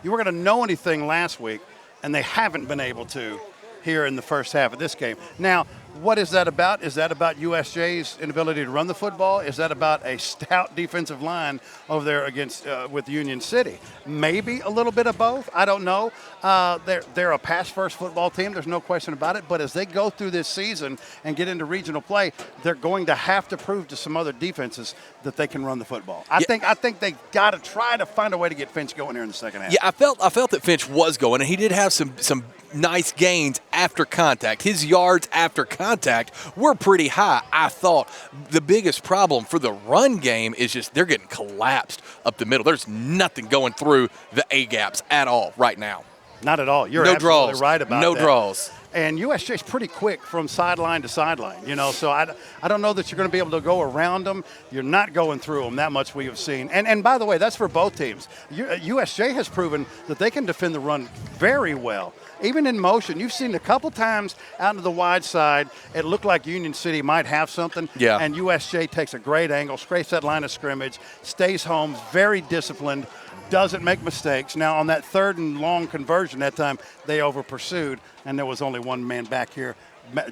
[SPEAKER 1] You were going to know anything last week, and they haven't been able to here in the first half of this game. Now, what is that about? Is that about USJ's inability to run the football? Is that about a stout defensive line over there against with Union City? Maybe a little bit of both. I don't know. They're a pass-first football team. There's no question about it. But as they go through this season and get into regional play, they're going to have to prove to some other defenses that they can run the football. I think they got to try to find a way to get Finch going here in the second half.
[SPEAKER 2] Yeah, I felt that Finch was going, and he did have some nice gains after contact. His yards after contact were pretty high. I thought the biggest problem for the run game is just they're getting collapsed up the middle. There's nothing going through the A-gaps at all right now.
[SPEAKER 1] Not at all. You're
[SPEAKER 2] no
[SPEAKER 1] absolutely
[SPEAKER 2] draws.
[SPEAKER 1] right about
[SPEAKER 2] no
[SPEAKER 1] that.
[SPEAKER 2] draws.
[SPEAKER 1] And USJ's pretty quick from sideline to sideline, so I don't know that you're going to be able to go around them. You're not going through them that much we have seen. And by the way, that's for both teams. USJ has proven that they can defend the run very well. Even in motion, you've seen a couple times out to the wide side, it looked like Union City might have something.
[SPEAKER 2] Yeah.
[SPEAKER 1] And USJ takes a great angle, scrapes that line of scrimmage, stays home, very disciplined, doesn't make mistakes. Now, on that 3rd and long conversion that time, they over-pursued, and there was only one man back here.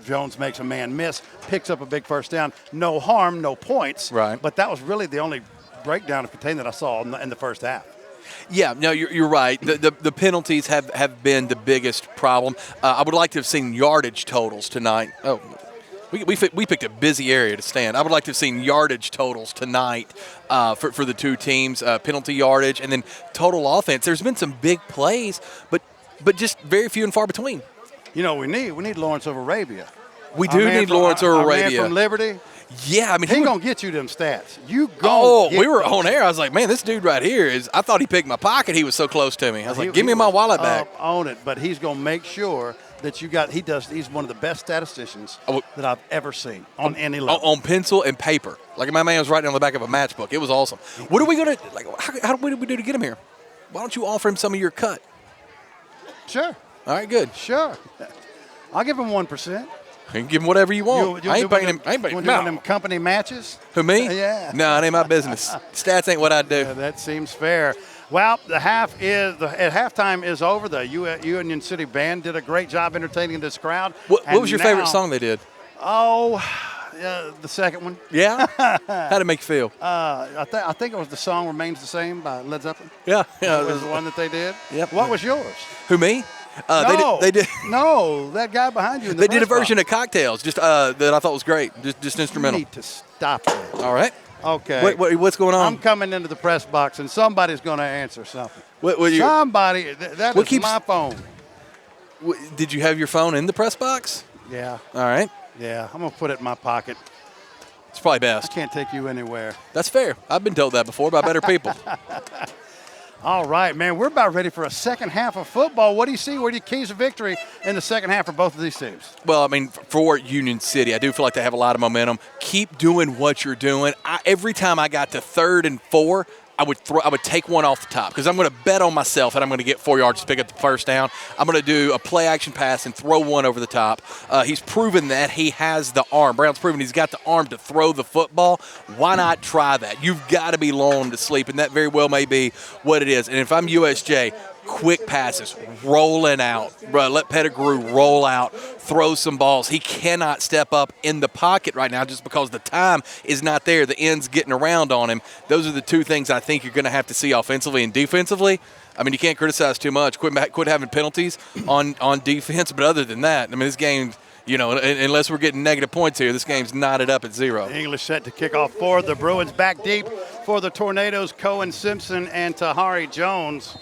[SPEAKER 1] Jones makes a man miss, picks up a big first down. No harm, no points.
[SPEAKER 2] Right.
[SPEAKER 1] But that was really the only breakdown of containment that I saw in the first half.
[SPEAKER 2] Yeah, no, you're right. The penalties have been the biggest problem. I would like to have seen yardage totals tonight. Oh, we picked a busy area to stand. I would like to have seen yardage totals tonight for the two teams, penalty yardage, and then total offense. There's been some big plays, but just very few and far between.
[SPEAKER 1] We need Lawrence of Arabia.
[SPEAKER 2] We do need Lawrence of Arabia.
[SPEAKER 1] Our man from Liberty.
[SPEAKER 2] Yeah, I mean,
[SPEAKER 1] he's going to get you them stats.
[SPEAKER 2] We were on air. I was like, man, this dude right here I thought he picked my pocket. He was so close to me. I was like, give me my wallet back.
[SPEAKER 1] Own it, but he's going to make sure that he's one of the best statisticians that I've ever seen on any level.
[SPEAKER 2] On pencil and paper. Like my man was writing on the back of a matchbook. It was awesome. What are we going to, how do we do to get him here? Why don't you offer him some of your cut?
[SPEAKER 1] Sure.
[SPEAKER 2] All right, good.
[SPEAKER 1] Sure. I'll give him 1%.
[SPEAKER 2] You can give him whatever you want. I ain't paying him. I ain't paying him.
[SPEAKER 1] One of them company matches?
[SPEAKER 2] Who, me?
[SPEAKER 1] Yeah.
[SPEAKER 2] No, it ain't my business. Stats ain't what I do.
[SPEAKER 1] Yeah, that seems fair. Well, at halftime is over. The Union City Band did a great job entertaining this crowd.
[SPEAKER 2] What was your favorite song they did?
[SPEAKER 1] Oh, the second one.
[SPEAKER 2] Yeah? How'd it make you feel?
[SPEAKER 1] I think it was The Song Remains the Same by Led Zeppelin.
[SPEAKER 2] Yeah.
[SPEAKER 1] That was the one that they did.
[SPEAKER 2] Yep.
[SPEAKER 1] What was yours?
[SPEAKER 2] Who, me? They did.
[SPEAKER 1] No, that guy behind you.
[SPEAKER 2] They did a version of Cocktails, just that I thought was great, just instrumental.
[SPEAKER 1] You need to stop that.
[SPEAKER 2] All right.
[SPEAKER 1] Okay.
[SPEAKER 2] What's going on?
[SPEAKER 1] I'm coming into the press box, and somebody's going to answer something.
[SPEAKER 2] Somebody.
[SPEAKER 1] That is my phone.
[SPEAKER 2] Did you have your phone in the press box?
[SPEAKER 1] Yeah.
[SPEAKER 2] All right.
[SPEAKER 1] Yeah, I'm going to put it in my pocket.
[SPEAKER 2] It's probably best.
[SPEAKER 1] I can't take you anywhere.
[SPEAKER 2] That's fair. I've been told that before by better people.
[SPEAKER 1] All right, man, we're about ready for a second half of football. What do you see? What are your keys of victory in the second half for both of these teams?
[SPEAKER 2] Well, I mean, for Union City, I do feel like they have a lot of momentum. Keep doing what you're doing. Every time I got to 3rd and 4, I would take one off the top because I'm going to bet on myself that I'm going to get 4 yards to pick up the first down. I'm going to do a play action pass and throw one over the top. He's proven that he has the arm. Brown's proven he's got the arm to throw the football. Why not try that? You've got to be lulling to sleep, and that very well may be what it is. And if I'm USJ, quick passes, rolling out. Bro, let Pettigrew roll out, throw some balls. He cannot step up in the pocket right now just because the time is not there. The end's getting around on him. Those are the two things I think you're going to have to see offensively and defensively. I mean, you can't criticize too much. Quit having penalties on defense. But other than that, I mean, this game, unless we're getting negative points here, this game's knotted up at 0.
[SPEAKER 1] English set to kick off for the Bruins. Back deep for the Tornadoes, Cohen Simpson and Tahari Jones.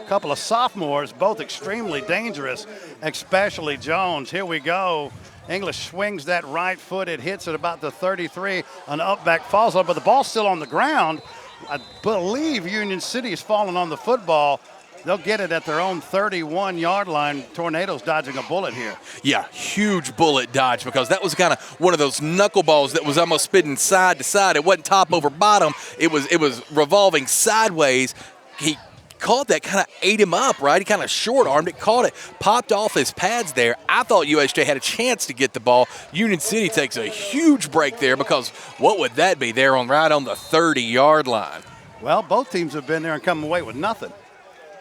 [SPEAKER 1] Couple of sophomores, both extremely dangerous, especially Jones. Here we go. English swings that right foot. It hits at about the 33. An up back falls on, but the ball's still on the ground. I believe Union City is falling on the football. They'll get it at their own 31-yard line. Tornadoes dodging a bullet here.
[SPEAKER 2] Yeah, huge bullet dodge because that was kind of one of those knuckleballs that was almost spinning side to side. It wasn't top over bottom. It was revolving sideways. He caught that, kind of ate him up, right? He kind of short-armed it, caught it, popped off his pads there. I thought USJ had a chance to get the ball. Union City takes a huge break there because what would that be? They're right on the 30-yard line.
[SPEAKER 1] Well, both teams have been there and come away with nothing.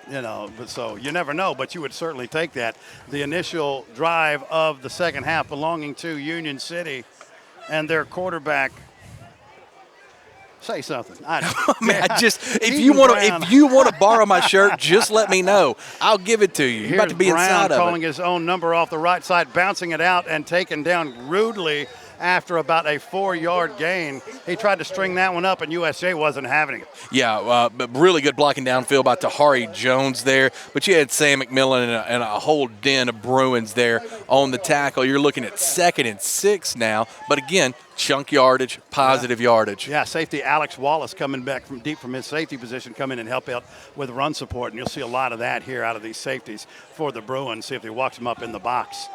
[SPEAKER 1] But so you never know, but you would certainly take that. The initial drive of the second half belonging to Union City and their quarterback. Say something.
[SPEAKER 2] If you want to borrow my shirt, just let me know. I'll give it to you. You're about to be inside of it.
[SPEAKER 1] Brown calling his own number off the right side, bouncing it out and taken down rudely after about a 4-yard gain. He tried to string that one up, and USJ wasn't having it.
[SPEAKER 2] Yeah, but really good blocking downfield by Tahari Jones there. But you had Sam McMillan and a whole den of Bruins there on the tackle. You're looking at 2nd and 6 now. But again, chunk yardage, positive yardage.
[SPEAKER 1] Yeah, safety Alex Wallace coming back from deep from his safety position, come in and help out with run support. And you'll see a lot of that here out of these safeties for the Bruins. See if he walks them up in the box.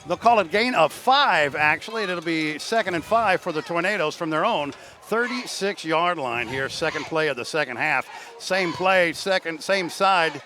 [SPEAKER 1] They'll call it gain of 5, actually, and it'll be 2nd and 5 for the Tornadoes from their own 36-yard line here, second play of the second half. Same play, same side.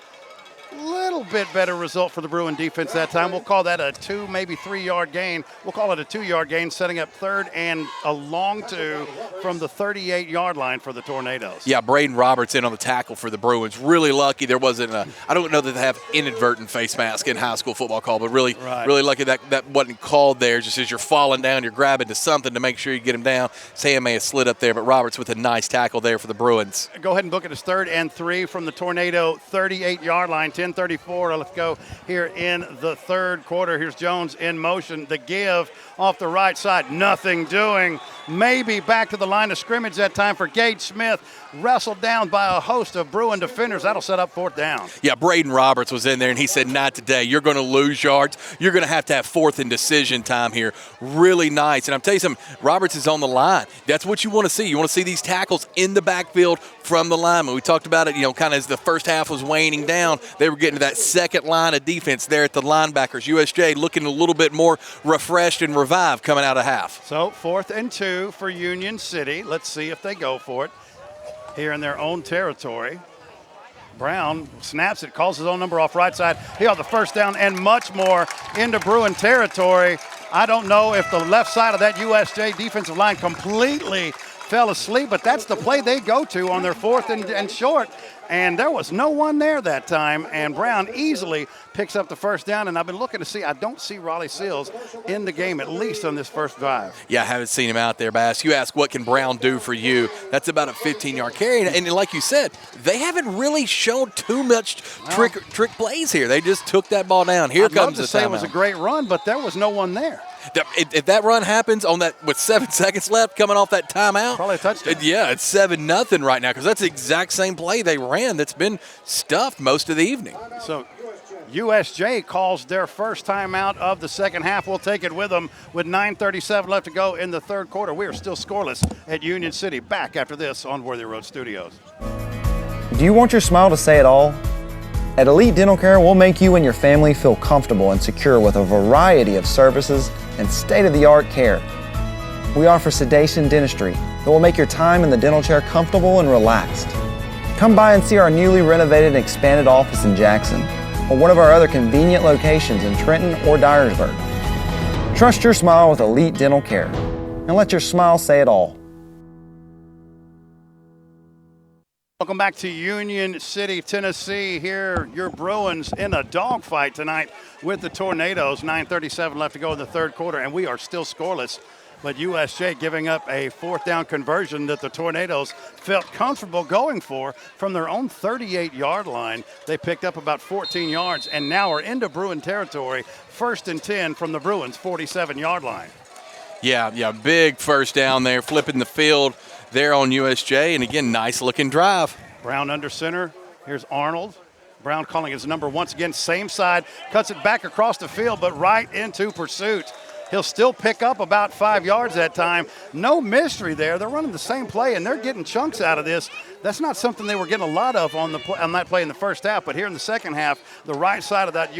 [SPEAKER 1] Little bit better result for the Bruin defense that time. We'll call that a 2, maybe 3-yard gain. We'll call it a 2-yard gain, setting up 3rd and a long 2 from the 38-yard line for the Tornadoes.
[SPEAKER 2] Yeah, Braden Roberts in on the tackle for the Bruins. Really lucky there wasn't I don't know that they have inadvertent face mask in high school football call, but really lucky that wasn't called there. Just as you're falling down, you're grabbing to something to make sure you get him down. Sam may have slid up there, but Roberts with a nice tackle there for the Bruins.
[SPEAKER 1] Go ahead and book it as 3rd and 3 from the Tornado 38-yard line. 10:34. Let's go here in the third quarter. Here's Jones in motion. The give off the right side. Nothing doing. Maybe back to the line of scrimmage that time for Gage Smith. Wrestled down by a host of Bruin defenders. That'll set up 4th down.
[SPEAKER 2] Yeah, Braden Roberts was in there, and he said, not today. You're going to lose yards. You're going to have 4th and decision time here. Really nice. And I'm telling you something, Roberts is on the line. That's what you want to see. You want to see these tackles in the backfield from the lineman. We talked about it, kind of as the first half was waning down. They were getting to that second line of defense there at the linebackers. USJ looking a little bit more refreshed and revived coming out of half.
[SPEAKER 1] So 4th and 2 for Union City. Let's see if they go for it here in their own territory. Brown snaps it, calls his own number off right side. He'll have the first down and much more into Bruin territory. I don't know if the left side of that USJ defensive line completely fell asleep, but that's the play they go to on their 4th and short. And there was no one there that time, and Brown easily picks up the first down. And I've been looking to see, I don't see Raleigh Seals in the game, at least on this first drive.
[SPEAKER 2] Yeah, I haven't seen him out there, Bass. You ask, what can Brown do for you? That's about a 15-yard carry. And like you said, they haven't really shown too much trick plays here. They just took that ball down. Here comes the timeout. I'd love to say
[SPEAKER 1] it was a great run, but there was no one there.
[SPEAKER 2] If that run happens on that with 7 seconds left coming off that timeout,
[SPEAKER 1] probably a touchdown.
[SPEAKER 2] Yeah, it's 7-0 right now because that's the exact same play they ran that's been stuffed most of the evening.
[SPEAKER 1] So USJ calls their first timeout of the second half. We'll take it with them with 9:37 left to go in the third quarter. We are still scoreless at Union City. Back after this on Worthy Road Studios.
[SPEAKER 4] Do you want your smile to say it all? At Elite Dental Care, we'll make you and your family feel comfortable and secure with a variety of services and state-of-the-art care. We offer sedation dentistry that will make your time in the dental chair comfortable and relaxed. Come by and see our newly renovated and expanded office in Jackson or one of our other convenient locations in Trenton or Dyersburg. Trust your smile with Elite Dental Care and let your smile say it all.
[SPEAKER 1] Welcome back to Union City, Tennessee. Here, your Bruins in a dogfight tonight with the Tornadoes. 9:37 left to go in the third quarter, and we are still scoreless. But USJ giving up a 4th down conversion that the Tornadoes felt comfortable going for from their own 38-yard line. They picked up about 14 yards and now are into Bruin territory. 1st and 10 from the Bruins' 47-yard line.
[SPEAKER 2] Yeah, big first down there, flipping the field there on USJ, and again, nice-looking drive.
[SPEAKER 1] Brown under center. Here's Arnold. Brown calling his number once again, same side, cuts it back across the field, but right into pursuit. He'll still pick up about 5 yards that time. No mystery there. They're running the same play, and they're getting chunks out of this. That's not something they were getting a lot of on that play in the first half, but here in the second half, the right side of that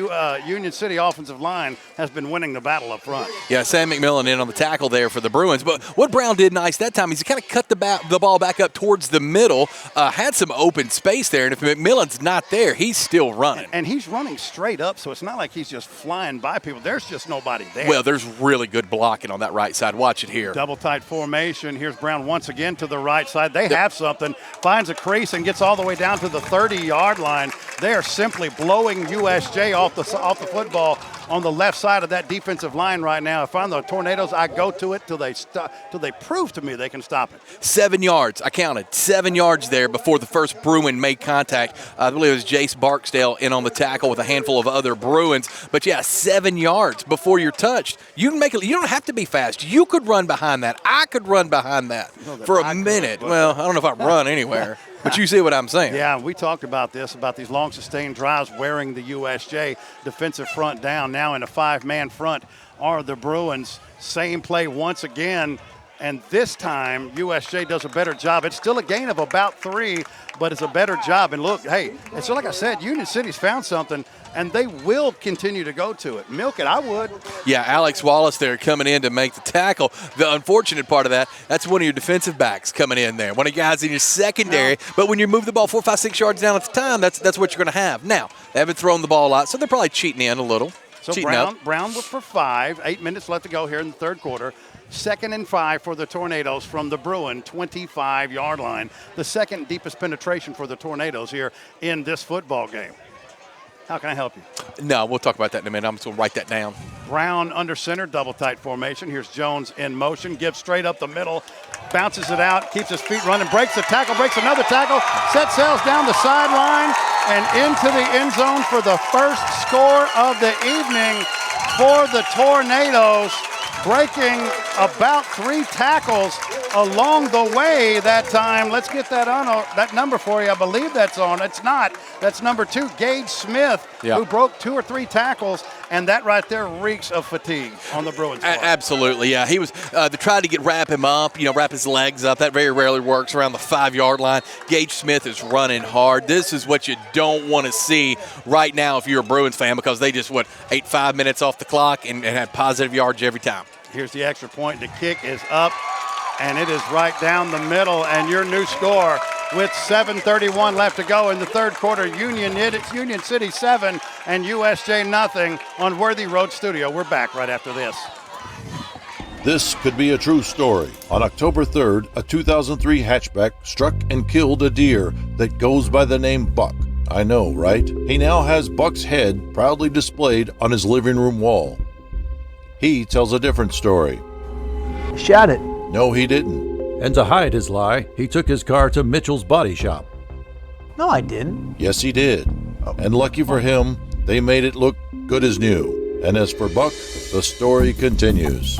[SPEAKER 1] Union City offensive line has been winning the battle up front.
[SPEAKER 2] Yeah, Sam McMillan in on the tackle there for the Bruins. But what Brown did nice that time is he kind of cut the ball back up towards the middle, had some open space there, and if McMillan's not there, he's still running.
[SPEAKER 1] And he's running straight up, so it's not like he's just flying by people. There's just nobody there.
[SPEAKER 2] Well, there's really good blocking on that right side. Watch it here.
[SPEAKER 1] Double tight formation. Here's Brown once again to the right side. They have something. Finds a crease and gets all the way down to the 30-yard line. They are simply blowing USJ off the football on the left side of that defensive line right now. If I'm the Tornadoes, I go to it till they prove to me they can stop it.
[SPEAKER 2] 7 yards. I counted 7 yards there before the first Bruin made contact. I believe it was Jace Barksdale in on the tackle with a handful of other Bruins. But yeah, 7 yards before you're touched. You can make it. You don't have to be fast. You could run behind that. I could run behind that for a minute. Well, I don't know if I run anywhere. But you see what I'm saying.
[SPEAKER 1] Yeah, we talked about this, about these long sustained drives wearing the USJ defensive front down. Now in a 5-man front are the Bruins. Same play once again. And this time, USJ does a better job. It's still a gain of about 3, but it's a better job. And look, hey, and so like I said, Union City's found something, and they will continue to go to it. Milk it, I would.
[SPEAKER 2] Yeah, Alex Wallace there coming in to make the tackle. The unfortunate part of that's one of your defensive backs coming in there. One of the guys in your secondary. No. But when you move the ball 4, 5, 6 yards down at the time, that's what you're going to have. Now, they haven't thrown the ball a lot, so they're probably cheating in a little.
[SPEAKER 1] So Brown was for 5. 8 minutes left to go here in the third quarter. 2nd and 5 for the Tornadoes from the Bruin 25-yard line. The second deepest penetration for the Tornadoes here in this football game. How can I help you?
[SPEAKER 2] No, we'll talk about that in a minute. I'm just going to write that down.
[SPEAKER 1] Brown under center, double tight formation. Here's Jones in motion, gives straight up the middle, bounces it out, keeps his feet running, breaks a tackle, breaks another tackle, set sails down the sideline and into the end zone for the first score of the evening for the Tornadoes, breaking about 3 tackles along the way that time. Let's get that number for you. I believe that's on. It's not. That's number 2, Gage Smith, who broke 2 or 3 tackles, and that right there reeks of fatigue on the Bruins part.
[SPEAKER 2] Absolutely, yeah. He was they tried to wrap him up, wrap his legs up. That very rarely works around the 5-yard line. Gage Smith is running hard. This is what you don't want to see right now if you're a Bruins fan, because they just, ate 5 minutes off the clock and had positive yards every time.
[SPEAKER 1] Here's the extra point. The kick is up, and it is right down the middle. And your new score with 7:31 left to go in the third quarter. It's Union City 7 and USJ nothing on Worthy Road Studio. We're back right after this.
[SPEAKER 6] This could be a true story. On October 3rd, a 2003 hatchback struck and killed a deer that goes by the name Buck. I know, right? He now has Buck's head proudly displayed on his living room wall. He tells a different story.
[SPEAKER 17] Shot it.
[SPEAKER 6] No, he didn't.
[SPEAKER 17] And to hide his lie, he took his car to Mitchell's body shop.
[SPEAKER 15] No, I didn't.
[SPEAKER 6] Yes, he did. And lucky for him, they made it look good as new. And as for Buck, the story continues.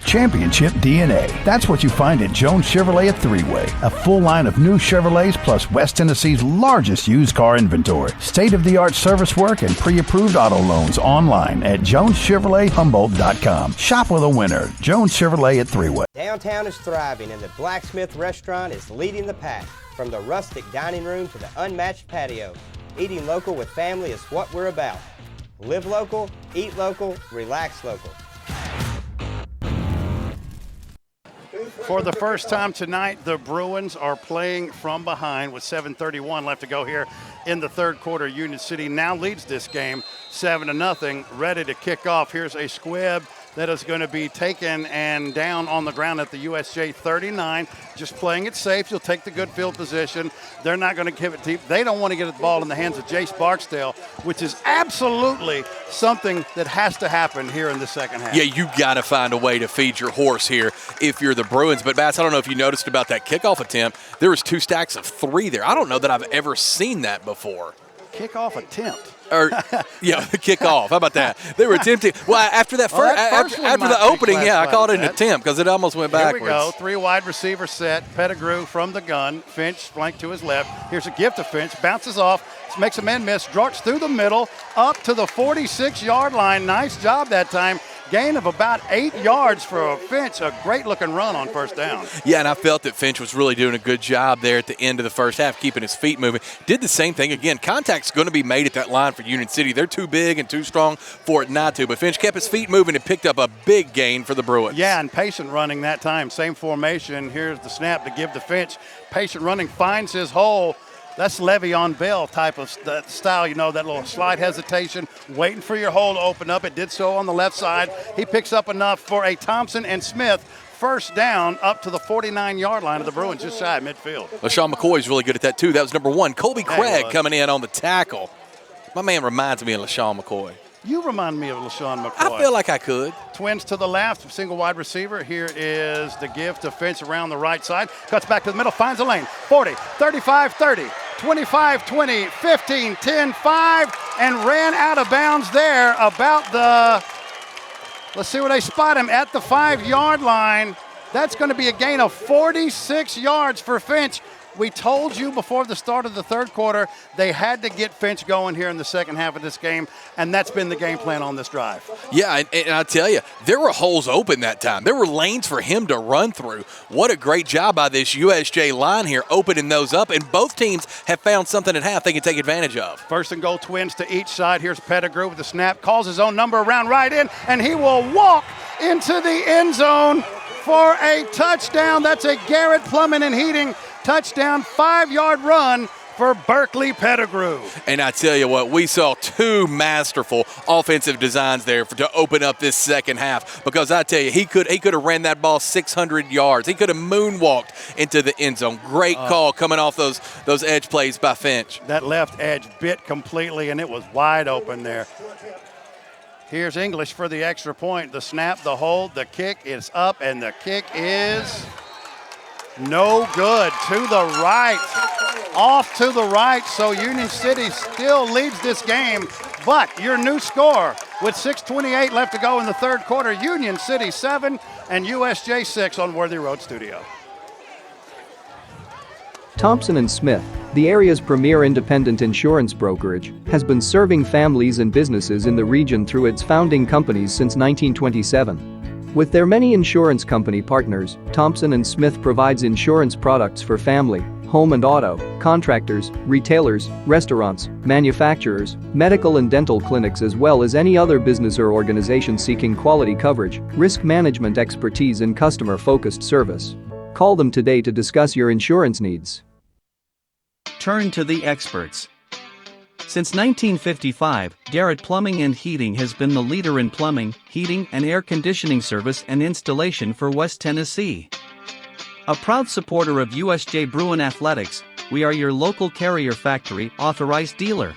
[SPEAKER 3] Championship DNA. That's what you find at Jones Chevrolet at Three-Way. A full line of new Chevrolets plus West Tennessee's largest used car inventory. State-of-the-art service work and pre-approved auto loans online at JonesChevroletHumboldt.com. Shop with a winner. Jones Chevrolet at Three-Way.
[SPEAKER 10] Downtown is thriving and the Blacksmith Restaurant is leading the pack. From the rustic dining room to the unmatched patio, eating local with family is what we're about. Live local, eat local, relax local.
[SPEAKER 1] For the first time tonight, the Bruins are playing from behind with 7:31 left to go here in the third quarter. Union City now leads this game 7-0, ready to kick off. Here's a squib that is going to be taken and down on the ground at the USJ 39. Just playing it safe. You'll take the good field position. They're not going to give it deep. They don't want to get the ball in the hands of Jace Barksdale, which is absolutely something that has to happen here in the second half.
[SPEAKER 2] Yeah, you got to find a way to feed your horse here if you're the Bruins. But, Bass, I don't know if you noticed about that kickoff attempt. There was 2 stacks of 3 there. I don't know that I've ever seen that before.
[SPEAKER 1] Kickoff attempt.
[SPEAKER 2] The kickoff. How about that? They were attempting. Well, after that after the opening, I called it an attempt because it almost went backwards.
[SPEAKER 1] Here we go. 3 wide receiver set. Pettigrew from the gun. Finch flanked to his left. Here's a gift to Finch. Bounces off. Makes a man miss. Darts through the middle. Up to the 46-yard line. Nice job that time. Gain of about 8 yards for Finch. A great-looking run on first down.
[SPEAKER 2] Yeah, and I felt that Finch was really doing a good job there at the end of the first half, keeping his feet moving. Did the same thing again. Contact's going to be made at that line for Union City. They're too big and too strong for it not to. But Finch kept his feet moving and picked up a big gain for the Bruins.
[SPEAKER 1] Yeah, and patient running that time. Same formation. Here's the snap to give to Finch. Patient running, finds his hole. That's Le'Veon Bell type of style, that little slide hesitation, waiting for your hole to open up. It did so on the left side. He picks up enough for a Thompson and Smith first down up to the 49-yard line of the Bruins, just shy of midfield.
[SPEAKER 2] LaShawn McCoy's really good at that, too. That was number 1. Colby Craig coming in on the tackle. My man reminds me of LaShawn McCoy.
[SPEAKER 1] You remind me of LaShawn McCoy.
[SPEAKER 2] I feel like I could.
[SPEAKER 1] Twins to the left, single wide receiver. Here is the give to Finch around the right side. Cuts back to the middle, finds a lane. 40, 35, 30, 25, 20, 15, 10, 5, and ran out of bounds there about the, let's see where they spot him, at the 5-yard line. That's going to be a gain of 46 yards for Finch. We told you before the start of the third quarter they had to get Finch going here in the second half of this game, and that's been the game plan on this drive.
[SPEAKER 2] Yeah, and I tell you, there were holes open that time. There were lanes for him to run through. What a great job by this USJ line here, opening those up, and both teams have found something at half they can take advantage of.
[SPEAKER 1] First and goal, Twins to each side. Here's Pettigrew with the snap, calls his own number around right in, and he will walk into the end zone for a touchdown. That's a Garrett Plumbing and Heating touchdown, 5-yard run for Berkeley Pettigrew.
[SPEAKER 2] And I tell you what, we saw two masterful offensive designs there to open up this second half, because I tell you, he could have ran that ball 600 yards. He could have moonwalked into the end zone. Great call coming off those edge plays by Finch.
[SPEAKER 1] That left edge bit completely, and it was wide open there. Here's English for the extra point. The snap, the hold, the kick is up, and the kick is no good. To the right. Off to the right, so Union City still leads this game. But your new score with 6:28 left to go in the third quarter, Union City 7 and USJ 6 on Worthy Road Studio.
[SPEAKER 18] Thompson & Smith, the area's premier independent insurance brokerage, has been serving families and businesses in the region through its founding companies since 1927. With their many insurance company partners, Thompson & Smith provides insurance products for family, home and auto, contractors, retailers, restaurants, manufacturers, medical and dental clinics, as well as any other business or organization seeking quality coverage, risk management expertise and customer-focused service. Call them today to discuss your insurance needs.
[SPEAKER 11] Turn to the experts. Since 1955, Garrett Plumbing and Heating has been the leader in plumbing, heating, and air conditioning service and installation for West Tennessee. A proud supporter of USJ Bruin Athletics, we are your local Carrier Factory authorized dealer.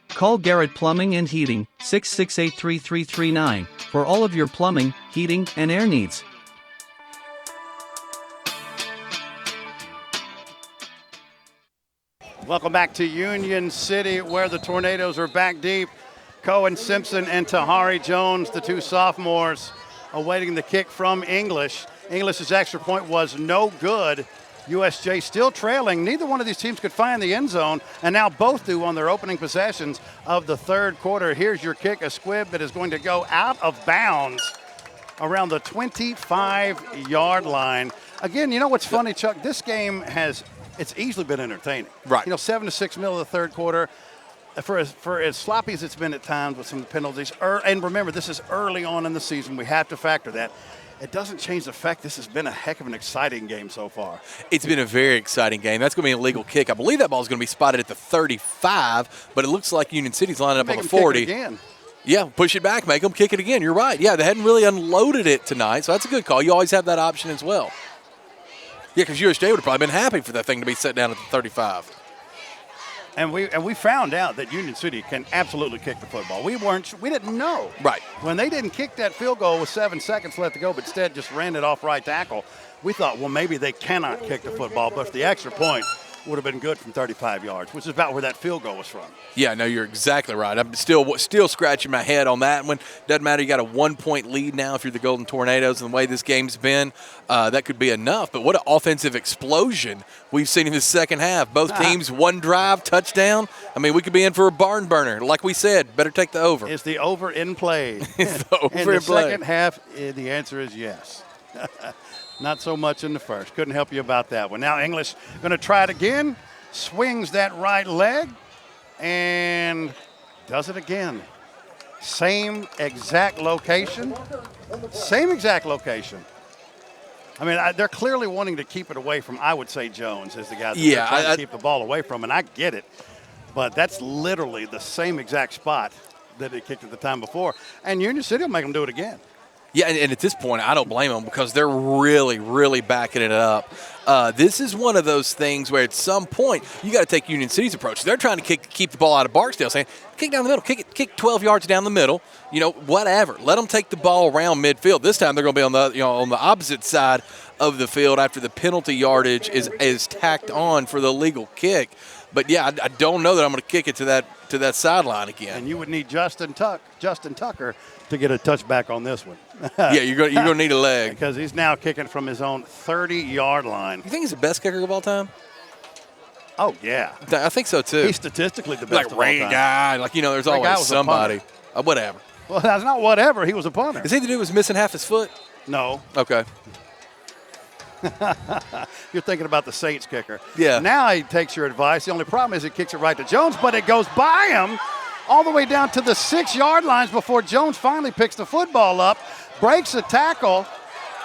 [SPEAKER 11] Call Garrett Plumbing and Heating 668-3339 for all of your plumbing, heating, and air needs.
[SPEAKER 1] Welcome back to Union City, where the Tornadoes are back deep. Cohen Simpson and Tahari Jones, the two sophomores, awaiting the kick from English. English's extra point was no good. USJ still trailing. Neither one of these teams could find the end zone, and now both do on their opening possessions of the third quarter. Here's your kick, a squib that is going to go out of bounds around the 25-yard line. Again, you know what's funny, Chuck? This game it's easily been entertaining.
[SPEAKER 2] Right.
[SPEAKER 1] 7-6 middle of the third quarter. For as sloppy as it's been at times with some of the penalties. And remember, this is early on in the season. We have to factor that. It doesn't change the fact this has been a heck of an exciting game so far.
[SPEAKER 2] It's been a very exciting game. That's going to be an illegal kick. I believe that ball is going to be spotted at the 35, but it looks like Union City's lining up on the 40.
[SPEAKER 1] Kick it again.
[SPEAKER 2] Yeah, push it back, make them kick it again. You're right. Yeah, they hadn't really unloaded it tonight, so that's a good call. You always have that option as well. Yeah, because USJ would have probably been happy for that thing to be set down at the 35.
[SPEAKER 1] And we found out that Union City can absolutely kick the football. We didn't know.
[SPEAKER 2] Right.
[SPEAKER 1] When they didn't kick that field goal with 7 seconds left to go, but instead just ran it off right tackle, we thought, well, maybe they cannot kick the football, but the extra point would have been good from 35 yards, which is about where that field goal was from.
[SPEAKER 2] Yeah, no, you're exactly right. I'm still scratching my head on that one. Doesn't matter. You got a 1-point lead now if you're the Golden Tornadoes, and the way this game's been, that could be enough. But what an offensive explosion we've seen in the second half. Both teams, one drive, touchdown. I mean, we could be in for a barn burner. Like we said, better take the over.
[SPEAKER 1] Is the over in play?
[SPEAKER 2] It's the over
[SPEAKER 1] in
[SPEAKER 2] in
[SPEAKER 1] the
[SPEAKER 2] play.
[SPEAKER 1] second half, the answer is yes. Not so much in the first. Couldn't help you about that one. Now English going to try it again. Swings that right leg and does it again. Same exact location. Same exact location. I mean, they're clearly wanting to keep it away from, I would say, Jones is the guy that they're trying to keep the ball away from, and I get it. But that's literally the same exact spot that they kicked it the time before. And Union City will make them do it again.
[SPEAKER 2] Yeah, and at this point, I don't blame them because they're really, really backing it up. This is one of those things where at some point you got to take Union City's approach. They're trying to keep the ball out of Barksdale, saying, kick down the middle, kick 12 yards down the middle, whatever. Let them take the ball around midfield. This time they're going to be on the opposite side of the field after the penalty yardage is tacked on for the legal kick. But yeah, I don't know that I'm going to kick it to that sideline again.
[SPEAKER 1] And you would need Justin Tucker to get a touchback on this one.
[SPEAKER 2] Yeah, you're going to need a leg
[SPEAKER 1] because he's now kicking from his own 30-yard line.
[SPEAKER 2] You think he's the best kicker of all time?
[SPEAKER 1] Oh, yeah.
[SPEAKER 2] I think so, too.
[SPEAKER 1] He's statistically the best
[SPEAKER 2] like Ray Guy. Like, there's
[SPEAKER 1] Ray Guy
[SPEAKER 2] always
[SPEAKER 1] was
[SPEAKER 2] somebody. Whatever.
[SPEAKER 1] Well, that's not whatever. He was a punter.
[SPEAKER 2] Is he the dude who was missing half his foot?
[SPEAKER 1] No.
[SPEAKER 2] Okay.
[SPEAKER 1] You're thinking about the Saints kicker.
[SPEAKER 2] Yeah.
[SPEAKER 1] Now he takes your advice. The only problem is he kicks it right to Jones, but it goes by him all the way down to the 6-yard lines before Jones finally picks the football up, breaks a tackle,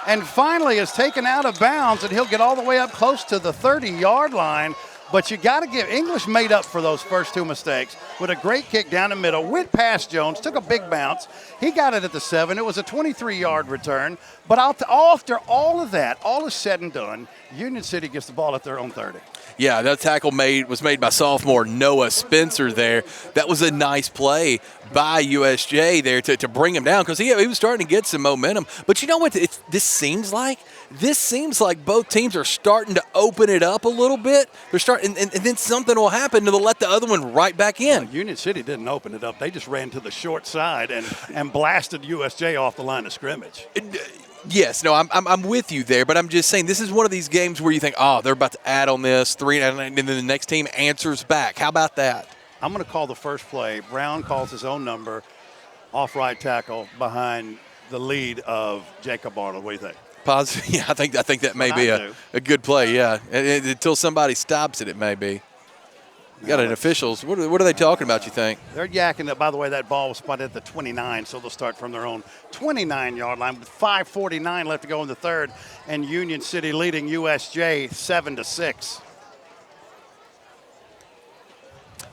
[SPEAKER 1] and finally is taken out of bounds, and he'll get all the way up close to the 30-yard line. But you got to give English made up for those first 2 mistakes with a great kick down the middle, went past Jones, took a big bounce. He got it at the 7. It was a 23-yard return. But after all of that, all is said and done, Union City gets the ball at their own 30.
[SPEAKER 2] Yeah, that tackle was made by sophomore Noah Spencer there. That was a nice play by USJ there to bring him down because he was starting to get some momentum. But you know what this seems like? This seems like both teams are starting to open it up a little bit. They're starting, and then something will happen to let the other one right back in.
[SPEAKER 1] Well, Union City didn't open it up. They just ran to the short side and blasted USJ off the line of scrimmage.
[SPEAKER 2] Yes, no, I'm with you there, but I'm just saying this is one of these games where you think, oh, they're about to add on this 3, and then the next team answers back. How about that?
[SPEAKER 1] I'm going to call the first play. Brown calls his own number, off right tackle behind the lead of Jacob Arnold. What do you think?
[SPEAKER 2] Positive. Yeah, I think that may be a good play. Yeah, until somebody stops it, it may be. You got an officials. What are they talking about, you think?
[SPEAKER 1] They're yakking it. By the way, that ball was spotted at the 29, so they'll start from their own 29-yard line with 5:49 left to go in the third, and Union City leading USJ 7-6.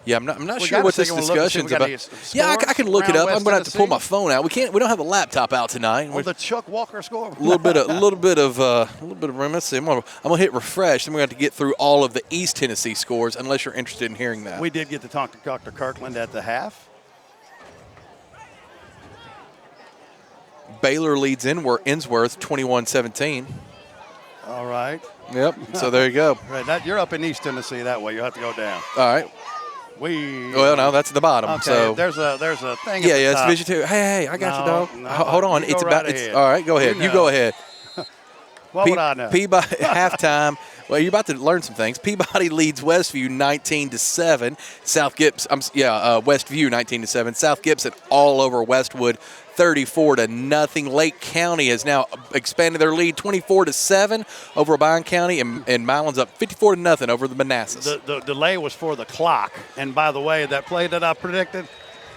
[SPEAKER 2] Yeah, I'm not sure what this discussion's about. Yeah, I can look it up. I'm going to have to pull my phone out. We don't have the laptop out tonight.
[SPEAKER 1] Oh, the Chuck Walker score.
[SPEAKER 2] A little bit of room. Let's see. I'm gonna hit refresh. Then we're going to get through all of the East Tennessee scores, unless you're interested in hearing that.
[SPEAKER 1] We did get to talk to Dr. Kirkland at the half.
[SPEAKER 2] Baylor leads Innsworth 21-17.
[SPEAKER 1] All right.
[SPEAKER 2] Yep. So there you go.
[SPEAKER 1] Right. You're up in East Tennessee that way. You have to go down.
[SPEAKER 2] All right. Well, no, that's at the bottom.
[SPEAKER 1] Okay,
[SPEAKER 2] so
[SPEAKER 1] there's a thing.
[SPEAKER 2] Yeah,
[SPEAKER 1] at the top.
[SPEAKER 2] it's Division 2. Hey, I got you, dog.
[SPEAKER 1] No,
[SPEAKER 2] hold on.
[SPEAKER 1] It's about.
[SPEAKER 2] All right, go ahead. You go ahead.
[SPEAKER 1] What would I know?
[SPEAKER 2] Peabody halftime. Well, you're about to learn some things. Peabody leads Westview 19-7. Westview 19-7. South Gibson all over Westwood 34-0. Lake County has now expanded their lead 24-7 over Bryan County, and Milan's up 54-0 over the Manassas.
[SPEAKER 1] The delay was for the clock, and by the way, that play that I predicted,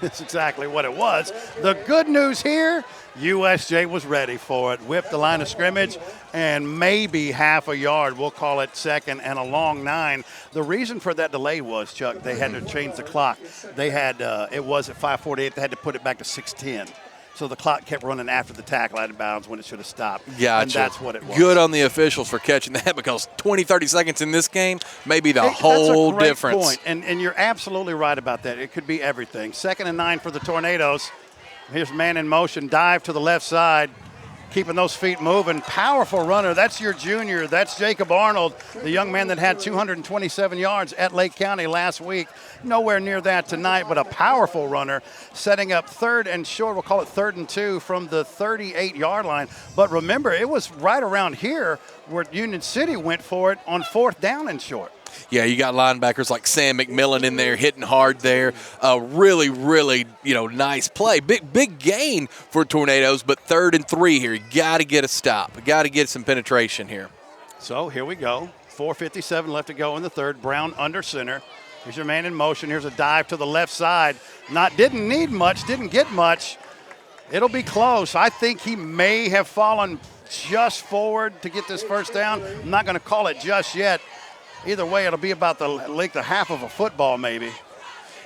[SPEAKER 1] it's exactly what it was. The good news here, USJ was ready for it. Whipped the line of scrimmage and maybe half a yard. We'll call it second and a long 9. The reason for that delay was, Chuck, they had to change the clock. They had it was at 5:48. They had to put it back to 6:10. So the clock kept running after the tackle out of bounds when it should have stopped.
[SPEAKER 2] Gotcha.
[SPEAKER 1] And that's what it was.
[SPEAKER 2] Good on the officials for catching that, because 20, 30 seconds in this game may be the whole
[SPEAKER 1] that's a great
[SPEAKER 2] difference.
[SPEAKER 1] Point. And you're absolutely right about that. It could be everything. 2nd and 9 for the Tornadoes. Here's man in motion, dive to the left side, keeping those feet moving. Powerful runner. That's your junior. That's Jacob Arnold, the young man that had 227 yards at Lake County last week. Nowhere near that tonight, but a powerful runner, setting up 3rd and short. We'll call it 3rd and 2 from the 38-yard line. But remember, it was right around here where Union City went for it on 4th down and short.
[SPEAKER 2] Yeah, you got linebackers like Sam McMillan in there hitting hard there. Really, really, nice play. Big gain for Tornadoes, but 3rd and 3 here. You got to get a stop. You got to get some penetration here.
[SPEAKER 1] So here we go. 4:57 left to go in the third. Brown under center. Here's your man in motion. Here's a dive to the left side. Didn't need much, didn't get much. It'll be close. I think he may have fallen just forward to get this first down. I'm not going to call it just yet. Either way, it'll be about the length of half of a football maybe.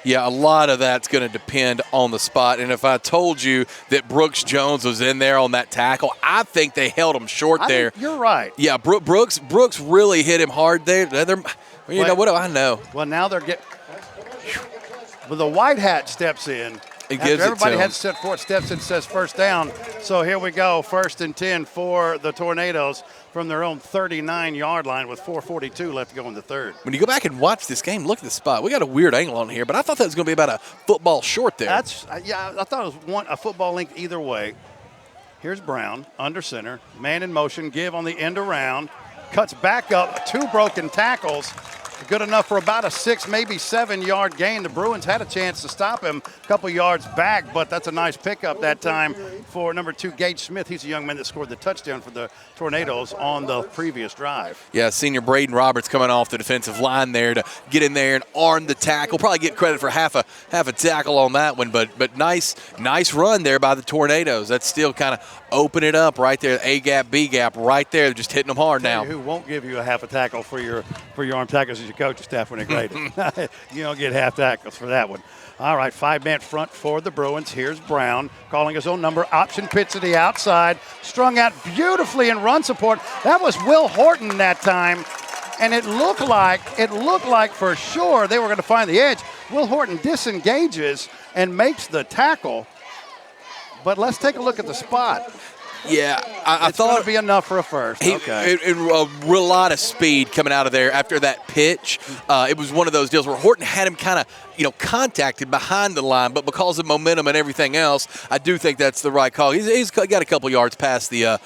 [SPEAKER 2] Yeah, a lot of that's going to depend on the spot. And if I told you that Brooks Jones was in there on that tackle, I think they held him short there.
[SPEAKER 1] You're right.
[SPEAKER 2] Yeah, Brooks really hit him hard there. What do I know?
[SPEAKER 1] Well, now they're getting – well, the white hat steps in.
[SPEAKER 2] Everybody
[SPEAKER 1] had set forward, steps in, says first down. So here we go, 1st and 10 for the Tornadoes from their own 39-yard line with 4:42 left to go in the third.
[SPEAKER 2] When you go back and watch this game, look at the spot. We got a weird angle on here, but I thought that was going to be about a football short there.
[SPEAKER 1] I thought it was a football length either way. Here's Brown under center, man in motion, give on the end around, cuts back up, 2 broken tackles, good enough for about a 6, maybe 7-yard gain. The Bruins had a chance to stop him a couple yards back, but that's a nice pickup that time for number 2, Gage Smith. He's a young man that scored the touchdown for the Tornadoes on the previous drive.
[SPEAKER 2] Yeah, senior Braden Roberts coming off the defensive line there to get in there and arm the tackle. Probably get credit for half a tackle on that one, but nice run there by the Tornadoes. That's still kind of open it up right there. A gap, B gap, right there. Just hitting them hard now.
[SPEAKER 1] Who won't give you a half a tackle for your arm tackles is your coaching staff when they grade it. You don't get half tackles for that one. All right, 5-man front for the Bruins. Here's Brown calling his own number. Option pitch to the outside. Strung out beautifully in run support. That was Will Horton that time. And it looked like for sure they were going to find the edge. Will Horton disengages and makes the tackle. But let's take a look at the spot.
[SPEAKER 2] Yeah, I thought
[SPEAKER 1] it's going to be enough for a first. Okay.
[SPEAKER 2] A real lot of speed coming out of there after that pitch. It was one of those deals where Horton had him kind of, contacted behind the line, but because of momentum and everything else, I do think that's the right call. He's got a couple yards past the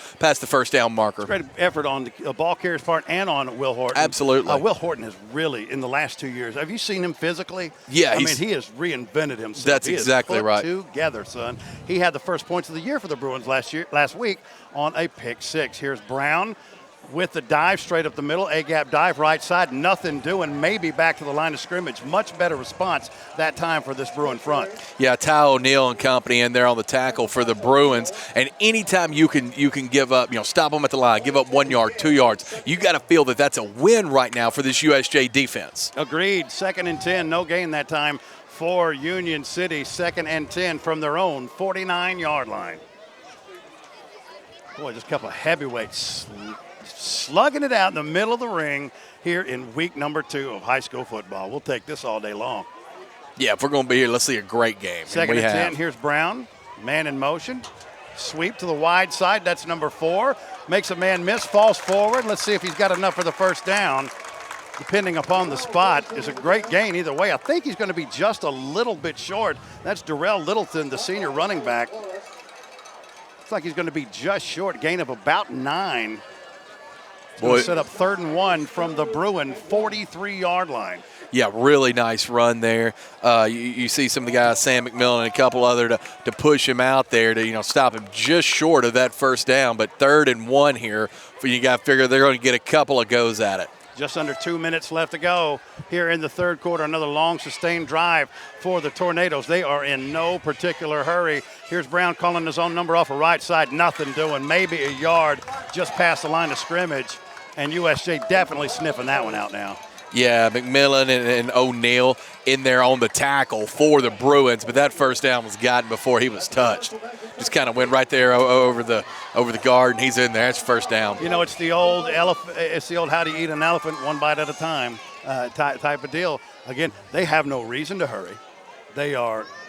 [SPEAKER 2] first down marker.
[SPEAKER 1] Great effort on the ball carrier's part and on Will Horton.
[SPEAKER 2] Absolutely.
[SPEAKER 1] Will Horton has really, in the last 2 years, have you seen him physically?
[SPEAKER 2] Yeah.
[SPEAKER 1] He has reinvented himself.
[SPEAKER 2] That's exactly right.
[SPEAKER 1] Together, son. He had the first points of the year for the Bruins last week on a pick 6. Here's Brown with the dive straight up the middle, A-gap dive right side, nothing doing, maybe back to the line of scrimmage. Much better response that time for this Bruin front.
[SPEAKER 2] Yeah, Ty O'Neill and company in there on the tackle for the Bruins. And anytime you can give up, stop them at the line, give up 1 yard, 2 yards, you got to feel that that's a win right now for this USJ defense.
[SPEAKER 1] Agreed. 2nd and 10, no gain that time for Union City. 2nd and 10 from their own 49-yard line. Boy, just a couple of heavyweights slugging it out in the middle of the ring here in week number 2 of high school football. We'll take this all day long.
[SPEAKER 2] Yeah, if we're going to be here, let's see a great game.
[SPEAKER 1] 2nd and 10, here's Brown. Man in motion. Sweep to the wide side. That's number 4. Makes a man miss, falls forward. Let's see if he's got enough for the first down. Depending upon the spot, is a great gain either way. I think he's going to be just a little bit short. That's Darrell Littleton, the senior running back. Looks like he's going to be just short. Gain of about 9. Boy, set up 3rd and 1 from the Bruin 43-yard line.
[SPEAKER 2] Yeah, really nice run there. You see some of the guys, Sam McMillan and a couple other to push him out there to stop him just short of that first down. But 3rd and 1 here, you got to figure they're going to get a couple of goes at it.
[SPEAKER 1] Just under 2 minutes left to go here in the third quarter. Another long, sustained drive for the Tornadoes. They are in no particular hurry. Here's Brown calling his own number off the right side. Nothing doing. Maybe a yard just past the line of scrimmage. And USJ definitely sniffing that one out now.
[SPEAKER 2] Yeah, McMillan and O'Neill in there on the tackle for the Bruins, but that first down was gotten before he was touched. Just kind of went right there over the guard, and he's in there. It's first down.
[SPEAKER 1] It's the old elephant. It's the old how do you eat an elephant one bite at a time type of deal. Again, they have no reason to hurry.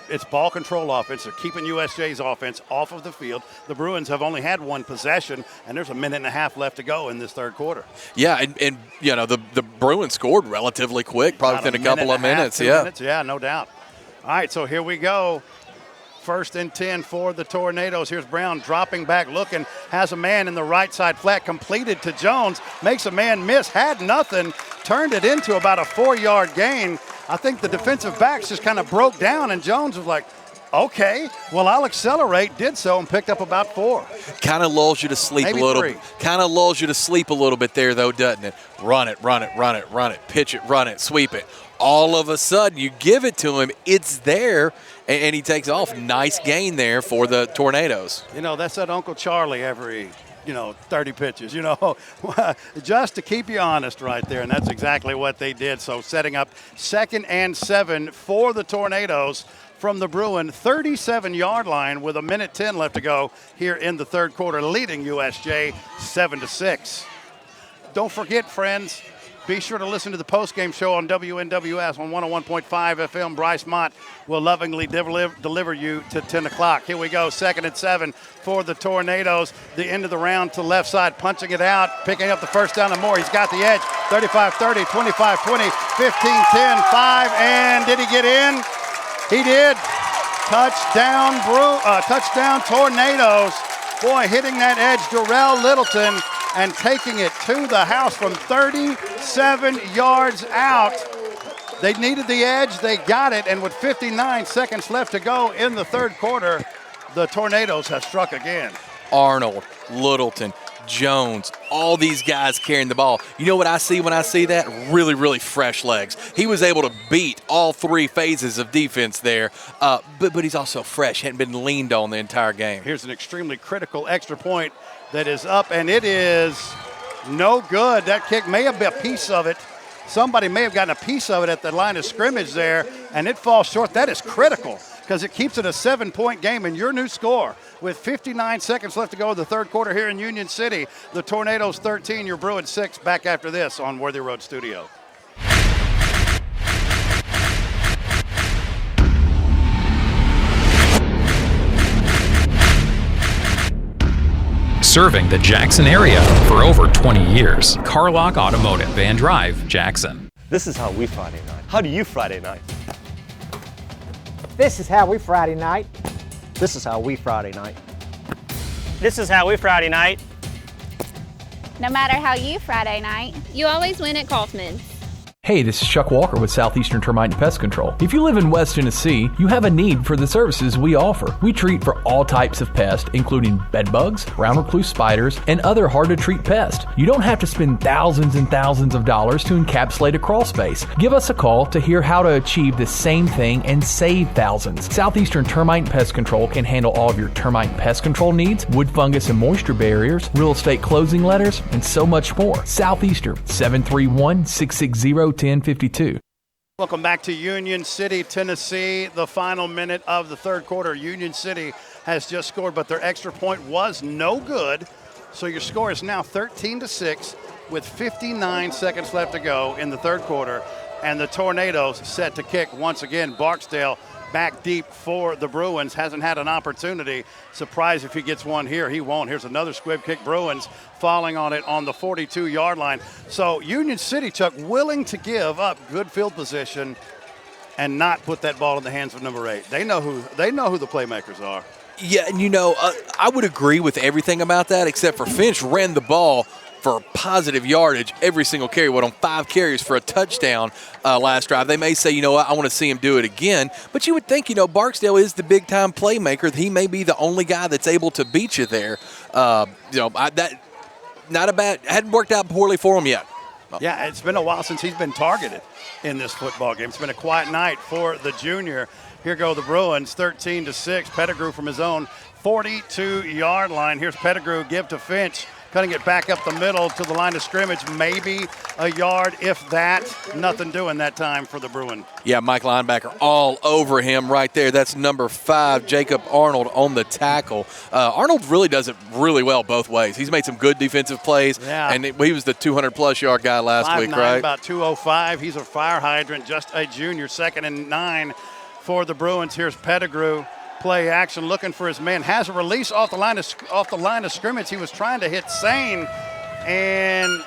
[SPEAKER 1] It's ball control offense. They're keeping USJ's offense off of the field. The Bruins have only had one possession, and there's a minute and a half left to go in this third quarter.
[SPEAKER 2] Yeah, and the Bruins scored relatively quick, probably within a couple of minutes.
[SPEAKER 1] Yeah, no doubt. All right, so here we go. 1st and 10 for the Tornadoes. Here's Brown dropping back, looking, has a man in the right side flat, completed to Jones, makes a man miss, had nothing, turned it into about a 4-yard gain. I think the defensive backs just kind of broke down, and Jones was like, okay, well, I'll accelerate, did so, and picked up about 4.
[SPEAKER 2] Kind of lulls you to sleep
[SPEAKER 1] Maybe
[SPEAKER 2] a little
[SPEAKER 1] 3.
[SPEAKER 2] bit. Kind of lulls you to sleep a little bit there, though, doesn't it? Run it, pitch it, run it, sweep it. All of a sudden, you give it to him, it's there, and he takes off. Nice gain there for the Tornadoes.
[SPEAKER 1] That's that Uncle Charlie every 30 pitches, just to keep you honest right there. And that's exactly what they did. So setting up 2nd and 7 for the Tornadoes from the Bruin 37-yard line with a minute 10 left to go here in the third quarter, leading USJ 7-6. Don't forget, friends, be sure to listen to the postgame show on WNWS on 101.5 FM. Bryce Mott will lovingly deliver you to 10 o'clock. Here we go, 2nd and 7 for the Tornadoes. The end of the round to left side, punching it out, picking up the first down and more. He's got the edge, 35-30, 25-20, 15-10, 5, and did he get in? He did. Touchdown Tornadoes. Boy, hitting that edge, Darrell Littleton, and taking it to the house from 37 7 yards out. They needed the edge. They got it. And with 59 seconds left to go in the third quarter, the Tornadoes have struck again.
[SPEAKER 2] Arnold, Littleton, Jones, all these guys carrying the ball. You know what I see when I see that? Really, really fresh legs. He was able to beat all 3 phases of defense there, but he's also fresh, hadn't been leaned on the entire game.
[SPEAKER 1] Here's an extremely critical extra point that is up, and it is no good. That kick may have been a piece of it. Somebody may have gotten a piece of it at the line of scrimmage there, and it falls short. That is critical because it keeps it a 7-point game, and your new score with 59 seconds left to go in the third quarter here in Union City. The Tornadoes 13, your Bruins 6. Back after this on Worthy Road Studio.
[SPEAKER 9] Serving the Jackson area for over 20 years. Carlock Automotive and Drive, Jackson.
[SPEAKER 19] This is how we Friday night. How do you Friday night?
[SPEAKER 20] This is how we Friday night.
[SPEAKER 19] This is how we Friday night.
[SPEAKER 21] This is how we Friday night.
[SPEAKER 22] No matter how you Friday night, you always win at Kaufman's.
[SPEAKER 23] Hey, this is Chuck Walker with Southeastern Termite and Pest Control. If you live in West Tennessee, you have a need for the services we offer. We treat for all types of pests, including bed bugs, brown recluse spiders, and other hard-to-treat pests. You don't have to spend thousands and thousands of dollars to encapsulate a crawl space. Give us a call to hear how to achieve the same thing and save thousands. Southeastern Termite and Pest Control can handle all of your termite and pest control needs, wood fungus and moisture barriers, real estate closing letters, and so much more. Southeastern, 731-660-1052.
[SPEAKER 1] Welcome back to Union City, Tennessee. The final minute of the third quarter. Union City has just scored, but their extra point was no good. So your score is now 13-6 with 59 seconds left to go in the third quarter. And the Tornadoes set to kick once again. Barksdale back deep for the Bruins. Hasn't had an opportunity. Surprised if he gets one here. He won't. Here's another squib kick. Bruins falling on it on the 42-yard line. So Union City, Chuck, willing to give up good field position and not put that ball in the hands of number 8. They know who the playmakers are.
[SPEAKER 2] Yeah, and I would agree with everything about that except for Finch ran the ball for positive yardage every single carry. On 5 carries for a touchdown last drive. They may say, you know what, I want to see him do it again. But you would think, Barksdale is the big-time playmaker. He may be the only guy that's able to beat you there. That not a bad, hadn't worked out poorly for him yet.
[SPEAKER 1] Yeah, it's been a while since he's been targeted in this football game. It's been a quiet night for the junior. Here go the Bruins, 13-6. Pettigrew from his own 42-yard line. Here's Pettigrew, give to Finch. Cutting it back up the middle to the line of scrimmage, maybe a yard, if that. Nothing doing that time for the Bruin.
[SPEAKER 2] Yeah, Mike linebacker all over him right there. That's number 5, Jacob Arnold on the tackle. Arnold really does it really well both ways. He's made some good defensive plays, and he was the 200-plus yard guy last week, right?
[SPEAKER 1] About 205. He's a fire hydrant, just a junior. 2nd and 9 for the Bruins. Here's Pettigrew. Play action, looking for his man. Has a release off the line of scrimmage. He was trying to hit Sane, and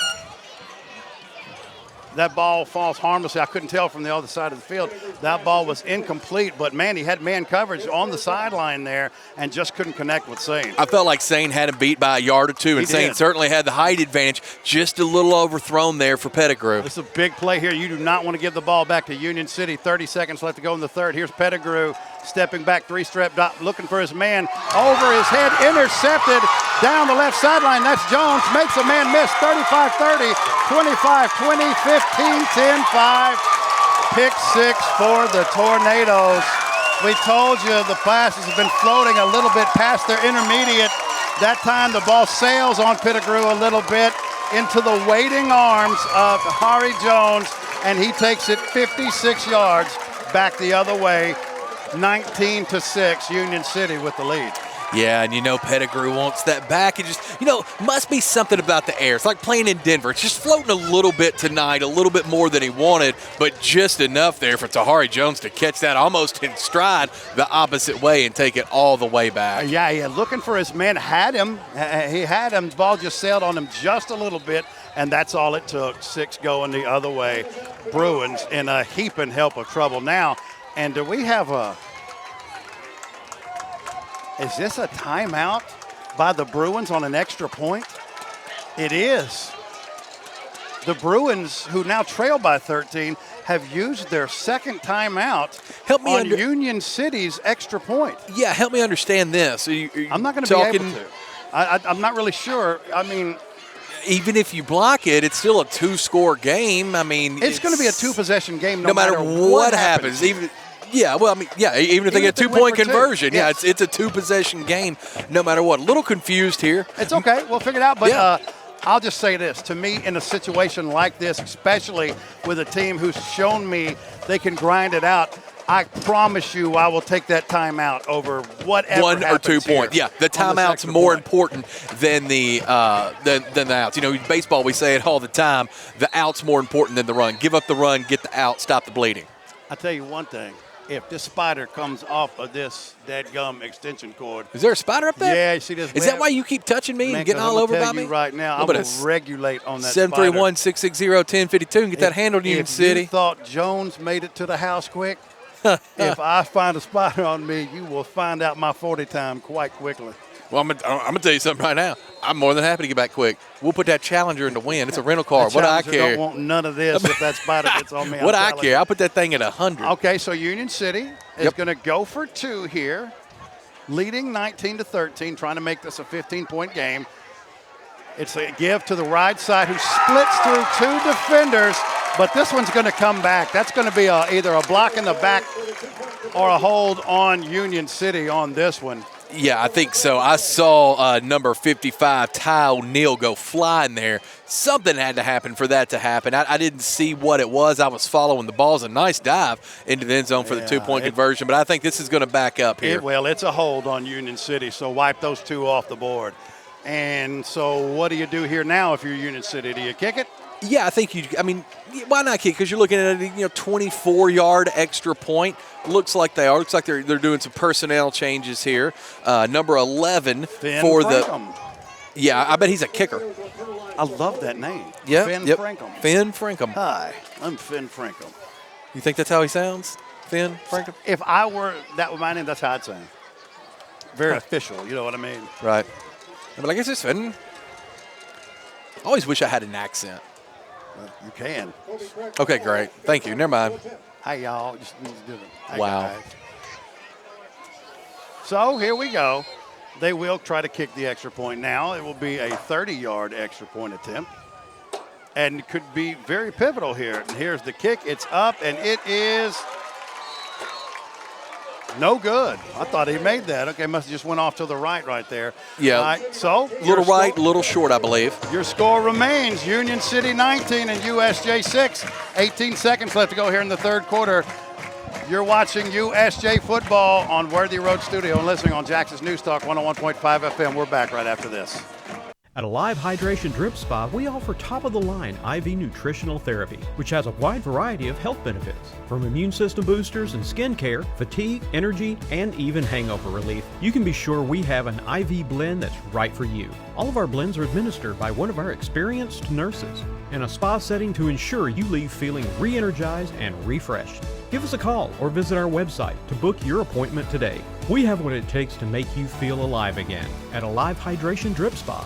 [SPEAKER 1] that ball falls harmlessly. I couldn't tell from the other side of the field. That ball was incomplete, but, man, he had man coverage on the sideline there and just couldn't connect with Sane.
[SPEAKER 2] I felt like Sane had him beat by a yard or two, and Sane certainly had the height advantage. Just a little overthrown there for Pettigrew.
[SPEAKER 1] This is a big play here. You do not want to give the ball back to Union City. 30 seconds left to go in the third. Here's Pettigrew stepping back, 3-step dot, looking for his man. Over his head, intercepted down the left sideline. That's Jones. Makes a man miss. 35-30, 25-20, 15-10-5. Pick 6 for the Tornadoes. We told you the passes have been floating a little bit past their intermediate. That time the ball sails on Pettigrew a little bit into the waiting arms of Hari Jones, and he takes it 56 yards back the other way. 19-6, Union City with the lead.
[SPEAKER 2] Yeah, and Pettigrew wants that back. It just, must be something about the air. It's like playing in Denver. It's just floating a little bit tonight, a little bit more than he wanted, but just enough there for Tahari Jones to catch that almost in stride the opposite way and take it all the way back.
[SPEAKER 1] Yeah, looking for his man. Had him. He had him. The ball just sailed on him just a little bit, and that's all it took. 6 going the other way. Bruins in a heaping help of trouble now. And do we have is this a timeout by the Bruins on an extra point? It is. the Bruins, who now trail by 13, have used their second timeout on Union City's extra point.
[SPEAKER 2] Yeah, help me understand this.
[SPEAKER 1] I'm not going to be able to. I'm not really sure. I mean,
[SPEAKER 2] even if you block it, it's still a 2-score game. I mean,
[SPEAKER 1] it's going to be a 2-possession game
[SPEAKER 2] no matter what happens. Even if they get a 2-point conversion, it's a 2-possession game no matter what. A little confused here.
[SPEAKER 1] It's okay. We'll figure it out. But I'll just say this. To me, in a situation like this, especially with a team who's shown me they can grind it out, I promise you I will take that timeout over whatever
[SPEAKER 2] 1 or 2 points.
[SPEAKER 1] Here
[SPEAKER 2] yeah, the timeout's more important than the outs. You know, in baseball we say it all the time. The out's more important than the run. Give up the run, get the out, stop the bleeding.
[SPEAKER 1] I'll tell you one thing. If this spider comes off of this dadgum extension cord.
[SPEAKER 2] Is there a spider up there?
[SPEAKER 1] Yeah, you see this?
[SPEAKER 2] Is that why you keep touching me and getting all over by me?
[SPEAKER 1] Right now, I'm going to regulate on that
[SPEAKER 2] 731-660-1052 and get that handled in Union City.
[SPEAKER 1] If you thought Jones made it to the house quick, if I find a spider on me, you will find out my 40 time quite quickly.
[SPEAKER 2] Well, I'm gonna tell you something right now. I'm more than happy to get back quick. We'll put that Challenger in the wind. It's a rental car. What do I care?
[SPEAKER 1] I don't want none of this if that spider gets on me.
[SPEAKER 2] What do I care? I'll put that thing at 100.
[SPEAKER 1] Okay, so Union City is going to go for 2 here, leading 19-13, trying to make this a 15-point game. It's a give to the right side, who splits through 2 defenders, but this one's going to come back. That's going to be either a block in the back or a hold on Union City on this one.
[SPEAKER 2] Yeah, I think so. I saw number 55, Ty O'Neal, go flying there. Something had to happen for that to happen. I didn't see what it was. I was following the balls. A nice dive into the end zone for the 2-point conversion, but I think this is going to back up here.
[SPEAKER 1] It's a hold on Union City, so wipe those 2 off the board. And so what do you do here now if you're Union City? Do you kick it?
[SPEAKER 2] Yeah, I think why not kick? Because you're looking at a 24-yard extra point. Looks like they are. Looks like they're doing some personnel changes here. Number 11
[SPEAKER 1] Finn
[SPEAKER 2] for
[SPEAKER 1] Frankham.
[SPEAKER 2] Yeah, I bet he's a kicker.
[SPEAKER 1] I love that name.
[SPEAKER 2] Yeah,
[SPEAKER 1] Finn Frankham.
[SPEAKER 2] Finn Frankham.
[SPEAKER 1] Hi, I'm Finn Frankham.
[SPEAKER 2] You think that's how he sounds? Finn Frankham?
[SPEAKER 1] If I were that with my name, that's how I'd sound. Very official, you know what I mean?
[SPEAKER 2] Right. But I guess it's Finn. I always wish I had an accent.
[SPEAKER 1] You can.
[SPEAKER 2] Okay, great. Thank you. Never mind.
[SPEAKER 1] Hey, y'all. Just do it. Hey,
[SPEAKER 2] wow.
[SPEAKER 1] Guys. So here we go. They will try to kick the extra point now. It will be a 30-yard extra point attempt. And could be very pivotal here. And here's the kick. It's up, and it is no good. I thought he made that. Okay, must have just went off to the right there.
[SPEAKER 2] Yeah.
[SPEAKER 1] All right, so
[SPEAKER 2] little right, little short, I believe.
[SPEAKER 1] Your score remains Union City 19 and USJ 6. 18 seconds left to go here in the third quarter. You're watching USJ football on Worthy Road Studio and listening on Jackson's News Talk 101.5 FM. We're back right after this.
[SPEAKER 12] At Alive Hydration Drip Spa, we offer top-of-the-line IV nutritional therapy, which has a wide variety of health benefits. From immune system boosters and skin care, fatigue, energy, and even hangover relief, you can be sure we have an IV blend that's right for you. All of our blends are administered by one of our experienced nurses in a spa setting to ensure you leave feeling re-energized and refreshed. Give us a call or visit our website to book your appointment today. We have what it takes to make you feel alive again at Alive Hydration Drip Spa.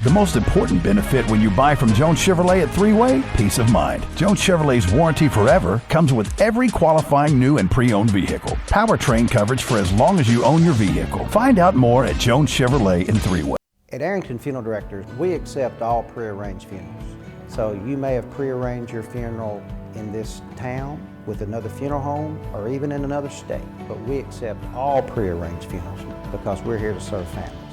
[SPEAKER 3] The most important benefit when you buy from Jones Chevrolet at Three-Way, peace of mind. Jones Chevrolet's warranty forever comes with every qualifying new and pre-owned vehicle. Powertrain coverage for as long as you own your vehicle. Find out more at Jones Chevrolet in Three-Way.
[SPEAKER 15] At Arrington Funeral Directors, we accept all pre-arranged funerals. So you may have pre-arranged your funeral in this town with another funeral home or even in another state, but we accept all pre-arranged funerals because we're here to serve families.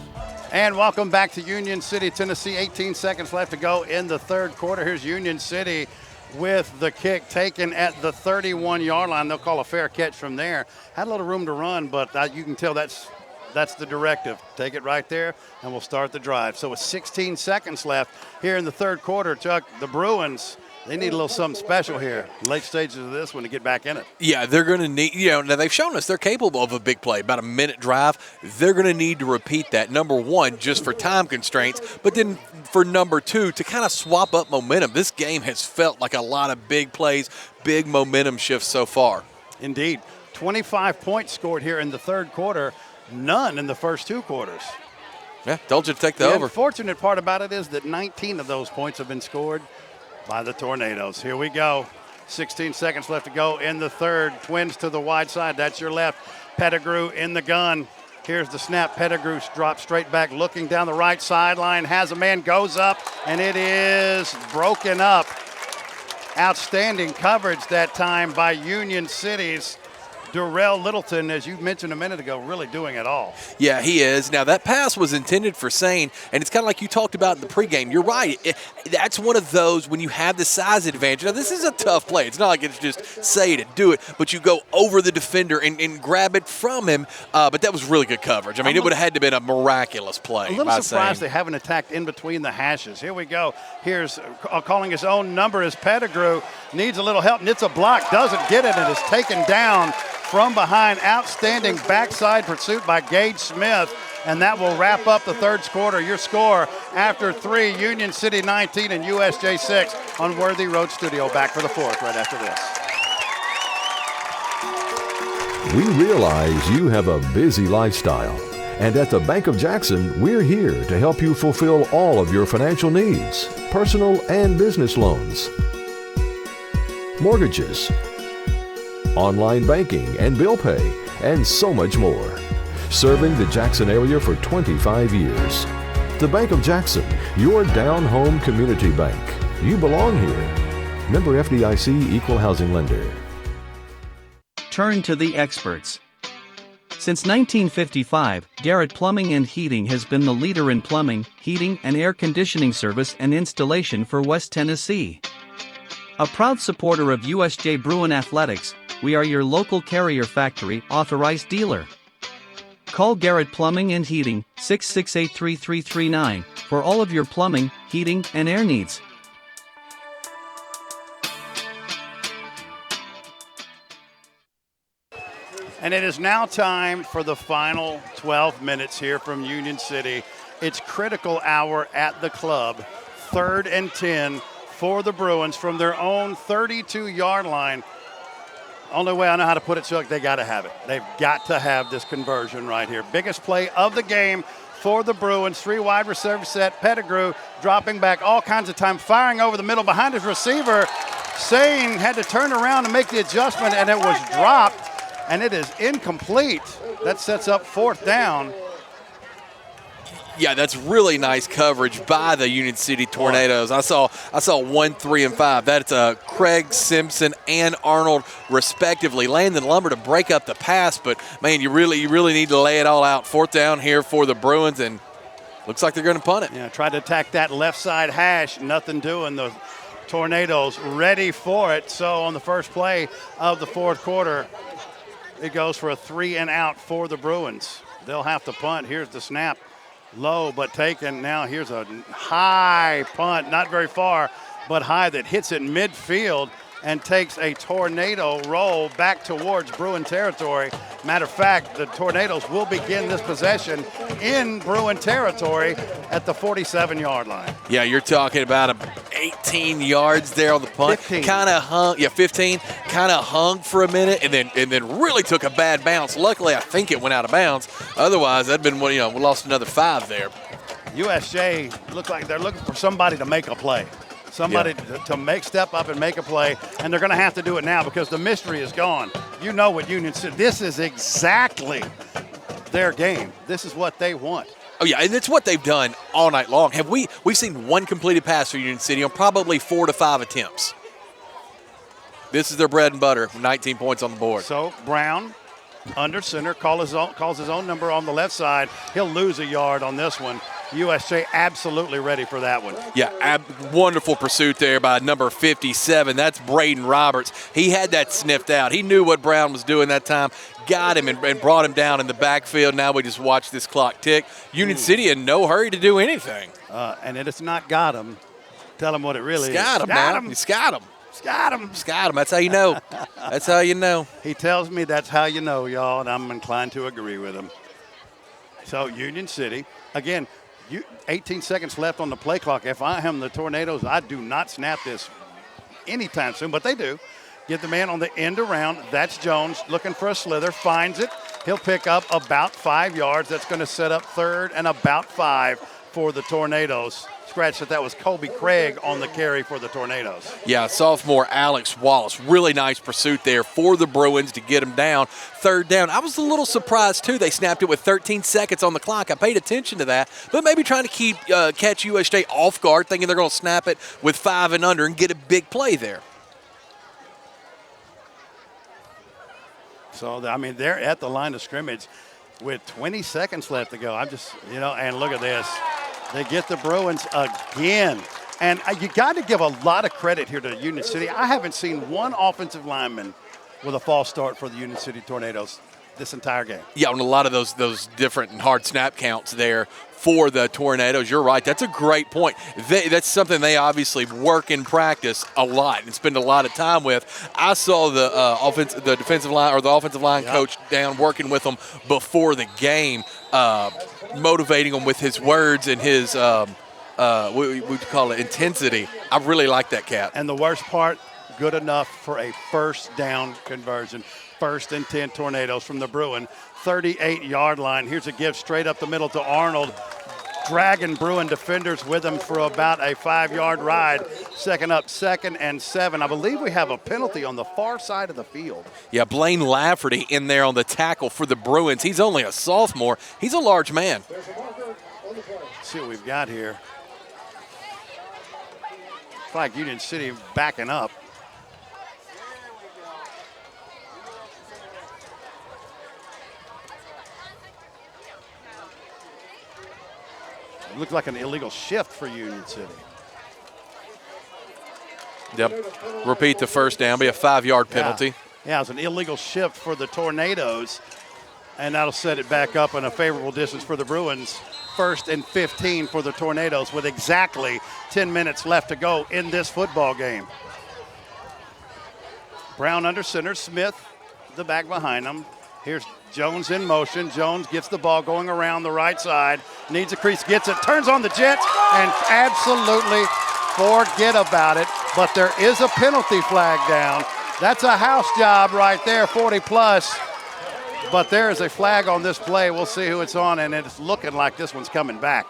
[SPEAKER 1] And welcome back to Union City, Tennessee. 18 seconds left to go in the third quarter. Here's Union City with the kick taken at the 31-yard line. They'll call a fair catch from there. Had a little room to run, but you can tell that's the directive. Take it right there, and we'll start the drive. So with 16 seconds left here in the third quarter, Chuck, the Bruins, they need a little something special here. Late stages of this one to get back in it.
[SPEAKER 2] Yeah, they're going to need, now they've shown us they're capable of a big play, about a minute drive. They're going to need to repeat that, number one, just for time constraints, but then for number two, to kind of swap up momentum. This game has felt like a lot of big plays, big momentum shifts so far.
[SPEAKER 1] Indeed. 25 points scored here in the third quarter, none in the first 2 quarters.
[SPEAKER 2] Yeah, told you to take the over.
[SPEAKER 1] The unfortunate part about it is that 19 of those points have been scored by the Tornadoes. Here we go. 16 seconds left to go in the third. Twins to the wide side. That's your left. Pettigrew in the gun. Here's the snap. Pettigrew drops straight back, looking down the right sideline. Has a man, goes up, and it is broken up. Outstanding coverage that time by Union City's Durrell Littleton, as you mentioned a minute ago, really doing it all.
[SPEAKER 2] Yeah, he is. Now, that pass was intended for Sane, and it's kind of like you talked about in the pregame. You're right. That's one of those when you have the size advantage. Now, this is a tough play. It's not like it's just say to do it, but you go over the defender and grab it from him. But that was really good coverage. I mean, it would have had to have been a miraculous play.
[SPEAKER 1] A little surprised they haven't attacked in between the hashes. Here we go. Here's calling his own number is Pettigrew. Needs a little help, and it's a block. Doesn't get it, and is taken down from behind. Outstanding backside pursuit by Gage Smith, and that will wrap up the third quarter. Your score after 3, Union City 19 and USJ 6 on Worthy Road Studio. Back for the fourth right after this.
[SPEAKER 8] We realize you have a busy lifestyle, and at the Bank of Jackson, we're here to help you fulfill all of your financial needs, personal and business loans, mortgages, online banking and bill pay, and so much more. Serving the Jackson area for 25 years. The Bank of Jackson, your down-home community bank. You belong here. Member FDIC Equal Housing Lender.
[SPEAKER 11] Turn to the experts. Since 1955, Garrett Plumbing and Heating has been the leader in plumbing, heating, and air conditioning service and installation for West Tennessee. A proud supporter of USJ Bruin Athletics, we are your local Carrier Factory authorized dealer. Call Garrett Plumbing and Heating 668-3339 for all of your plumbing, heating, and air needs.
[SPEAKER 1] And it is now time for the final 12 minutes here from Union City. It's critical hour at the club. 3rd and 10 for the Bruins from their own 32-yard line. Only way I know how to put it, Chuck, they got to have it. They've got to have this conversion right here. Biggest play of the game for the Bruins. 3 wide receiver set. Pettigrew dropping back all kinds of time, firing over the middle behind his receiver. Sane had to turn around and make the adjustment, and it was dropped, and it is incomplete. That sets up 4th down.
[SPEAKER 2] Yeah, that's really nice coverage by the Union City Tornadoes. I saw 1, 3, and 5. That's Craig Simpson and Arnold respectively, laying the lumber to break up the pass. But man, you really need to lay it all out. 4th down here for the Bruins, and looks like they're going to punt it.
[SPEAKER 1] Yeah, tried to attack that left side hash. Nothing doing. The Tornadoes ready for it. So on the first play of the 4th quarter, it goes for a 3 and out for the Bruins. They'll have to punt. Here's the snap. Low but taken. Now here's a high punt, not very far, but high, that hits it midfield and takes a tornado roll back towards Bruin territory. Matter of fact, the Tornadoes will begin this possession in Bruin territory at the 47-yard line.
[SPEAKER 2] Yeah, you're talking about 18 yards there on the punt.
[SPEAKER 1] 15.
[SPEAKER 2] Kind of hung, 15. Kind of hung for a minute, and then really took a bad bounce. Luckily, I think it went out of bounds. Otherwise, that'd been we lost another 5 there.
[SPEAKER 1] USJ look like they're looking for somebody to make a play. Somebody to step up and make a play, and they're going to have to do it now because the mystery is gone. You know what Union City, this is exactly their game. This is what they want.
[SPEAKER 2] Oh, yeah, and it's what they've done all night long. We've seen one completed pass for Union City on probably 4 to 5 attempts. This is their bread and butter, 19 points on the board.
[SPEAKER 1] So Brown under center, calls his own number on the left side. He'll lose a yard on this one. USJ absolutely ready for that one.
[SPEAKER 2] Yeah, wonderful pursuit there by number 57. That's Braden Roberts. He had that sniffed out. He knew what Brown was doing that time, got him and brought him down in the backfield. Now we just watch this clock tick. Union City in no hurry to do anything.
[SPEAKER 1] And it's not got him. Tell him what it really is.
[SPEAKER 2] Got him now. He's got him.
[SPEAKER 1] Got him.
[SPEAKER 2] Got him. That's how you know. That's how you know.
[SPEAKER 1] He tells me that's how you know, y'all, and I'm inclined to agree with him. So Union City, again, 18 seconds left on the play clock. If I am the Tornadoes, I do not snap this anytime soon, but they do. Get the man on the end around. That's Jones looking for a slither. Finds it. He'll pick up about 5 yards. That's going to set up 3rd and about 5 for the Tornadoes. Scratch that was Colby Craig on the carry for the Tornadoes.
[SPEAKER 2] Yeah, sophomore Alex Wallace. Really nice pursuit there for the Bruins to get him down. Third down. I was a little surprised, too. They snapped it with 13 seconds on the clock. I paid attention to that, but maybe trying to catch USJ off guard, thinking they're going to snap it with 5 and under and get a big play there.
[SPEAKER 1] So, I mean, they're at the line of scrimmage with 20 seconds left to go. I'm just, and look at this. They get the Bruins again. And you got to give a lot of credit here to Union City. I haven't seen one offensive lineman with a false start for the Union City Tornadoes this entire game.
[SPEAKER 2] Yeah, on a lot of those different and hard snap counts there for the Tornadoes. You're right. That's a great point. That's something they obviously work in practice a lot and spend a lot of time with. I saw the defensive line coach down working with them before the game, motivating them with his words and his what would you call it, intensity. I really like that, Cat.
[SPEAKER 1] And the worst part, good enough for a first down conversion. 1st and 10 Tornadoes from the Bruin 38-yard line. Here's a give straight up the middle to Arnold. Dragging Bruin defenders with him for about a 5-yard ride. Second up, 2nd and 7. I believe we have a penalty on the far side of the field.
[SPEAKER 2] Yeah, Blaine Lafferty in there on the tackle for the Bruins. He's only a sophomore. He's a large man.
[SPEAKER 1] Let's see what we've got here. It's like Union City backing up. It looked like an illegal shift for Union City.
[SPEAKER 2] Yep. Repeat the first down. Be a 5-yard penalty.
[SPEAKER 1] Yeah, it was an illegal shift for the Tornadoes, and that'll set it back up in a favorable distance for the Bruins. 1st and 15 for the Tornadoes with exactly 10 minutes left to go in this football game. Brown under center. Smith, the back behind him. Here's Jones in motion. Jones gets the ball going around the right side. Needs a crease, gets it, turns on the Jets, and absolutely forget about it. But there is a penalty flag down. That's a house job right there, 40+. But there is a flag on this play. We'll see who it's on, and it's looking like this one's coming back.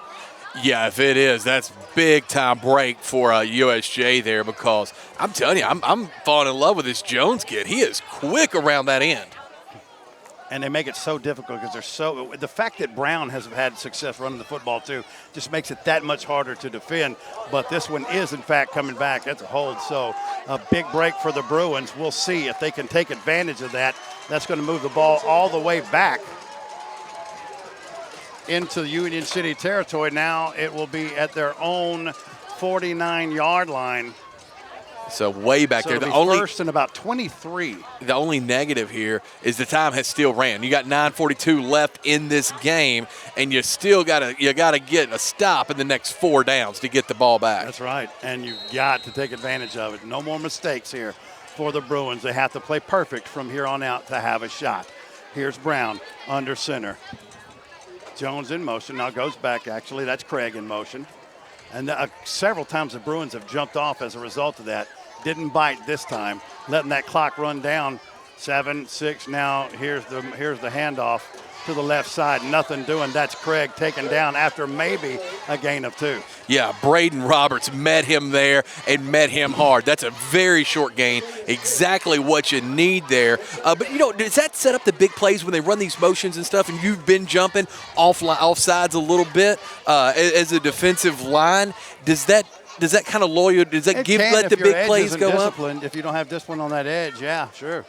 [SPEAKER 2] Yeah, if it is, that's big-time break for USJ there, because I'm telling you, I'm falling in love with this Jones kid. He is quick around that end.
[SPEAKER 1] And they make it so difficult because the fact that Brown has had success running the football too just makes it that much harder to defend. But this one is, in fact, coming back. That's a hold. So a big break for the Bruins. We'll see if they can take advantage of that. That's going to move the ball all the way back into the Union City territory. Now it will be at their own 49-yard line.
[SPEAKER 2] So way back there.
[SPEAKER 1] The only first and about 23.
[SPEAKER 2] The only negative here is the time has still ran. You got 9:42 left in this game, and you still gotta get a stop in the next 4 downs to get the ball back.
[SPEAKER 1] That's right, and you've got to take advantage of it. No more mistakes here for the Bruins. They have to play perfect from here on out to have a shot. Here's Brown under center. Jones in motion. Now goes back, actually. That's Craig in motion. And several times the Bruins have jumped off as a result of that. Didn't bite this time, letting that clock run down. 7-6 now. Here's the handoff to the left side. Nothing doing. That's Craig taken down after maybe a gain of 2.
[SPEAKER 2] Yeah, Braden Roberts met him there and met him hard. That's a very short gain. Exactly what you need there. But, does that set up the big plays when they run these motions and stuff and you've been jumping off sides a little bit as a defensive line? Does that kind of let the big plays go up?
[SPEAKER 1] If you don't have discipline on that edge, yeah, sure.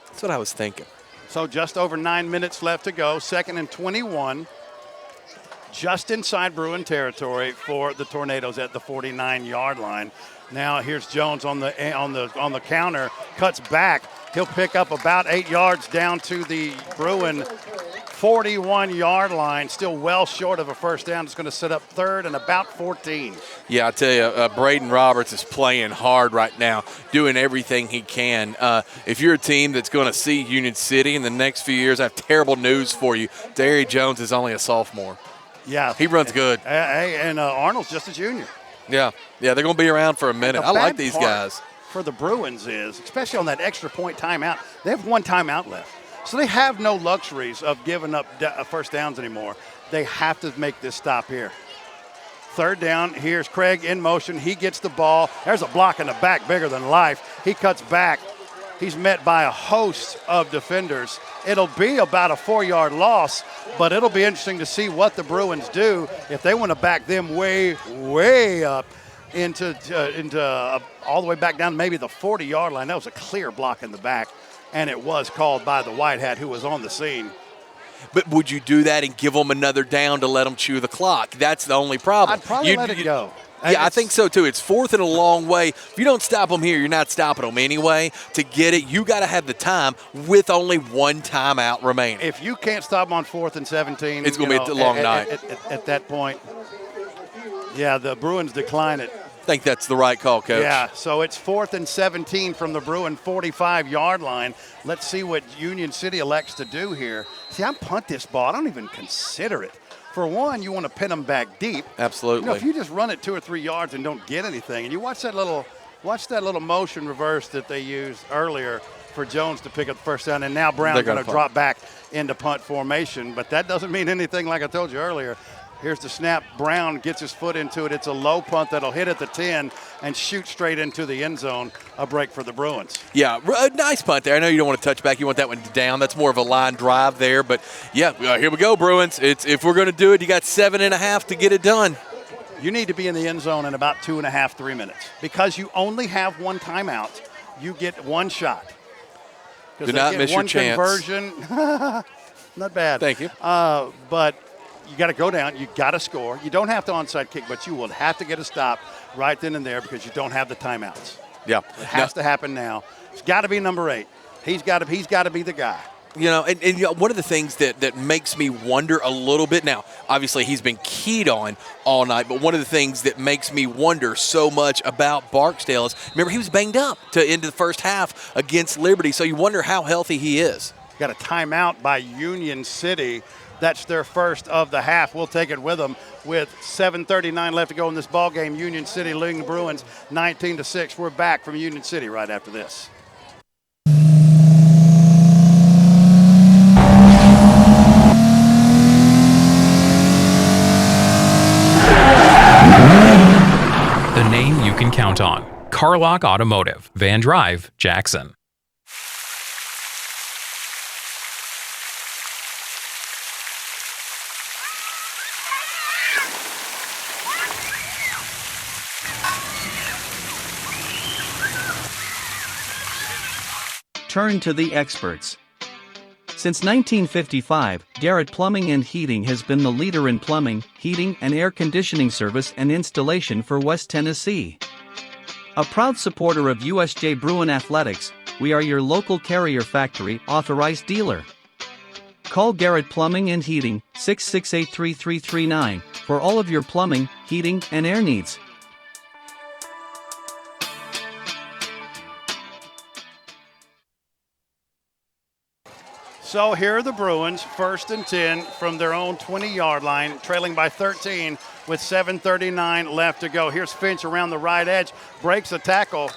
[SPEAKER 2] That's what I was thinking.
[SPEAKER 1] So just over 9 minutes left to go. 2nd and 21. Just inside Bruin territory for the Tornadoes at the 49-yard line. Now here's Jones on the counter, cuts back. He'll pick up about 8 yards down to the Bruin 41-yard line, still well short of a first down. It's going to set up 3rd and about 14.
[SPEAKER 2] Yeah, I tell you, Braden Roberts is playing hard right now, doing everything he can. If you're a team that's going to see Union City in the next few years, I have terrible news for you. Derry Jones is only a sophomore.
[SPEAKER 1] Yeah.
[SPEAKER 2] He runs good.
[SPEAKER 1] And Arnold's just a junior.
[SPEAKER 2] Yeah, they're going to be around for a minute. I like these guys.
[SPEAKER 1] For the Bruins is, especially on that extra point timeout, they have 1 timeout left. So they have no luxuries of giving up first downs anymore. They have to make this stop here. Third down, here's Craig in motion. He gets the ball. There's a block in the back bigger than life. He cuts back. He's met by a host of defenders. It'll be about a 4-yard loss, but it'll be interesting to see what the Bruins do if they want to back them way, way up into all the way back down maybe the 40-yard line. That was a clear block in the back, and it was called by the white hat who was on the scene.
[SPEAKER 2] But would you do that and give them another down to let them chew the clock? That's the only problem.
[SPEAKER 1] I'd probably let it go.
[SPEAKER 2] Yeah, I think so too. It's fourth and a long way. If you don't stop them here, you're not stopping them anyway. To get it, you got to have the time with only one timeout remaining.
[SPEAKER 1] If you can't stop them on 4th and 17,
[SPEAKER 2] it's going to be a long night.
[SPEAKER 1] At that point, yeah, the Bruins decline it.
[SPEAKER 2] I think that's the right call, Coach.
[SPEAKER 1] Yeah, so it's 4th and 17 from the Bruin 45-yard line. Let's see what Union City elects to do here. See, I punt this ball. I don't even consider it. For one, you want to pin them back deep.
[SPEAKER 2] Absolutely.
[SPEAKER 1] You know, if you just run it 2 or 3 yards and don't get anything, and you watch that little motion reverse that they used earlier for Jones to pick up the first down, and now Brown's going to drop back into punt formation. But that doesn't mean anything, like I told you earlier. Here's the snap. Brown gets his foot into it. It's a low punt that'll hit at the 10 and shoot straight into the end zone. A break for the Bruins.
[SPEAKER 2] Yeah, a nice punt there. I know you don't want to touch back. You want that one down. That's more of a line drive there. But, yeah, here we go, Bruins. If we're going to do it, you got 7.5 to get it done.
[SPEAKER 1] You need to be in the end zone in about 2.5, 3 minutes. Because you only have one timeout, you get one shot.
[SPEAKER 2] Do not miss your chance.
[SPEAKER 1] Conversion. Not bad.
[SPEAKER 2] Thank you.
[SPEAKER 1] But you got to go down. You got to score. You don't have to onside kick, but you will have to get a stop right then and there because you don't have the timeouts.
[SPEAKER 2] Yeah,
[SPEAKER 1] it has to happen now. It's got to be number 8. He's got to be the guy.
[SPEAKER 2] You know, and you know, one of the things that makes me wonder a little bit now, obviously he's been keyed on all night, but one of the things that makes me wonder so much about Barksdale is, remember, he was banged up to end the first half against Liberty, so you wonder how healthy he is.
[SPEAKER 1] Got a timeout by Union City. That's their first of the half. We'll take it with them with 7:39 left to go in this ball game. Union City leading the Bruins 19-6. We're back from Union City right after this.
[SPEAKER 9] The name you can count on. Carlock Automotive, Van Drive, Jackson.
[SPEAKER 11] Turn to the experts. Since 1955, Garrett Plumbing and Heating has been the leader in plumbing, heating, and air conditioning service and installation for West Tennessee. A proud supporter of USJ Bruin Athletics, we are your local Carrier Factory authorized dealer. Call Garrett Plumbing and Heating 668-3339 for all of your plumbing, heating, and air needs.
[SPEAKER 1] So here are the Bruins, 1st and 10 from their own 20-yard line, trailing by 13 with 7:39 left to go. Here's Finch around the right edge, breaks a tackle,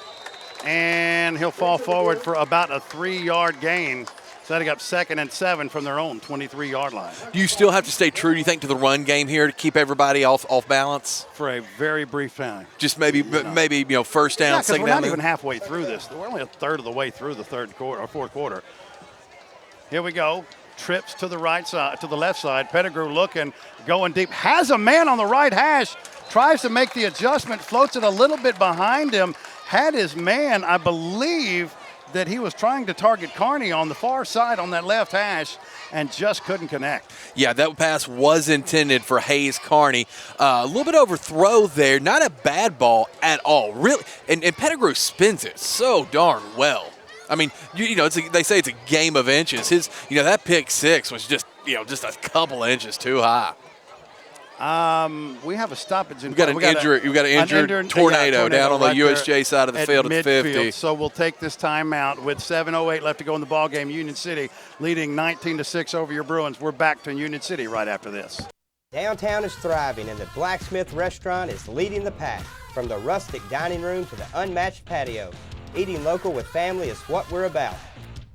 [SPEAKER 1] and he'll fall forward for about a 3-yard gain, setting up 2nd and 7 from their own 23-yard line.
[SPEAKER 2] Do you still have to stay true, do you think, to the run game here to keep everybody off balance?
[SPEAKER 1] For a very brief time.
[SPEAKER 2] Just maybe first down, second
[SPEAKER 1] we're
[SPEAKER 2] down.
[SPEAKER 1] not even halfway through this. We're only a third of the way through the third quarter or fourth quarter. Here we go. Trips to the right side, to the left side. Pettigrew looking, going deep. Has a man on the right hash. Tries to make the adjustment. Floats it a little bit behind him. Had his man, I believe, that he was trying to target Carney on the far side on that left hash and just couldn't connect.
[SPEAKER 2] Yeah, that pass was intended for Hayes Carney. A little bit overthrow there. Not a bad ball at all, really. And Pettigrew spins it so darn well. I mean, they say it's a game of inches. That pick six was just a couple of inches too high.
[SPEAKER 1] We have a stoppage.
[SPEAKER 2] We've got an injured tornado down on the USJ side of the field at the 50.
[SPEAKER 1] So we'll take this timeout with 7:08 left to go in the ball game. Union City leading 19-6 over your Bruins. We're back to Union City right after this.
[SPEAKER 10] Downtown is thriving, and the Blacksmith Restaurant is leading the pack. From the rustic dining room to the unmatched patio, eating local with family is what we're about.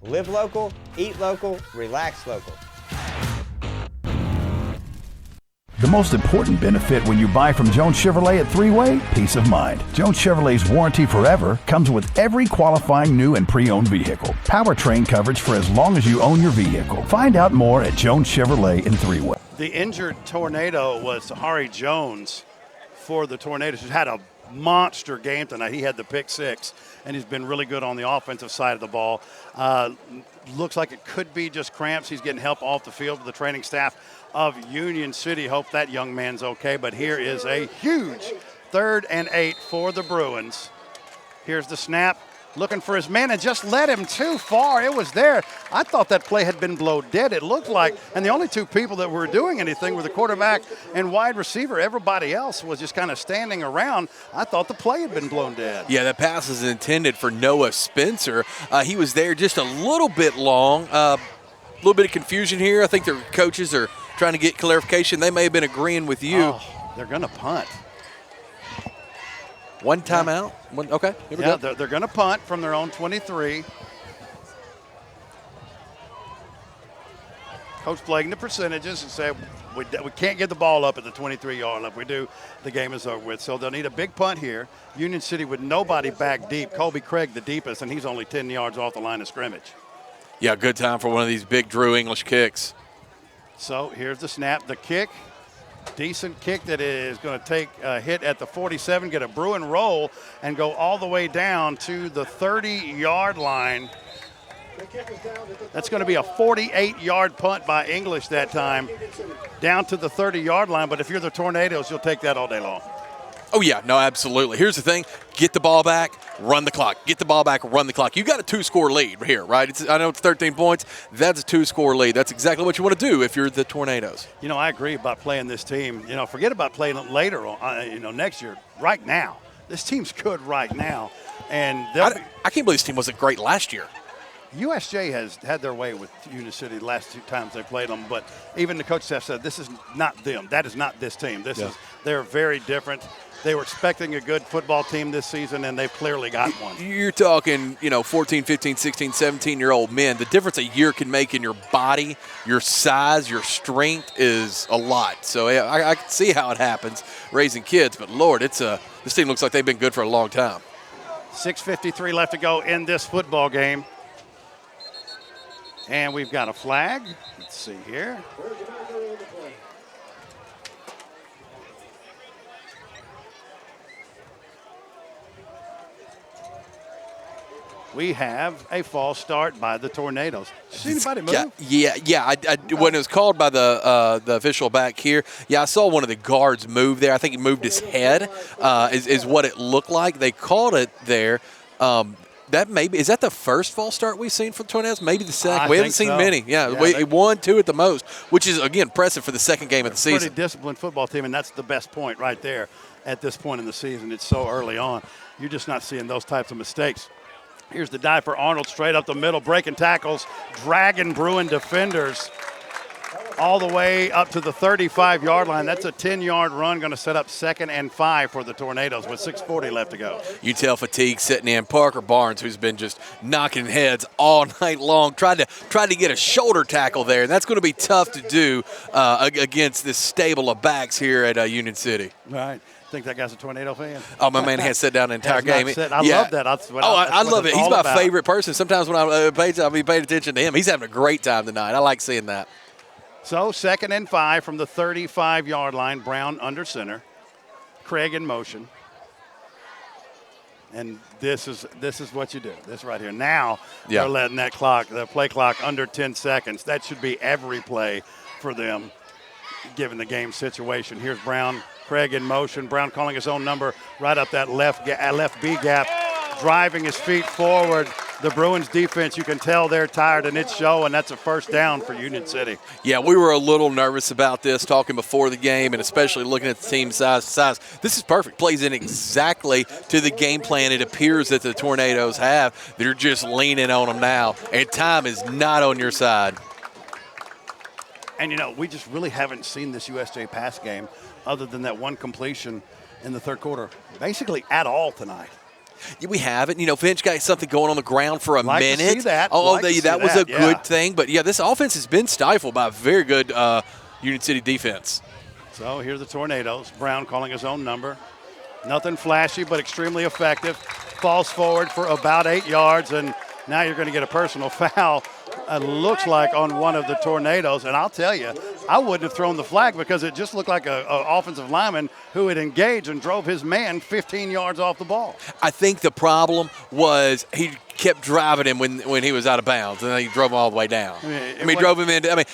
[SPEAKER 10] Live local, eat local, relax local.
[SPEAKER 3] The most important benefit when you buy from Jones Chevrolet at Three-Way? Peace of mind. Jones Chevrolet's warranty forever comes with every qualifying new and pre-owned vehicle. Powertrain coverage for as long as you own your vehicle. Find out more at Jones Chevrolet in Three-Way.
[SPEAKER 1] The injured Tornado was Hari Jones for the Tornadoes, who's had a monster game tonight. He had the pick six, and he's been really good on the offensive side of the ball. Looks like it could be just cramps. He's getting help off the field with the training staff of Union City. Hope that young man's okay, but here is a huge 3rd and 8 for the Bruins. Here's the snap. Looking for his man and just led him too far. It was there. I thought that play had been blown dead. It looked like, and the only two people that were doing anything were the quarterback and wide receiver. Everybody else was just kind of standing around. I thought the play had been blown dead.
[SPEAKER 2] Yeah, that pass is intended for Noah Spencer. He was there just a little bit long. A little bit of confusion here. I think their coaches are trying to get clarification. They may have been agreeing with you.
[SPEAKER 1] Oh, they're going to punt.
[SPEAKER 2] One timeout. Okay, here we
[SPEAKER 1] go. They're going to punt from their own 23. Coach playing the percentages and said we can't get the ball up at the 23-yard line. If we do, the game is over with. So they'll need a big punt here. Union City with nobody back deep. Colby Craig the deepest, and he's only 10 yards off the line of scrimmage.
[SPEAKER 2] Yeah, good time for one of these big Drew English kicks.
[SPEAKER 1] So here's the snap, the kick. Decent kick that is going to take a hit at the 47, get a Bruin roll, and go all the way down to the 30-yard line. That's going to be a 48-yard punt by English that time, down to the 30-yard line. But if you're the Tornadoes, you'll take that all day long.
[SPEAKER 2] Oh, yeah, no, absolutely. Here's the thing. Get the ball back, run the clock. Get the ball back, run the clock. You got a 2-score lead here, right? I know it's 13 points. That's a 2-score lead. That's exactly what you want to do if you're the Tornadoes.
[SPEAKER 1] You know, I agree about playing this team. You know, forget about playing it later on, next year. Right now. This team's good right now. And
[SPEAKER 2] I can't believe this team wasn't great last year.
[SPEAKER 1] USJ has had their way with Union City the last 2 times they played them, but even the coach staff said this is not them. That is not this team. They're very different. They were expecting a good football team this season, and they've clearly got one.
[SPEAKER 2] You're talking, 14, 15, 16, 17-year-old men. The difference a year can make in your body, your size, your strength is a lot. So yeah, I can see how it happens raising kids, but Lord, this team looks like they've been good for a long time.
[SPEAKER 1] 6:53 left to go in this football game. And we've got a flag. Let's see here. We have a false start by the Tornadoes. See anybody move?
[SPEAKER 2] Yeah. When it was called by the official back here, I saw one of the guards move there. I think he moved his head, is what it looked like. They called it there. Is that the first false start we've seen from Tornadoes? Maybe the second. We haven't seen many. Yeah, 1, 2 at the most, which is, again, impressive for the second game of the season.
[SPEAKER 1] Pretty disciplined football team, and that's the best point right there at this point in the season. It's so early on. You're just not seeing those types of mistakes. Here's the dive for Arnold, straight up the middle, breaking tackles, dragging Bruin defenders all the way up to the 35-yard line. That's a 10-yard run, going to set up 2nd and 5 for the Tornadoes with 6:40 left to go.
[SPEAKER 2] You tell fatigue sitting in. Parker Barnes, who's been just knocking heads all night long, tried to get a shoulder tackle there, and that's going to be tough to do against this stable of backs here at Union City.
[SPEAKER 1] Right. I think that guy's a Tornado fan.
[SPEAKER 2] Oh, my man has sat down the entire game.
[SPEAKER 1] I love that.
[SPEAKER 2] I love it. He's my favorite person. Sometimes when I'll be paying attention to him, he's having a great time tonight. I like seeing that.
[SPEAKER 1] So 2nd and 5 from the 35-yard line. Brown under center. Craig in motion. And this is what you do. This right here. Now they're letting the play clock under 10 seconds. That should be every play for them, given the game situation. Here's Brown. Craig in motion. Brown calling his own number right up that left B gap, driving his feet forward. The Bruins defense, you can tell they're tired, and it's showing. That's a first down for Union City.
[SPEAKER 2] Yeah, we were a little nervous about this, talking before the game, and especially looking at the team size. This is perfect. Plays in exactly to the game plan it appears that the Tornadoes have. They're just leaning on them now, and time is not on your side.
[SPEAKER 1] And, we just really haven't seen this USJ pass game other than that one completion in the third quarter, basically at all tonight.
[SPEAKER 2] Yeah, we haven't. Finch got something going on the ground for a minute.
[SPEAKER 1] To see that.
[SPEAKER 2] That was a good thing. But, this offense has been stifled by a very good Union City defense.
[SPEAKER 1] So here's the Tornadoes. Brown calling his own number. Nothing flashy, but extremely effective. Falls forward for about 8 yards, and now you're going to get a personal foul, looks like, on one of the Tornadoes. And I'll tell you, I wouldn't have thrown the flag because it just looked like an offensive lineman who had engaged and drove his man 15 yards off the ball.
[SPEAKER 2] I think the problem was he kept driving him when he was out of bounds, and then he drove him all the way down. He drove him into. I mean,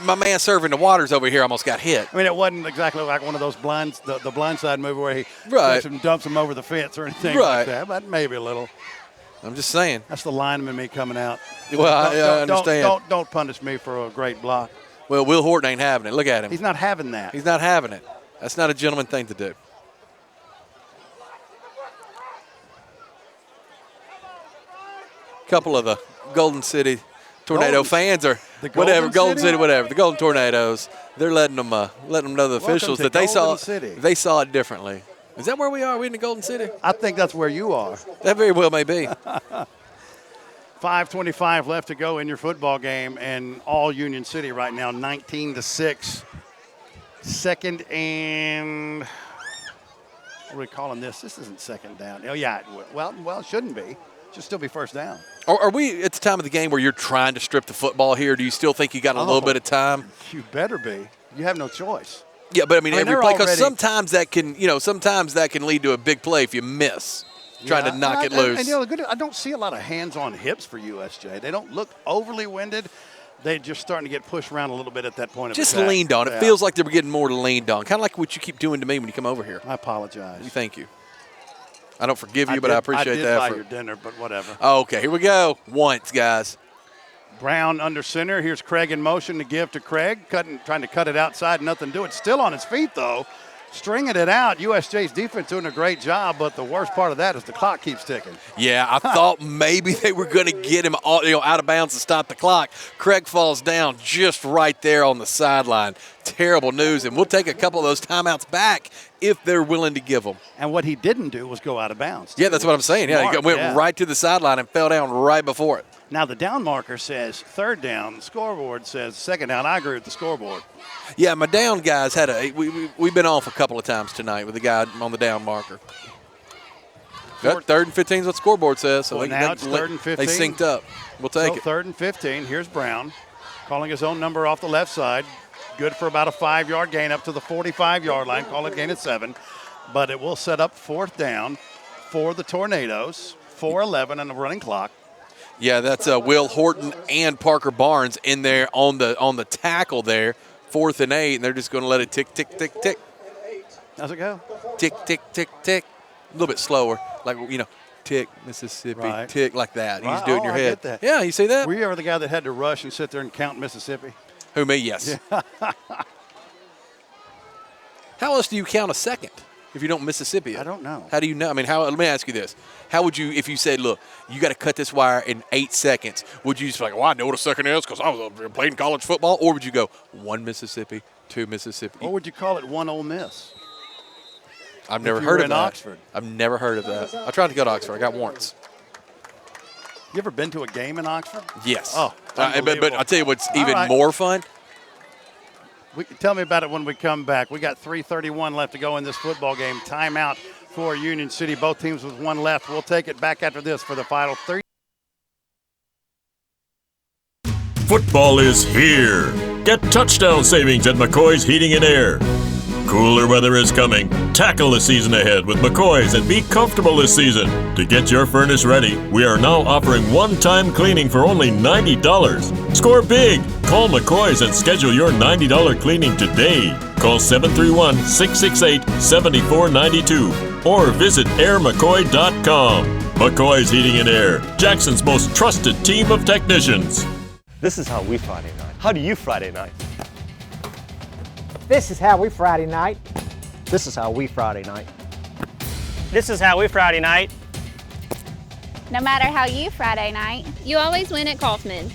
[SPEAKER 2] my man serving the waters over here almost got hit.
[SPEAKER 1] I mean, it wasn't exactly like one of those blinds, the blindside move where he dumps him over the fence or anything like that, but maybe a little.
[SPEAKER 2] I'm just saying.
[SPEAKER 1] That's the lineman me coming out.
[SPEAKER 2] Well, I understand.
[SPEAKER 1] Don't punish me for a great block.
[SPEAKER 2] Well, Will Horton ain't having it. Look at him.
[SPEAKER 1] He's not having that.
[SPEAKER 2] He's not having it. That's not a gentleman thing to do. Couple of the Golden City Tornado fans or whatever, Golden City, whatever, the Golden Tornadoes. They're letting them know the officials that they saw it differently. Is that where we are? Are we in the Golden City?
[SPEAKER 1] I think that's where you are.
[SPEAKER 2] That very well may be.
[SPEAKER 1] 5:25 left to go in your football game, and all Union City right now, 19-6. Second and what are we calling this? This isn't second down. Oh yeah, well, it shouldn't be. Should still be first down.
[SPEAKER 2] Are we at the time of the game where you're trying to strip the football here? Do you still think you got a little bit of time?
[SPEAKER 1] You better be. You have no choice.
[SPEAKER 2] Yeah, but I mean every play, because sometimes that can lead to a big play if you miss trying to knock it loose.
[SPEAKER 1] And I don't see a lot of hands on hips for USJ. They don't look overly winded. They're just starting to get pushed around a little bit at that point.
[SPEAKER 2] Just leaned on. It feels like they were getting more leaned on, kind of like what you keep doing to me when you come over here.
[SPEAKER 1] I apologize.
[SPEAKER 2] Thank you. I don't forgive you, but I appreciate that.
[SPEAKER 1] I did buy your dinner, but whatever.
[SPEAKER 2] Oh, okay, here we go. Once, guys.
[SPEAKER 1] Brown under center. Here's Craig in motion to give to Craig. Trying to cut it outside, nothing to do it. Still on his feet, though. Stringing it out. USJ's defense doing a great job, but the worst part of that is the clock keeps ticking.
[SPEAKER 2] Yeah, I thought maybe they were going to get him out of bounds to stop the clock. Craig falls down just right there on the sideline. Terrible news, and we'll take a couple of those timeouts back if they're willing to give them.
[SPEAKER 1] And what he didn't do was go out of bounds.
[SPEAKER 2] Yeah, that's what I'm saying. Yeah, he went right to the sideline and fell down right before it.
[SPEAKER 1] Now the down marker says third down. The scoreboard says second down. I agree with the scoreboard.
[SPEAKER 2] Yeah, my down guys had we've been off a couple of times tonight with the guy on the down marker. Third and 15 is what the scoreboard says. So
[SPEAKER 1] now it's third and 15.
[SPEAKER 2] They synced up. We'll take it.
[SPEAKER 1] Third and 15. Here's Brown calling his own number off the left side. Good for about a 5-yard gain up to the 45-yard line. Call it gain at 7. But it will set up fourth down for the Tornadoes. 4:11 on the running clock.
[SPEAKER 2] Yeah, that's Will Horton and Parker Barnes in there on the tackle there. 4th and 8, and they're just going to let it tick, tick, tick, tick.
[SPEAKER 1] How's it go?
[SPEAKER 2] Tick, tick, tick, tick. A little bit slower, like, tick, Mississippi, tick, like that. You just do it in your head.
[SPEAKER 1] Get that.
[SPEAKER 2] Yeah, you see that?
[SPEAKER 1] Were you ever the guy that had to rush and sit there and count Mississippi?
[SPEAKER 2] Who, me? Yes. Yeah. How else do you count a second if you don't Mississippi it?
[SPEAKER 1] I don't know.
[SPEAKER 2] How do you know? I mean, let me ask you this. How would you, if you said, look, you got to cut this wire in 8 seconds, would you just be like, well, I know what a second is because I was playing college football? Or would you go 1 Mississippi, 2 Mississippi?
[SPEAKER 1] Or would you call it 1 Ole Miss?
[SPEAKER 2] I've never heard of that.
[SPEAKER 1] Oxford.
[SPEAKER 2] I've never heard of that. I tried to go to Oxford. I got warrants.
[SPEAKER 1] You ever been to a game in Oxford?
[SPEAKER 2] Yes.
[SPEAKER 1] Oh,
[SPEAKER 2] but I'll tell you what's even more fun.
[SPEAKER 1] Tell me about it when we come back. We got 3:31 left to go in this football game. Timeout for Union City. Both teams with one left. We'll take it back after this for the final 3.
[SPEAKER 5] Football is here. Get touchdown savings at McCoy's Heating and Air. Cooler weather is coming. Tackle the season ahead with McCoy's and be comfortable this season. To get your furnace ready, we are now offering one-time cleaning for only $90. Score big. Call McCoy's and schedule your $90 cleaning today. Call 731-668-7492 or visit airmccoy.com. McCoy's Heating and Air, Jackson's most trusted team of technicians.
[SPEAKER 19] This is how we Friday night. How do you Friday night?
[SPEAKER 16] This is how we Friday night.
[SPEAKER 19] This is how we Friday night.
[SPEAKER 21] This is how we Friday night.
[SPEAKER 22] No matter how you Friday night, you always win at Kaufman's.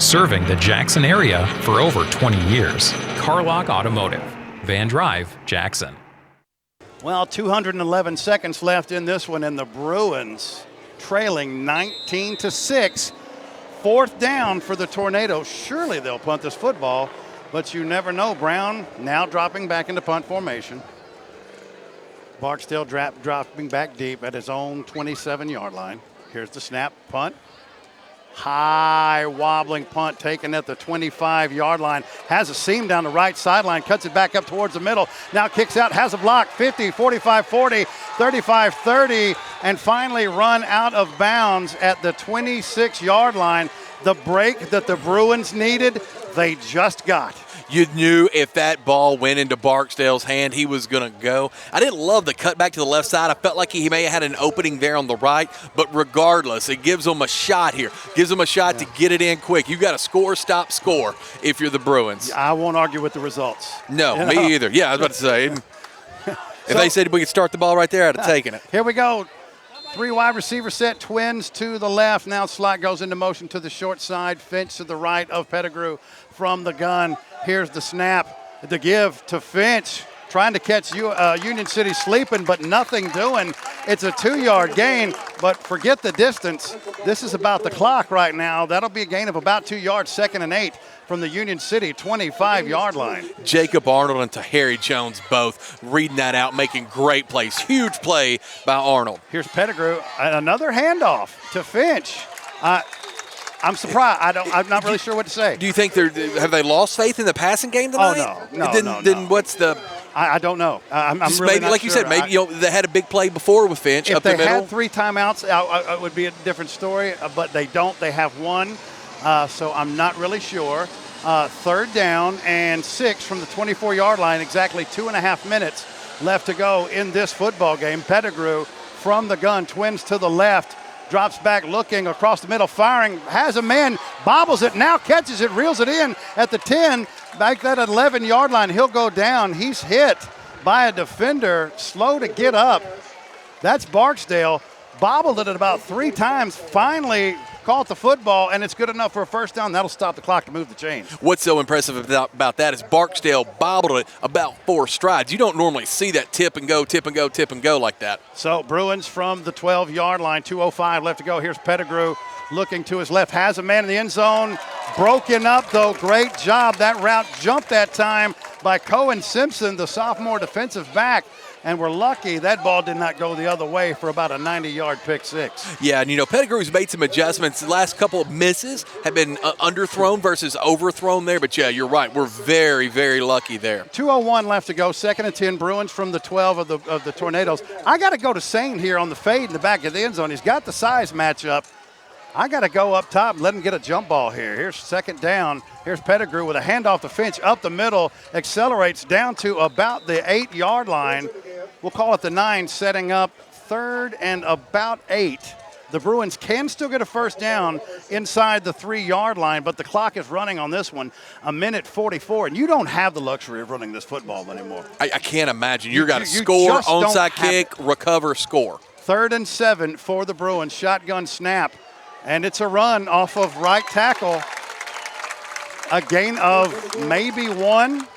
[SPEAKER 9] Serving the Jackson area for over 20 years. Carlock Automotive, Van Drive, Jackson.
[SPEAKER 1] Well, 211 seconds left in this one, and the Bruins trailing 19-6. 4th down for the Tornadoes. Surely they'll punt this football, but you never know. Brown now dropping back into punt formation. Barksdale dropping back deep at his own 27-yard line. Here's the snap, punt. High wobbling punt taken at the 25-yard line. Has a seam down the right sideline, cuts it back up towards the middle. Now kicks out, has a block, 50, 45, 40, 35, 30, and finally run out of bounds at the 26-yard line. The break that the Bruins needed, they just got.
[SPEAKER 2] You knew if that ball went into Barksdale's hand, he was going to go. I didn't love the cut back to the left side. I felt like he may have had an opening there on the right, but regardless, it gives them a shot here. Gives them a shot to get it in quick. You got to score, stop, score if you're the Bruins.
[SPEAKER 1] I won't argue with the results.
[SPEAKER 2] No, me either. Yeah, I was about to say. If they said we could start the ball right there, I'd have taken it.
[SPEAKER 1] Here we go. 3 wide receiver set, Twins to the left. Now slot goes into motion to the short side. Finch to the right of Pettigrew from the gun. Here's the snap, the give to Finch. Trying to catch Union City sleeping, but nothing doing. It's a 2-yard gain, but forget the distance. This is about the clock right now. That'll be a gain of about 2 yards, 2nd and 8 from the Union City 25-yard line.
[SPEAKER 2] Jacob Arnold and Tahari Jones both reading that out, making great plays. Huge play by Arnold.
[SPEAKER 1] Here's Pettigrew, another handoff to Finch. I'm surprised. I'm not really sure what to say.
[SPEAKER 2] Do you think have they lost faith in the passing game tonight?
[SPEAKER 1] Oh, no.
[SPEAKER 2] Then what's the?
[SPEAKER 1] I don't know. I'm really
[SPEAKER 2] maybe,
[SPEAKER 1] not
[SPEAKER 2] like
[SPEAKER 1] sure.
[SPEAKER 2] you said, maybe they had a big play before with Finch
[SPEAKER 1] if
[SPEAKER 2] up the
[SPEAKER 1] they
[SPEAKER 2] middle.
[SPEAKER 1] had 3 timeouts, it would be a different story. But they don't. They have 1, so I'm not really sure. 3rd down and 6 from the 24-yard line. Exactly 2.5 minutes left to go in this football game. Pettigrew from the gun, Twins to the left. Drops back, looking across the middle, firing, has a man, bobbles it, now catches it, reels it in at the 10, back that 11-yard line. He'll go down. He's hit by a defender, slow to get up. That's Barksdale. Bobbled it about 3 times, finally caught the football, and it's good enough for a 1st down. That'll stop the clock to move the chains.
[SPEAKER 2] What's so impressive about that is Barksdale bobbled it about 4 strides. You don't normally see that tip and go, tip and go, tip and go like that.
[SPEAKER 1] So Bruins from the 12-yard line, 2:05 left to go. Here's Pettigrew looking to his left, has a man in the end zone. Broken up, though. Great job. That route jumped that time by Cohen Simpson, the sophomore defensive back. And we're lucky that ball did not go the other way for about a 90-yard pick 6.
[SPEAKER 2] Yeah, and Pettigrew's made some adjustments. The last couple of misses have been underthrown versus overthrown there. But, yeah, you're right. We're very, very lucky there.
[SPEAKER 1] 2:01 left to go, 2nd and 10. Bruins from the 12 of the Tornadoes. I got to go to Sane here on the fade in the back of the end zone. He's got the size matchup. I got to go up top and let him get a jump ball here. Here's 2nd down. Here's Pettigrew with a handoff to Finch up the middle, accelerates down to about the 8-yard line. We'll call it the 9, setting up 3rd and about 8. The Bruins can still get a 1st down inside the 3-yard line, but the clock is running on this one, 1:44, and you don't have the luxury of running this football anymore.
[SPEAKER 2] I can't imagine. You've got to score, onside kick, recover, score.
[SPEAKER 1] 3rd and 7 for the Bruins, shotgun snap. And it's a run off of right tackle. A gain of maybe 1.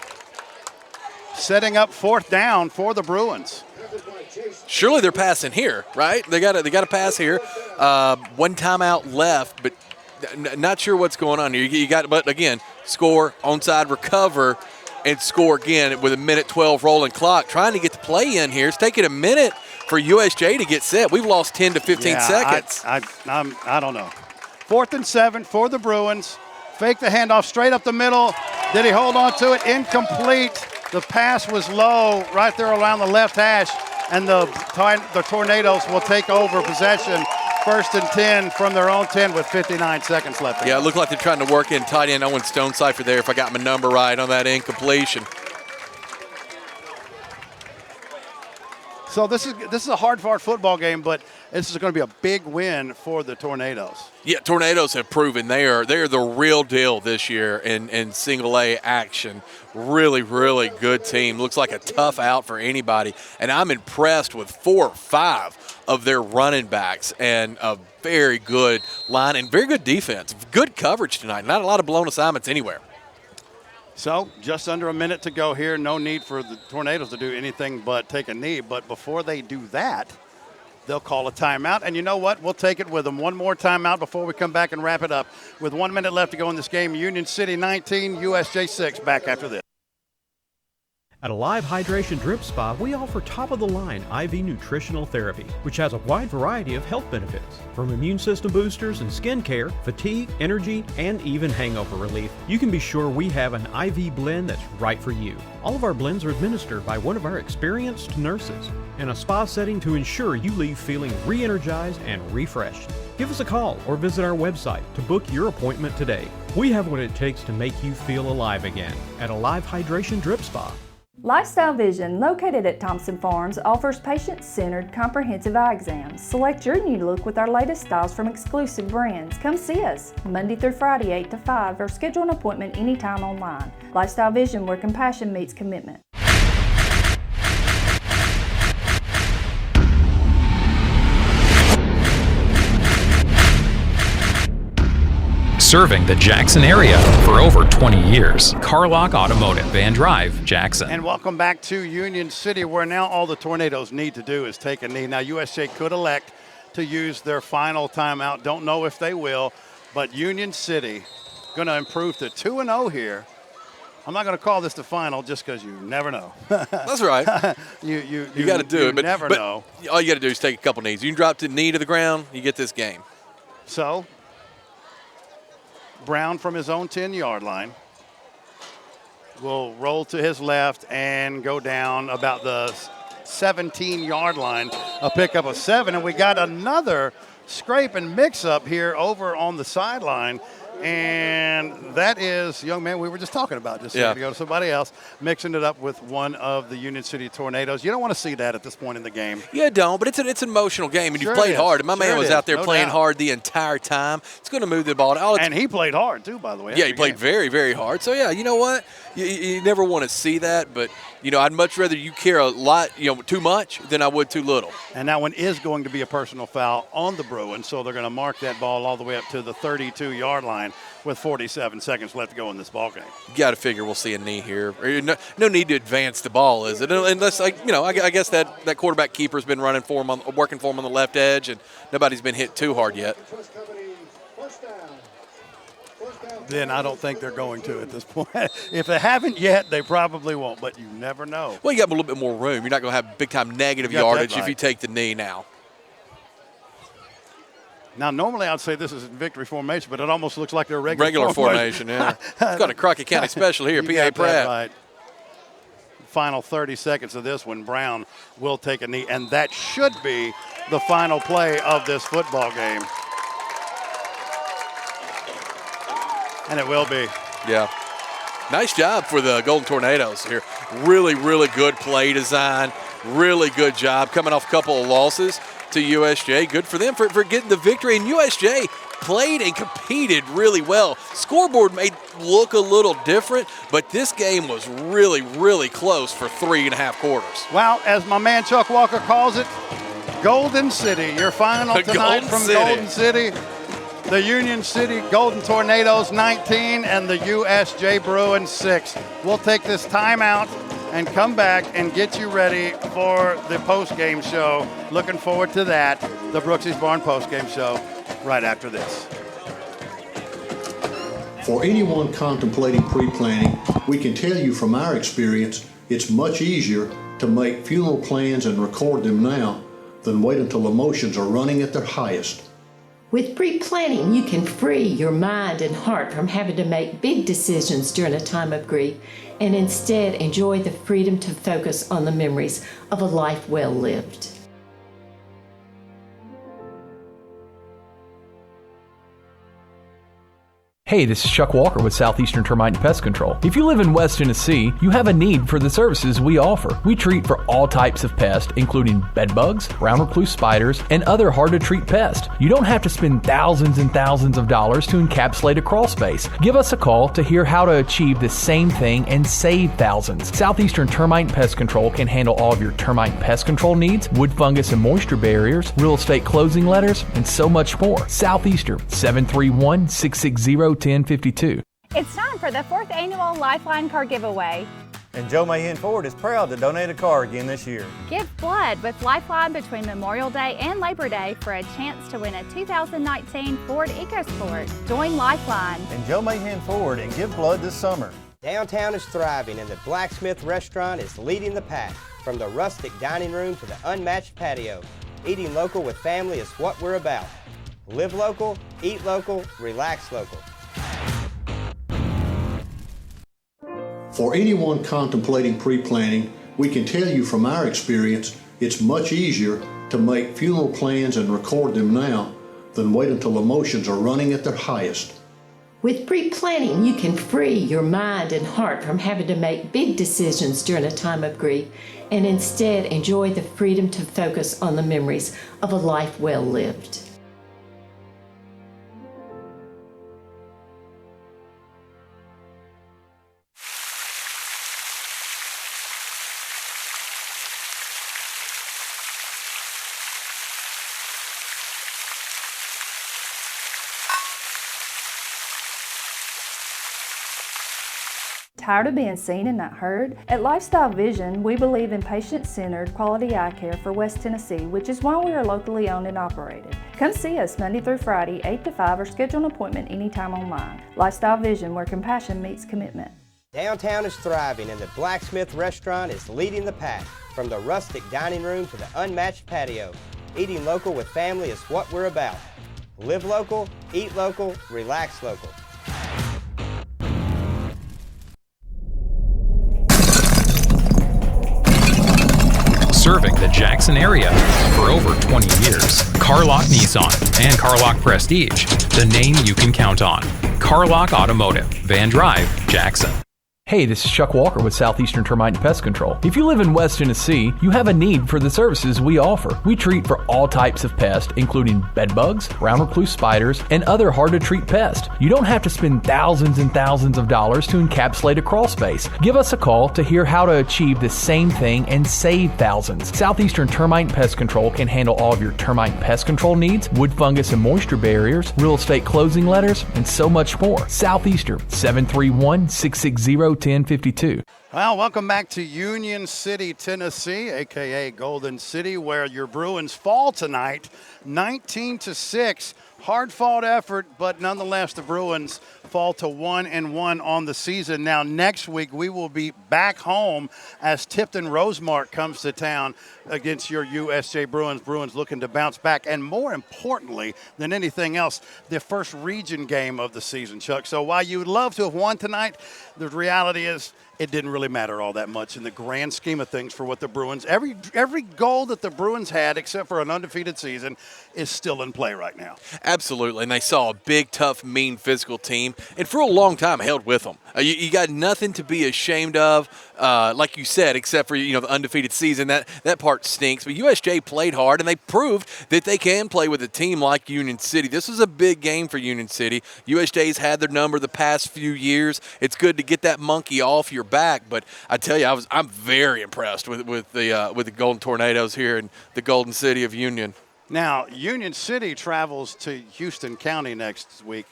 [SPEAKER 1] Setting up 4th down for the Bruins.
[SPEAKER 2] Surely they're passing here, right? They got to pass here. 1 timeout left, but not sure what's going on here. You got, but again, score, onside, recover, and score again with a 1:12 rolling clock. Trying to get the play in here. It's taking a minute for USJ to get set. We've lost 10 to 15 seconds.
[SPEAKER 1] I don't know. 4th and 7 for the Bruins. Fake the handoff straight up the middle. Did he hold on to it? Incomplete. The pass was low right there around the left hash, and the Tornadoes will take over possession. 1st and 10 from their own 10 with 59 seconds left.
[SPEAKER 2] Yeah, it looked like they're trying to work in tight end Owen Stonecipher there if I got my number right on that incompletion.
[SPEAKER 1] So this is a hard-fought football game, but this is going to be a big win for the Tornadoes.
[SPEAKER 2] Yeah, Tornadoes have proven they are the real deal this year in single A action. Really, really good team. Looks like a tough out for anybody. And I'm impressed with 4 or 5 of their running backs and a very good line and very good defense. Good coverage tonight. Not a lot of blown assignments anywhere.
[SPEAKER 1] So just under a minute to go here. No need for the Tornadoes to do anything but take a knee. But before they do that, they'll call a timeout. And you know what? We'll take it with them. One more timeout before we come back and wrap it up. With 1 minute left to go in this game, Union City 19, USJ 6. Back after this.
[SPEAKER 12] At Alive Hydration Drip Spa, we offer top-of-the-line IV nutritional therapy, which has a wide variety of health benefits. From immune system boosters and skin care, fatigue, energy, and even hangover relief, you can be sure we have an IV blend that's right for you. All of our blends are administered by one of our experienced nurses in a spa setting to ensure you leave feeling re-energized and refreshed. Give us a call or visit our website to book your appointment today. We have what it takes to make you feel alive again at Alive Hydration Drip Spa.
[SPEAKER 7] Lifestyle Vision, located at Thompson Farms, offers patient-centered comprehensive eye exams. Select your new look with our latest styles from exclusive brands. Come see us Monday through Friday 8 to 5 or schedule an appointment anytime online. Lifestyle Vision, where compassion meets commitment.
[SPEAKER 9] Serving the Jackson area for over 20 years. Carlock Automotive, Van Drive, Jackson.
[SPEAKER 1] And welcome back to Union City, where now all the Tornadoes need to do is take a knee. Now, USJ could elect to use their final timeout. Don't know if they will, but Union City going to improve to 2-0 here. I'm not going to call this the final just because you never know.
[SPEAKER 2] That's right.
[SPEAKER 1] you
[SPEAKER 2] got to do it.
[SPEAKER 1] But never know.
[SPEAKER 2] All you got to do is take a couple knees. You can drop the knee to the ground, you get this game.
[SPEAKER 1] So, Brown from his own 10-yard line will roll to his left and go down about the 17-yard line, a pickup of 7. And we got another scrape and mix-up here over on the sideline. And that is, young man, we were just talking about just a second ago to somebody else, mixing it up with one of the Union City Tornadoes. You don't want to see that at this point in the game.
[SPEAKER 2] You don't, but it's an emotional game, and
[SPEAKER 1] Sure
[SPEAKER 2] you've played
[SPEAKER 1] it
[SPEAKER 2] hard.
[SPEAKER 1] is.
[SPEAKER 2] And my
[SPEAKER 1] Sure
[SPEAKER 2] man
[SPEAKER 1] it
[SPEAKER 2] was
[SPEAKER 1] is.
[SPEAKER 2] out there
[SPEAKER 1] No
[SPEAKER 2] playing
[SPEAKER 1] doubt.
[SPEAKER 2] hard the entire time. It's going to move the ball.
[SPEAKER 1] And he played hard, too, by the way.
[SPEAKER 2] Yeah, he
[SPEAKER 1] every
[SPEAKER 2] played
[SPEAKER 1] game.
[SPEAKER 2] very, very hard. So, yeah, you know what? You never want to see that, but, you know, I'd much rather you care a lot, too much than I would too little.
[SPEAKER 1] And that one is going to be a personal foul on the Bruins, so they're going to mark that ball all the way up to the 32-yard line with 47 seconds left to go in this ball game.
[SPEAKER 2] You got to figure we'll see a knee here. No need to advance the ball, is it? Unless, I guess that quarterback keeper's been working for him on the left edge, and nobody's been hit too hard yet.
[SPEAKER 1] Then I don't think they're going to at this point. If they haven't yet, they probably won't, but you never know.
[SPEAKER 2] Well, you got a little bit more room. You're not going to have big-time negative
[SPEAKER 1] You got that
[SPEAKER 2] yardage if
[SPEAKER 1] right.
[SPEAKER 2] you take the knee now.
[SPEAKER 1] Now, normally I'd say this is in victory formation, but it almost looks like they're regular
[SPEAKER 2] formation, yeah. It's got a Crockett County special here,
[SPEAKER 1] You
[SPEAKER 2] P.A.
[SPEAKER 1] got that
[SPEAKER 2] Pratt.
[SPEAKER 1] right. Final 30 seconds of this one, Brown will take a knee, and that should be the final play of this football game. And it will be.
[SPEAKER 2] Yeah. Nice job for the Golden Tornadoes here. Really, really good play design. Really good job coming off a couple of losses to USJ. Good for them for getting the victory. And USJ played and competed really well. Scoreboard may look a little different, but this game was really, really close for 3.5 quarters.
[SPEAKER 1] Well, as my man Chuck Walker calls it, Golden City, your final tonight
[SPEAKER 2] Golden
[SPEAKER 1] from
[SPEAKER 2] City.
[SPEAKER 1] Golden City. The Union City Golden Tornadoes 19 and the USJ Bruins 6. We'll take this timeout and come back and get you ready for the post-game show. Looking forward to that, the Brooksie's Barn post-game show, right after this.
[SPEAKER 16] For anyone contemplating pre-planning, we can tell you from our experience, it's much easier to make funeral plans and record them now than wait until emotions are running at their highest.
[SPEAKER 20] With pre-planning, you can free your mind and heart from having to make big decisions during a time of grief and instead enjoy the freedom to focus on the memories of a life well lived.
[SPEAKER 23] Hey, this is Chuck Walker with Southeastern Termite and Pest Control. If you live in West Tennessee, you have a need for the services we offer. We treat for all types of pests, including bed bugs, brown recluse spiders, and other hard-to-treat pests. You don't have to spend thousands and thousands of dollars to encapsulate a crawl space. Give us a call to hear how to achieve the same thing and save thousands. Southeastern Termite and Pest Control can handle all of your termite and pest control needs, wood fungus and moisture barriers, real estate closing letters, and so much more. Southeastern, 731-660-1052.
[SPEAKER 22] It's time for the 4th annual Lifeline Car Giveaway.
[SPEAKER 4] And Joe Mahan Ford is proud to donate a car again this year.
[SPEAKER 13] Give blood with Lifeline between Memorial Day and Labor Day for a chance to win a 2019 Ford EcoSport. Join Lifeline.
[SPEAKER 4] And Joe Mahan Ford and give blood this summer.
[SPEAKER 10] Downtown is thriving and the Blacksmith Restaurant is leading the pack. From the rustic dining room to the unmatched patio, eating local with family is what we're about. Live local, eat local, relax local.
[SPEAKER 16] For anyone contemplating pre-planning, we can tell you from our experience, it's much easier to make funeral plans and record them now than wait until emotions are running at their highest.
[SPEAKER 20] With pre-planning, you can free your mind and heart from having to make big decisions during a time of grief and instead enjoy the freedom to focus on the memories of a life well lived.
[SPEAKER 7] Tired of being seen and not heard? At Lifestyle Vision, we believe in patient-centered quality eye care for West Tennessee, which is why we are locally owned and operated. Come see us Monday through Friday, 8 to 5, or schedule an appointment anytime online. Lifestyle Vision, where compassion meets commitment.
[SPEAKER 10] Downtown is thriving and the Blacksmith Restaurant is leading the pack. From the rustic dining room to the unmatched patio, eating local with family is what we're about. Live local, eat local, relax local.
[SPEAKER 9] Serving the Jackson area for over 20 years. Carlock Nissan and Carlock Prestige, the name you can count on. Carlock Automotive, Van Drive, Jackson.
[SPEAKER 23] Hey, this is Chuck Walker with Southeastern Termite and Pest Control. If you live in West Tennessee, you have a need for the services we offer. We treat for all types of pests, including bed bugs, round recluse spiders, and other hard-to-treat pests. You don't have to spend thousands and thousands of dollars to encapsulate a crawl space. Give us a call to hear how to achieve the same thing and save thousands. Southeastern Termite and Pest Control can handle all of your termite and pest control needs, wood fungus and moisture barriers, real estate closing letters, and so much more. Southeastern, 731-660-1052.
[SPEAKER 1] Well, welcome back to Union City, Tennessee, a.k.a. Golden City, where your Bruins fall tonight, 19-6. Hard-fought effort, but nonetheless, the Bruins fall to 1-1 on the season. Now, next week, we will be back home as Tipton Rosemark comes to town against your USJ Bruins. Bruins looking to bounce back, and more importantly than anything else, the first region game of the season, Chuck. So while you would love to have won tonight, the reality is it didn't really matter all that much in the grand scheme of things for what the Bruins, every goal that the Bruins had, except for an undefeated season, is still in play right now.
[SPEAKER 2] Absolutely, and they saw a big, tough, mean, physical team, and for a long time held with them. You got nothing to be ashamed of, like you said, except for the undefeated season. That part stinks. But USJ played hard, and they proved that they can play with a team like Union City. This was a big game for Union City. USJ's had their number the past few years. It's good to get that monkey off your back. But I tell you, I'm very impressed with the Golden Tornadoes here in the Golden City of Union.
[SPEAKER 1] Now, Union City travels to Houston County next week,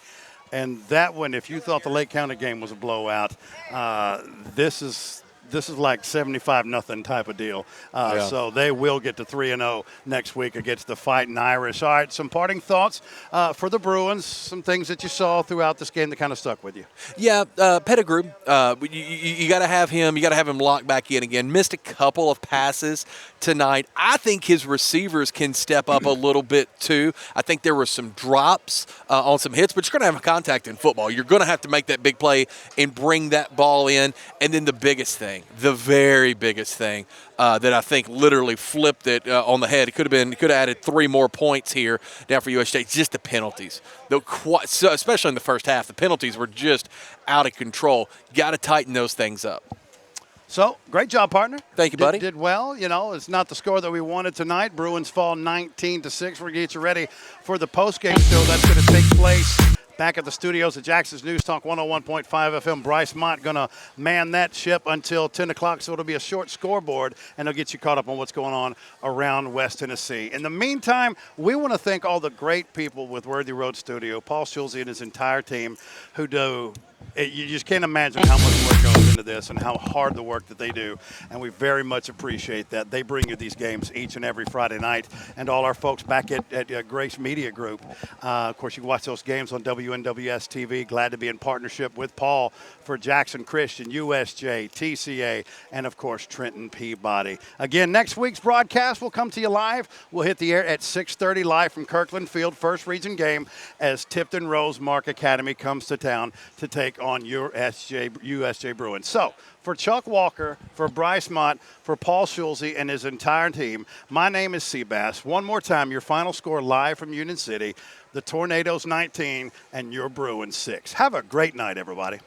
[SPEAKER 1] and that one, if you thought the Lake County game was a blowout, this is like 75-0 type of deal.
[SPEAKER 2] Yeah.
[SPEAKER 1] So they will get to 3-0 next week against the Fighting Irish. All right, some parting thoughts for the Bruins, some things that you saw throughout this game that kind of stuck with you.
[SPEAKER 2] Yeah, Pettigrew, you got to have him. You got to have him locked back in again. Missed a couple of passes tonight. I think his receivers can step up a little bit too. I think there were some drops on some hits, but you're going to have contact in football. You're going to have to make that big play and bring that ball in. And then the biggest thing, the very biggest thing that I think literally flipped it on the head. It could have added 3 more points here down for USJ. Just the penalties, especially in the first half. The penalties were just out of control. Got to tighten those things up.
[SPEAKER 1] So, great job, partner.
[SPEAKER 2] Thank you, buddy.
[SPEAKER 1] Did well. It's not the score that we wanted tonight. Bruins fall 19-6. We're going to get you ready for the postgame show that's going to take place back at the studios at Jackson's News Talk 101.5 FM. Bryce Mott going to man that ship until 10 o'clock, so it'll be a short scoreboard, and it'll get you caught up on what's going on around West Tennessee. In the meantime, we want to thank all the great people with Worthy Road Studio, Paul Schulze and his entire team, who do You just can't imagine how much work goes into this and how hard the work that they do, and we very much appreciate that. They bring you these games each and every Friday night, and all our folks back at Grace Media Group. Of course, you can watch those games on WNWS TV. Glad to be in partnership with Paul for Jackson Christian, USJ, TCA, and, of course, Trenton Peabody. Again, next week's broadcast will come to you live. We'll hit the air at 6:30 live from Kirkland Field, first region game, as Tipton Rosemark Academy comes to town to take on USJ Bruins. So, for Chuck Walker, for Bryce Mott, for Paul Schulze and his entire team, my name is Seabass. One more time, your final score live from Union City, the Tornadoes 19 and your Bruins 6. Have a great night, everybody.